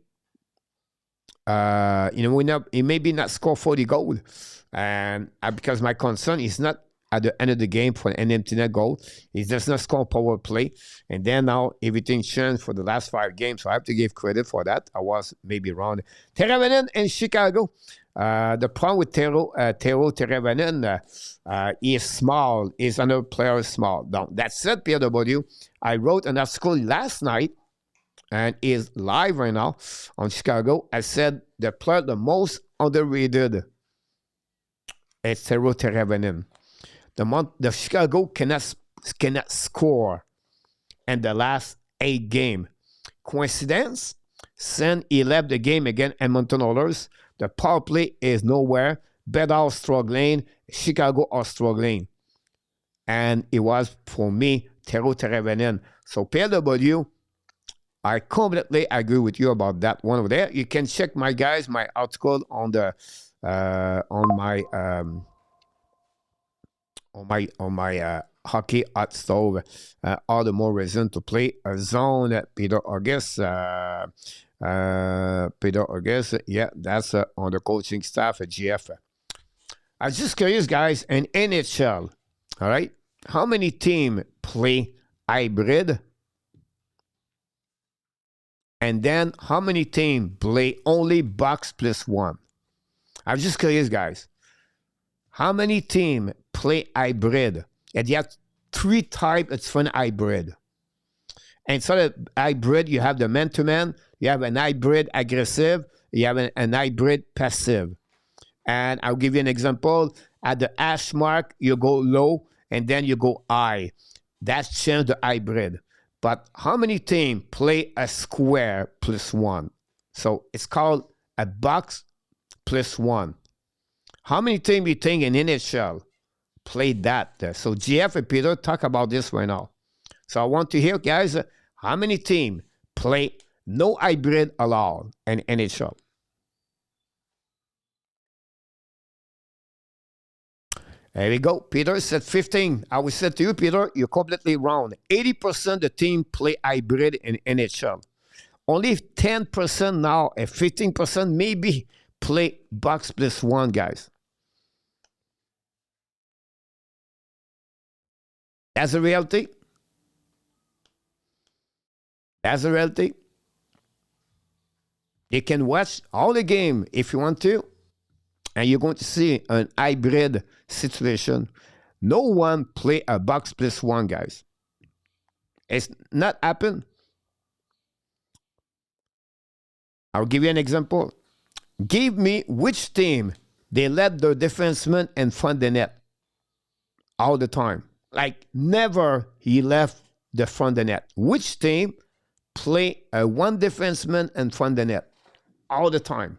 He maybe not score 40 goals. And because my concern is not at the end of the game for an empty net goal. He does not score power play. And then now everything changed for the last 5 games. So I have to give credit for that. I was maybe wrong. Teravainen in Chicago. The problem with Tero Teravainen, he is small. He's another player small. Now, that said, PW, I wrote an article last night and is live right now on Chicago. I said the player the most underrated is Tero Teravainen. The Chicago cannot score in the last 8 games. Coincidence? Since he left the game against Edmonton Oilers, the power play is nowhere. Bedard struggling. Chicago are struggling. And it was, for me, Tero Teravainen. So, PLW, I completely agree with you about that one over there. You can check my article on the hockey hot stove. All the more reason to play a zone. Peter August. Peter August. Yeah, that's on the coaching staff at GF. I was just curious, guys. In NHL, all right, how many teams play hybrid? And then how many teams play only box plus one? I'm just curious, guys. How many teams play hybrid? And you have three types of different hybrid. And so the hybrid, you have the man-to-man, you have an hybrid aggressive, you have an hybrid passive. And I'll give you an example. At the hash mark, you go low, and then you go high. That's changed the hybrid. But how many teams play a square plus one? So it's called a box plus one. How many teams you think in NHL play that? So GF and Peter talk about this right now. So I want to hear, guys, how many teams play no hybrid at all in NHL? There we go. Peter said 15. I will say to you, Peter, you're completely wrong. 80% of the team play hybrid in NHL. Only 10% now and 15% maybe play box plus one, guys. That's the reality. That's the reality. You can watch all the game if you want to, and you're going to see an hybrid situation. No one play a box plus one, guys. It's not happen. I'll give you an example. Give me which team they let their defenseman in front of the net all the time. Like never he left the front of the net. Which team play a one defenseman in front of the net all the time?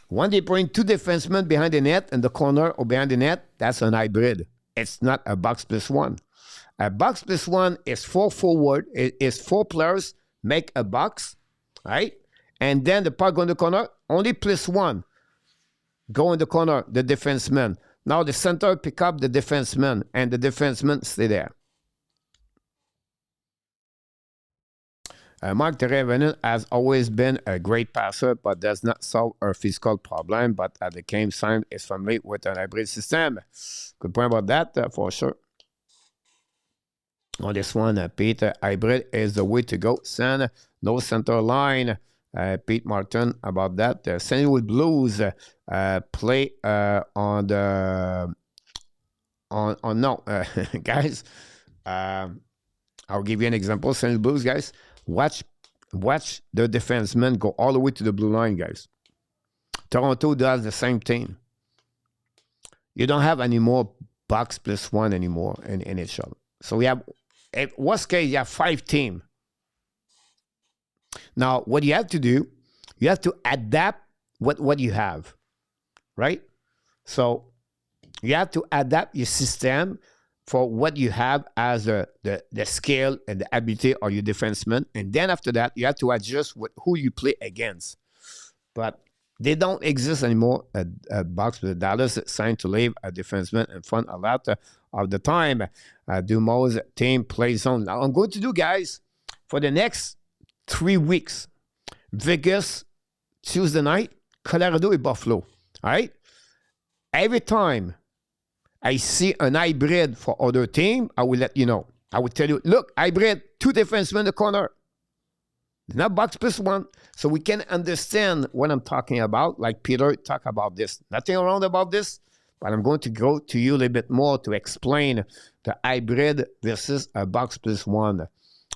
When they bring two defensemen behind the net in the corner or behind the net, that's an hybrid. It's not a box plus one. A box plus one is four forward. It is four players make a box, right? And then the puck go in the corner, only plus one. Go in the corner, the defenseman. Now the center pick up the defenseman, and the defenseman stay there. Mark the Revenant has always been a great passer, but does not solve our physical problem. But at the same time, is familiar with an hybrid system. Good point about that, for sure. On this one, Pete, hybrid is the way to go. Send no center line. Pete Martin about that. St. Louis Blues play on the no guys. I'll give you an example. St. Louis Blues, guys. Watch the defensemen go all the way to the blue line, guys. Toronto does the same thing. You don't have any more box plus one anymore in NHL. So we have, in worst case, you have 5 teams. Now, what you have to do, you have to adapt what you have, right? So you have to adapt your system for what you have as the skill and the ability of your defenseman. And then after that, you have to adjust who you play against. But they don't exist anymore at box with Dallas signed to leave a defenseman in front a lot of the time. Dumo's team plays zone. Now, I'm going to do, guys, for the next 3 weeks, Vegas, Tuesday night, Colorado and Buffalo. All right? Every time I see an hybrid for other team, I will let you know. I will tell you, look, hybrid, 2 defensemen in the corner. Not box plus one. So we can understand what I'm talking about, like Peter talked about this. Nothing wrong about this, but I'm going to go to you a little bit more to explain the hybrid versus a box plus one.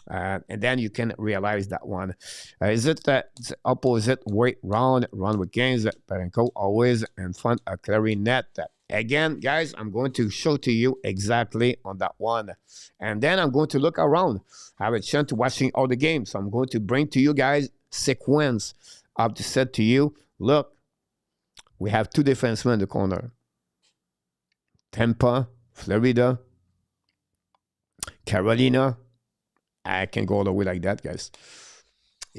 And then you can realize that one. Is it the opposite way round, run with games, Parenko always in front of clarinet? Again, guys, I'm going to show to you exactly on that one. And then I'm going to look around. I have a chance to watching all the games. So I'm going to bring to you guys sequence of to set to you. Look, we have 2 defensemen in the corner. Tampa, Florida, Carolina. I can go all the way like that, guys.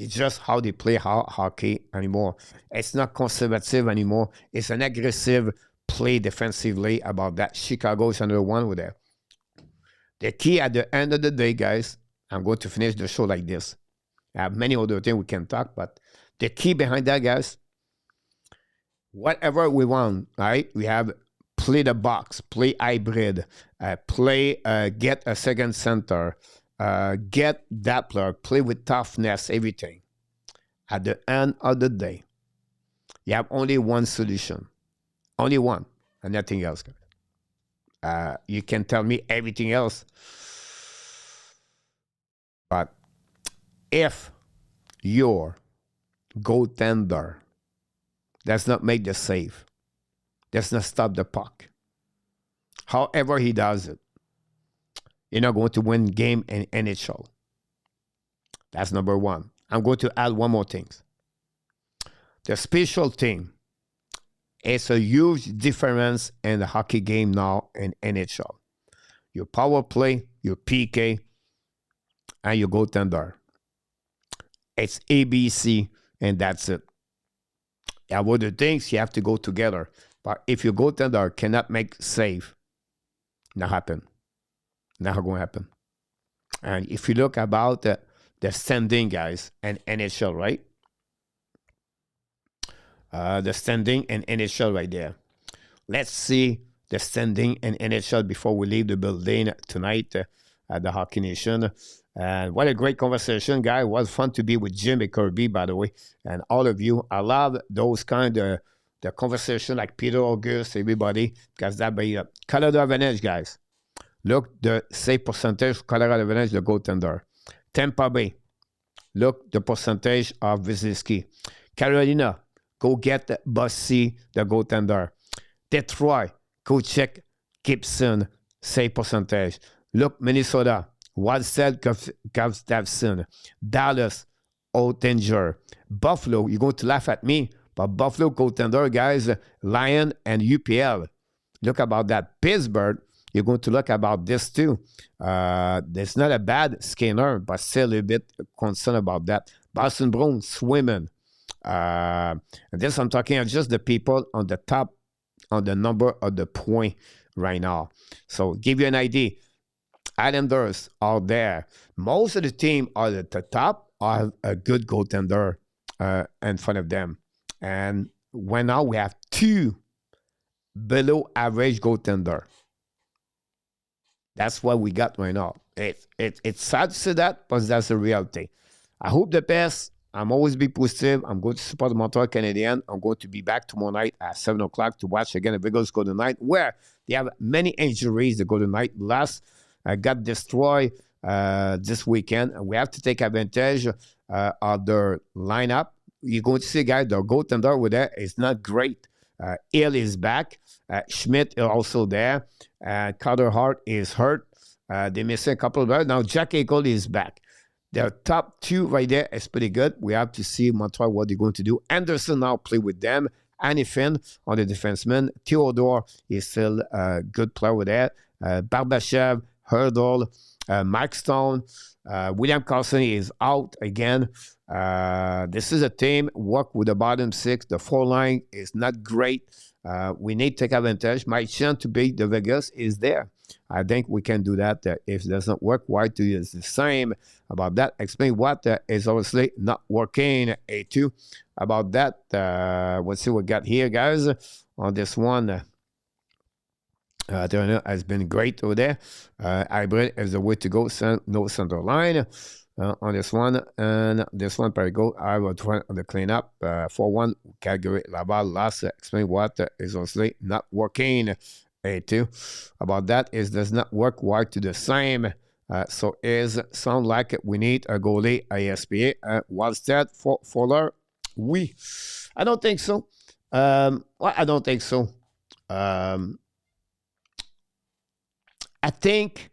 It's just how they play hockey anymore. It's not conservative anymore. It's an aggressive play defensively about that. Chicago is another one with that. The key at the end of the day, guys, I'm going to finish the show like this. I have many other things we can talk, but the key behind that, guys, whatever we want, right? We have play the box, play hybrid, get a second center, get that player, play with toughness, everything. At the end of the day, you have only one solution. Only one, and nothing else. You can tell me everything else. But if your goaltender does not make the save, does not stop the puck, however he does it, you're not going to win game in NHL. That's number one. I'm going to add one more thing. The special team is a huge difference in the hockey game now in NHL. Your power play, your PK, and your goaltender. It's ABC, and that's it. Other things you have to go together. But if your goaltender cannot make save, not happen. Not going to happen. And if you look about the standing, guys, and NHL, right? The standing and NHL right there. Let's see the standing and NHL before we leave the building tonight at the Hockey Nation. And what a great conversation, guys. It was fun to be with Jim and Kirby, by the way, and all of you. I love those kind of the conversation like Peter August, everybody, because that be Colorado Avalanche, guys. Look, the save percentage, Colorado Avalanche, the goaltender. Tampa Bay, look, the percentage of Vasilevsky. Carolina, go get Bossy, the goaltender. Detroit, go check Gibson, save percentage. Look, Minnesota, Wildstead, Gustafsson. Dallas, Oettinger. Buffalo, you're going to laugh at me, but Buffalo goaltender, guys, Lion and UPL. Look about that. Pittsburgh, you're going to look about this too. There's not a bad Skinner, but still a bit concerned about that. Boston Bruins, Swimmen. And this I'm talking about just the people on the top, on the number of the point right now. So give you an idea. Islanders are there. Most of the team are at the top are a good goaltender in front of them. And when now we have two below average goaltender. That's what we got right now. It's sad to say that, but that's the reality. I hope the best. I'm always be positive. I'm going to support the Montreal Canadiens. I'm going to be back tomorrow night at 7 o'clock to watch again the Eagles go tonight, where they have many injuries. They go tonight. Last got destroyed this weekend. And we have to take advantage of their lineup. You're going to see, guys, their goaltender over there is not great. Hill is back. Schmidt is also there. Carter Hart is hurt. They missing a couple of guys. Now Jack Eichel is back. Their top two right there is pretty good. We have to see Montreal what they're going to do. Anderson now play with them. Annie Finn on the defenseman. Theodore is still a good player with that. Barbashev, Hurdle, Mike Stone. William Carlson is out again. This is a team, work with the bottom six. The four line is not great. We need to take advantage. My chance to beat the Vegas is there. I think we can do that. If it doesn't work, why do is the same about that? Explain what is obviously not working. A2 about that. Let's see what we got here, guys. On this one, Turner has been great over there. Hybrid is the way to go. No center line on this one. And this one, probably go. I will try on the cleanup. 4-1, Calgary, Laval. Last, explain what is obviously not working. A2 about that is does not work. Why to the same? So is sound like we need a goalie, ISPA. Wildstead, Fuller. I don't think so. Well, I don't think so. I think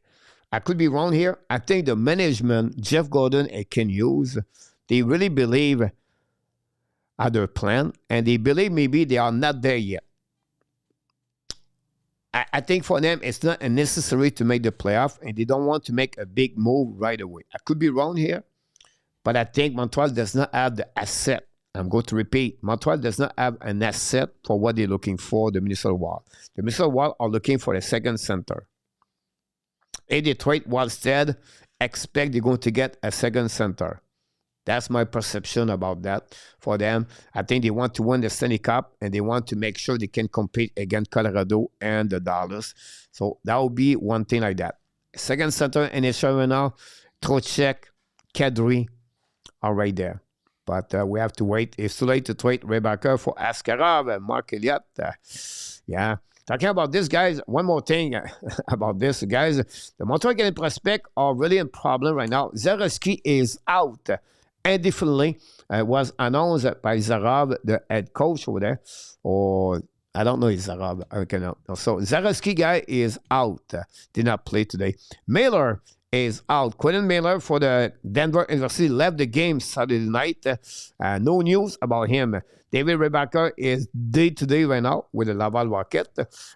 I could be wrong here. I think the management, Jeff Gordon and Ken Hughes, they really believe at their plan, and they believe maybe they are not there yet. I think for them, it's not necessary to make the playoff, and they don't want to make a big move right away. I could be wrong here, But I think Montreal does not have the asset. I'm going to repeat. Montreal does not have an asset for what they're looking for, the Minnesota Wild. The Minnesota Wild are looking for a second center. In Detroit, Wildstead expect they're going to get a second center. That's my perception about that for them. I think they want to win the Stanley Cup, and they want to make sure they can compete against Colorado and the Dallas. So that will be one thing like that. Second center in NHL right now, Trocheck, Kadri are right there. But we have to wait. It's too late to trade Rebecca for Askarov and Mark Elliott. Yeah. Talking about this, guys, one more thing about this, guys. The Montreal Canadiens prospects are really in problem right now. Zarowski is out indefinitely. Was announced by Zarov, the head coach over there. Or I don't know if Zarov. Okay, no. So Zarowski guy is out. Did not play today. Mailer is out. Quentin Mailer for the Denver University left the game Saturday night. No news about him. David Rebecca is day-to-day right now with the Laval Rocket.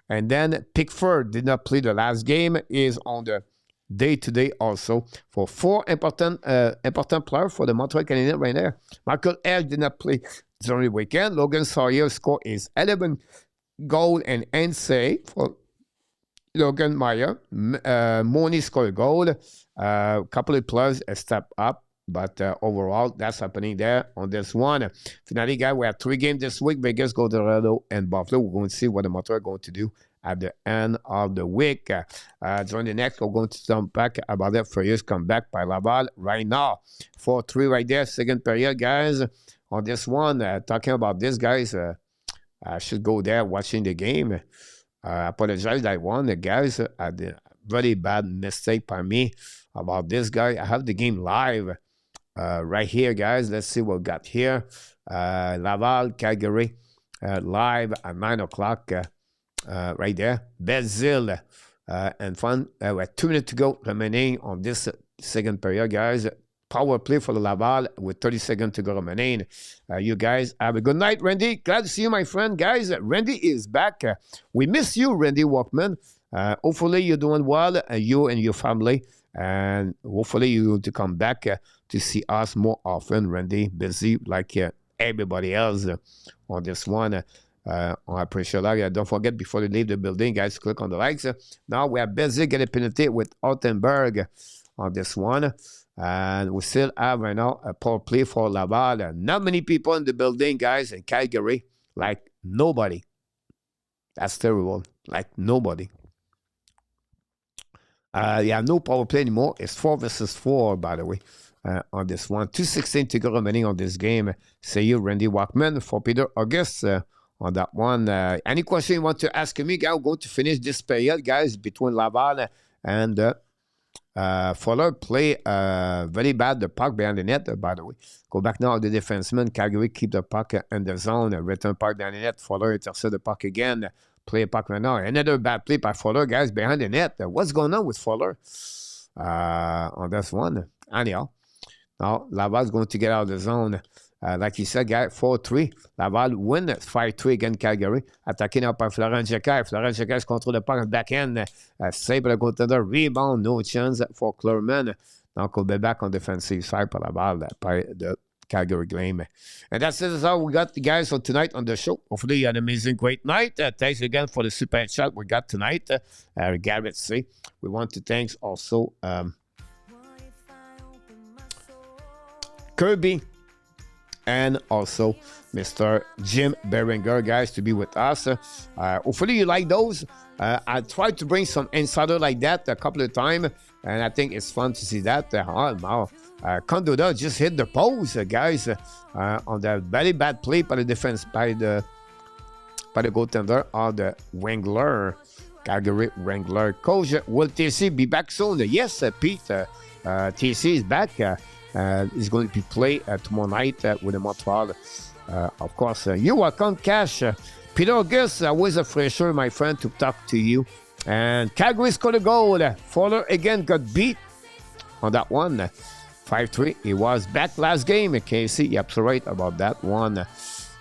And then Pickford did not play the last game, is on the day-to-day also for four important players for the Montreal Canadiens right there. Michael L. did not play during the weekend. Logan Sawyer score is 11 goal and NC for Logan Meyer. Moni scored a goal. A couple of players step up. But overall, that's happening there on this one. Finally, guys, we have 3 games this week. Vegas, Colorado, and Buffalo. We're going to see what the Montreal are going to do at the end of the week. During the next, we're going to come back about that Furious comeback by Laval right now. 4-3 right there, second period, guys. On this one, talking about this, guys, I should go there watching the game. I apologize that I won. The guys had a very bad mistake by me about this guy. I have the game live. Right here, guys. Let's see what we got here. Laval, Calgary, live at 9 o'clock. Right there. Belleville and fun. With 2 minutes to go remaining on this second period, guys. Power play for the Laval with 30 seconds to go remaining. You guys have a good night, Randy. Glad to see you, my friend. Guys, Randy is back. We miss you, Randy Walkman. Hopefully you're doing well, you and your family. And hopefully you're going to come back to see us more often. Randy, busy like everybody else on this one. I appreciate that. Don't forget, before you leave the building, guys, click on the likes. Now we are busy getting a penalty with Altenberg on this one. And we still have right now a power play for Laval. Not many people in the building, guys, in Calgary. Like nobody. That's terrible. Like nobody. Yeah, no power play anymore. It's 4 versus 4, by the way, on this one. 2:16 to go remaining on this game. See you, Randy Walkman, for Peter August on that one. Any question you want to ask me, guys? I'm going to finish this period, guys, between Laval and Fuller. Play very bad, the puck behind the net, by the way. Go back now to the defenseman. Calgary keep the puck in the zone. Return puck behind the net. Fuller intercept the puck again. Play puck right now. Another bad play by Fuller, guys, behind the net. What's going on with Fuller on this one? Anyhow, now Laval's going to get out of the zone. Like you said, guys, 4-3. Laval win 5-3 against Calgary. Attaqué now par Florent Jacquet. Florent Jacquet contrôle le puck en backhand. Save le goaltender. Rebound. No chance for Clermont. Donc, we'll be back on defensive side par Laval, by the Calgary game. And that's it. That's all we got, guys, for tonight on the show. Hopefully you had an amazing, great night. Thanks again for the super chat we got tonight. Garrett C. We want to thank also Kirby and also Mr. Jim Beringer, guys, to be with us. Hopefully you like those. I tried to bring some insider like that a couple of times, and I think it's fun to see that. Condola just hit the post, guys, on the very bad play by the defense, by the goaltender of the Wrangler, Calgary Wrangler. Coach, will TC be back soon? Yes, Pete. TC is back. He's going to be played tomorrow night with the Montreal. Of course, you're welcome, Cash. Peter August, always a fresher, my friend, to talk to you. And Calgary scored a goal. Fuller again got beat on that one. 5-3. He was back last game. Casey, you're absolutely right about that one.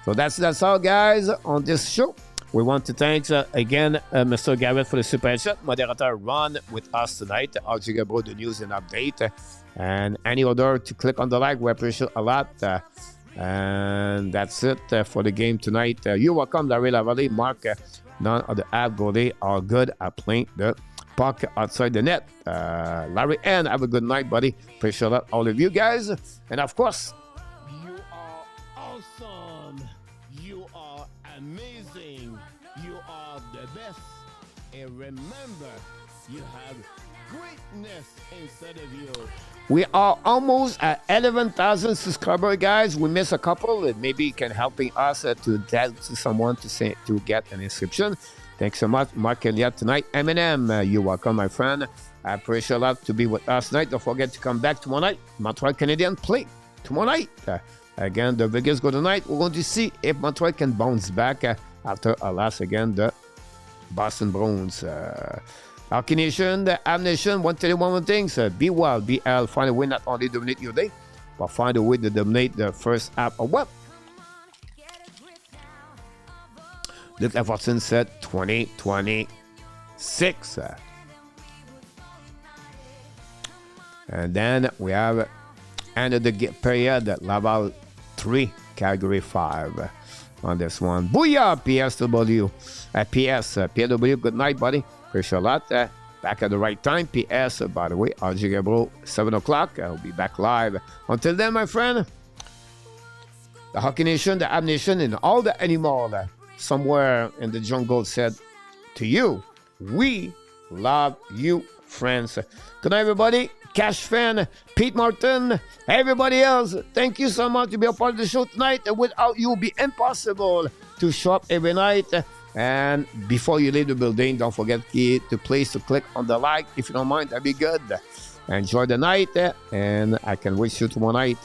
So that's all, guys, on this show. We want to thank again Mr. Garrett for the super chat, moderator Ron with us tonight, RJ Gabro, the news and update, and any other to click on the like. We appreciate a lot. And that's it for the game tonight. You're welcome, Larry Lavallee, Mark. None of the Habs goalie are good at playing the puck outside the net. Larry N, have a good night, buddy. Appreciate that, all of you guys. And of course, you are awesome. You are amazing. You are the best. And remember, you have greatness inside of you. We are almost at 11,000 subscribers, guys. We missed a couple. It maybe can helping us to tell to someone to get an inscription. Thanks so much, Mark Elliott tonight. Eminem, you're welcome, my friend. I appreciate a lot to be with us tonight. Don't forget to come back tomorrow night. Montreal Canadiens play tomorrow night. Again, the Vegas go tonight. We're going to see if Montreal can bounce back after a loss again, the Boston Bruins. Hockey Nation, the Habs Nation, want to tell you one more thing. Be well, be well. Find a way not only dominate your day, but find a way to dominate the first half of what? Luc Lafortune said 2026. And then we have end of the period, Laval 3, Calgary 5 on this one. Booyah, PSW. PSW, good night, buddy. Appreciate a lot. Back at the right time. PS, by the way, RJ Gabro, 7 o'clock. I'll be back live. Until then, my friend, the Hockey Nation, the Habs Nation, and all the animals somewhere in the jungle said to you, we love you, friends. Good night, everybody. Cash Fan, Pete Martin, everybody else, thank you so much to be a part of the show tonight. Without you, it would be impossible to show up every night. And before you leave the building, don't forget to please to click on the like. If you don't mind, that'd be good. Enjoy the night, and I can wish you tomorrow night.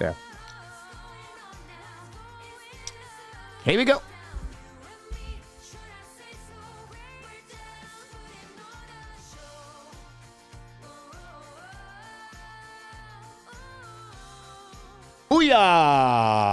Here we go. Booyah!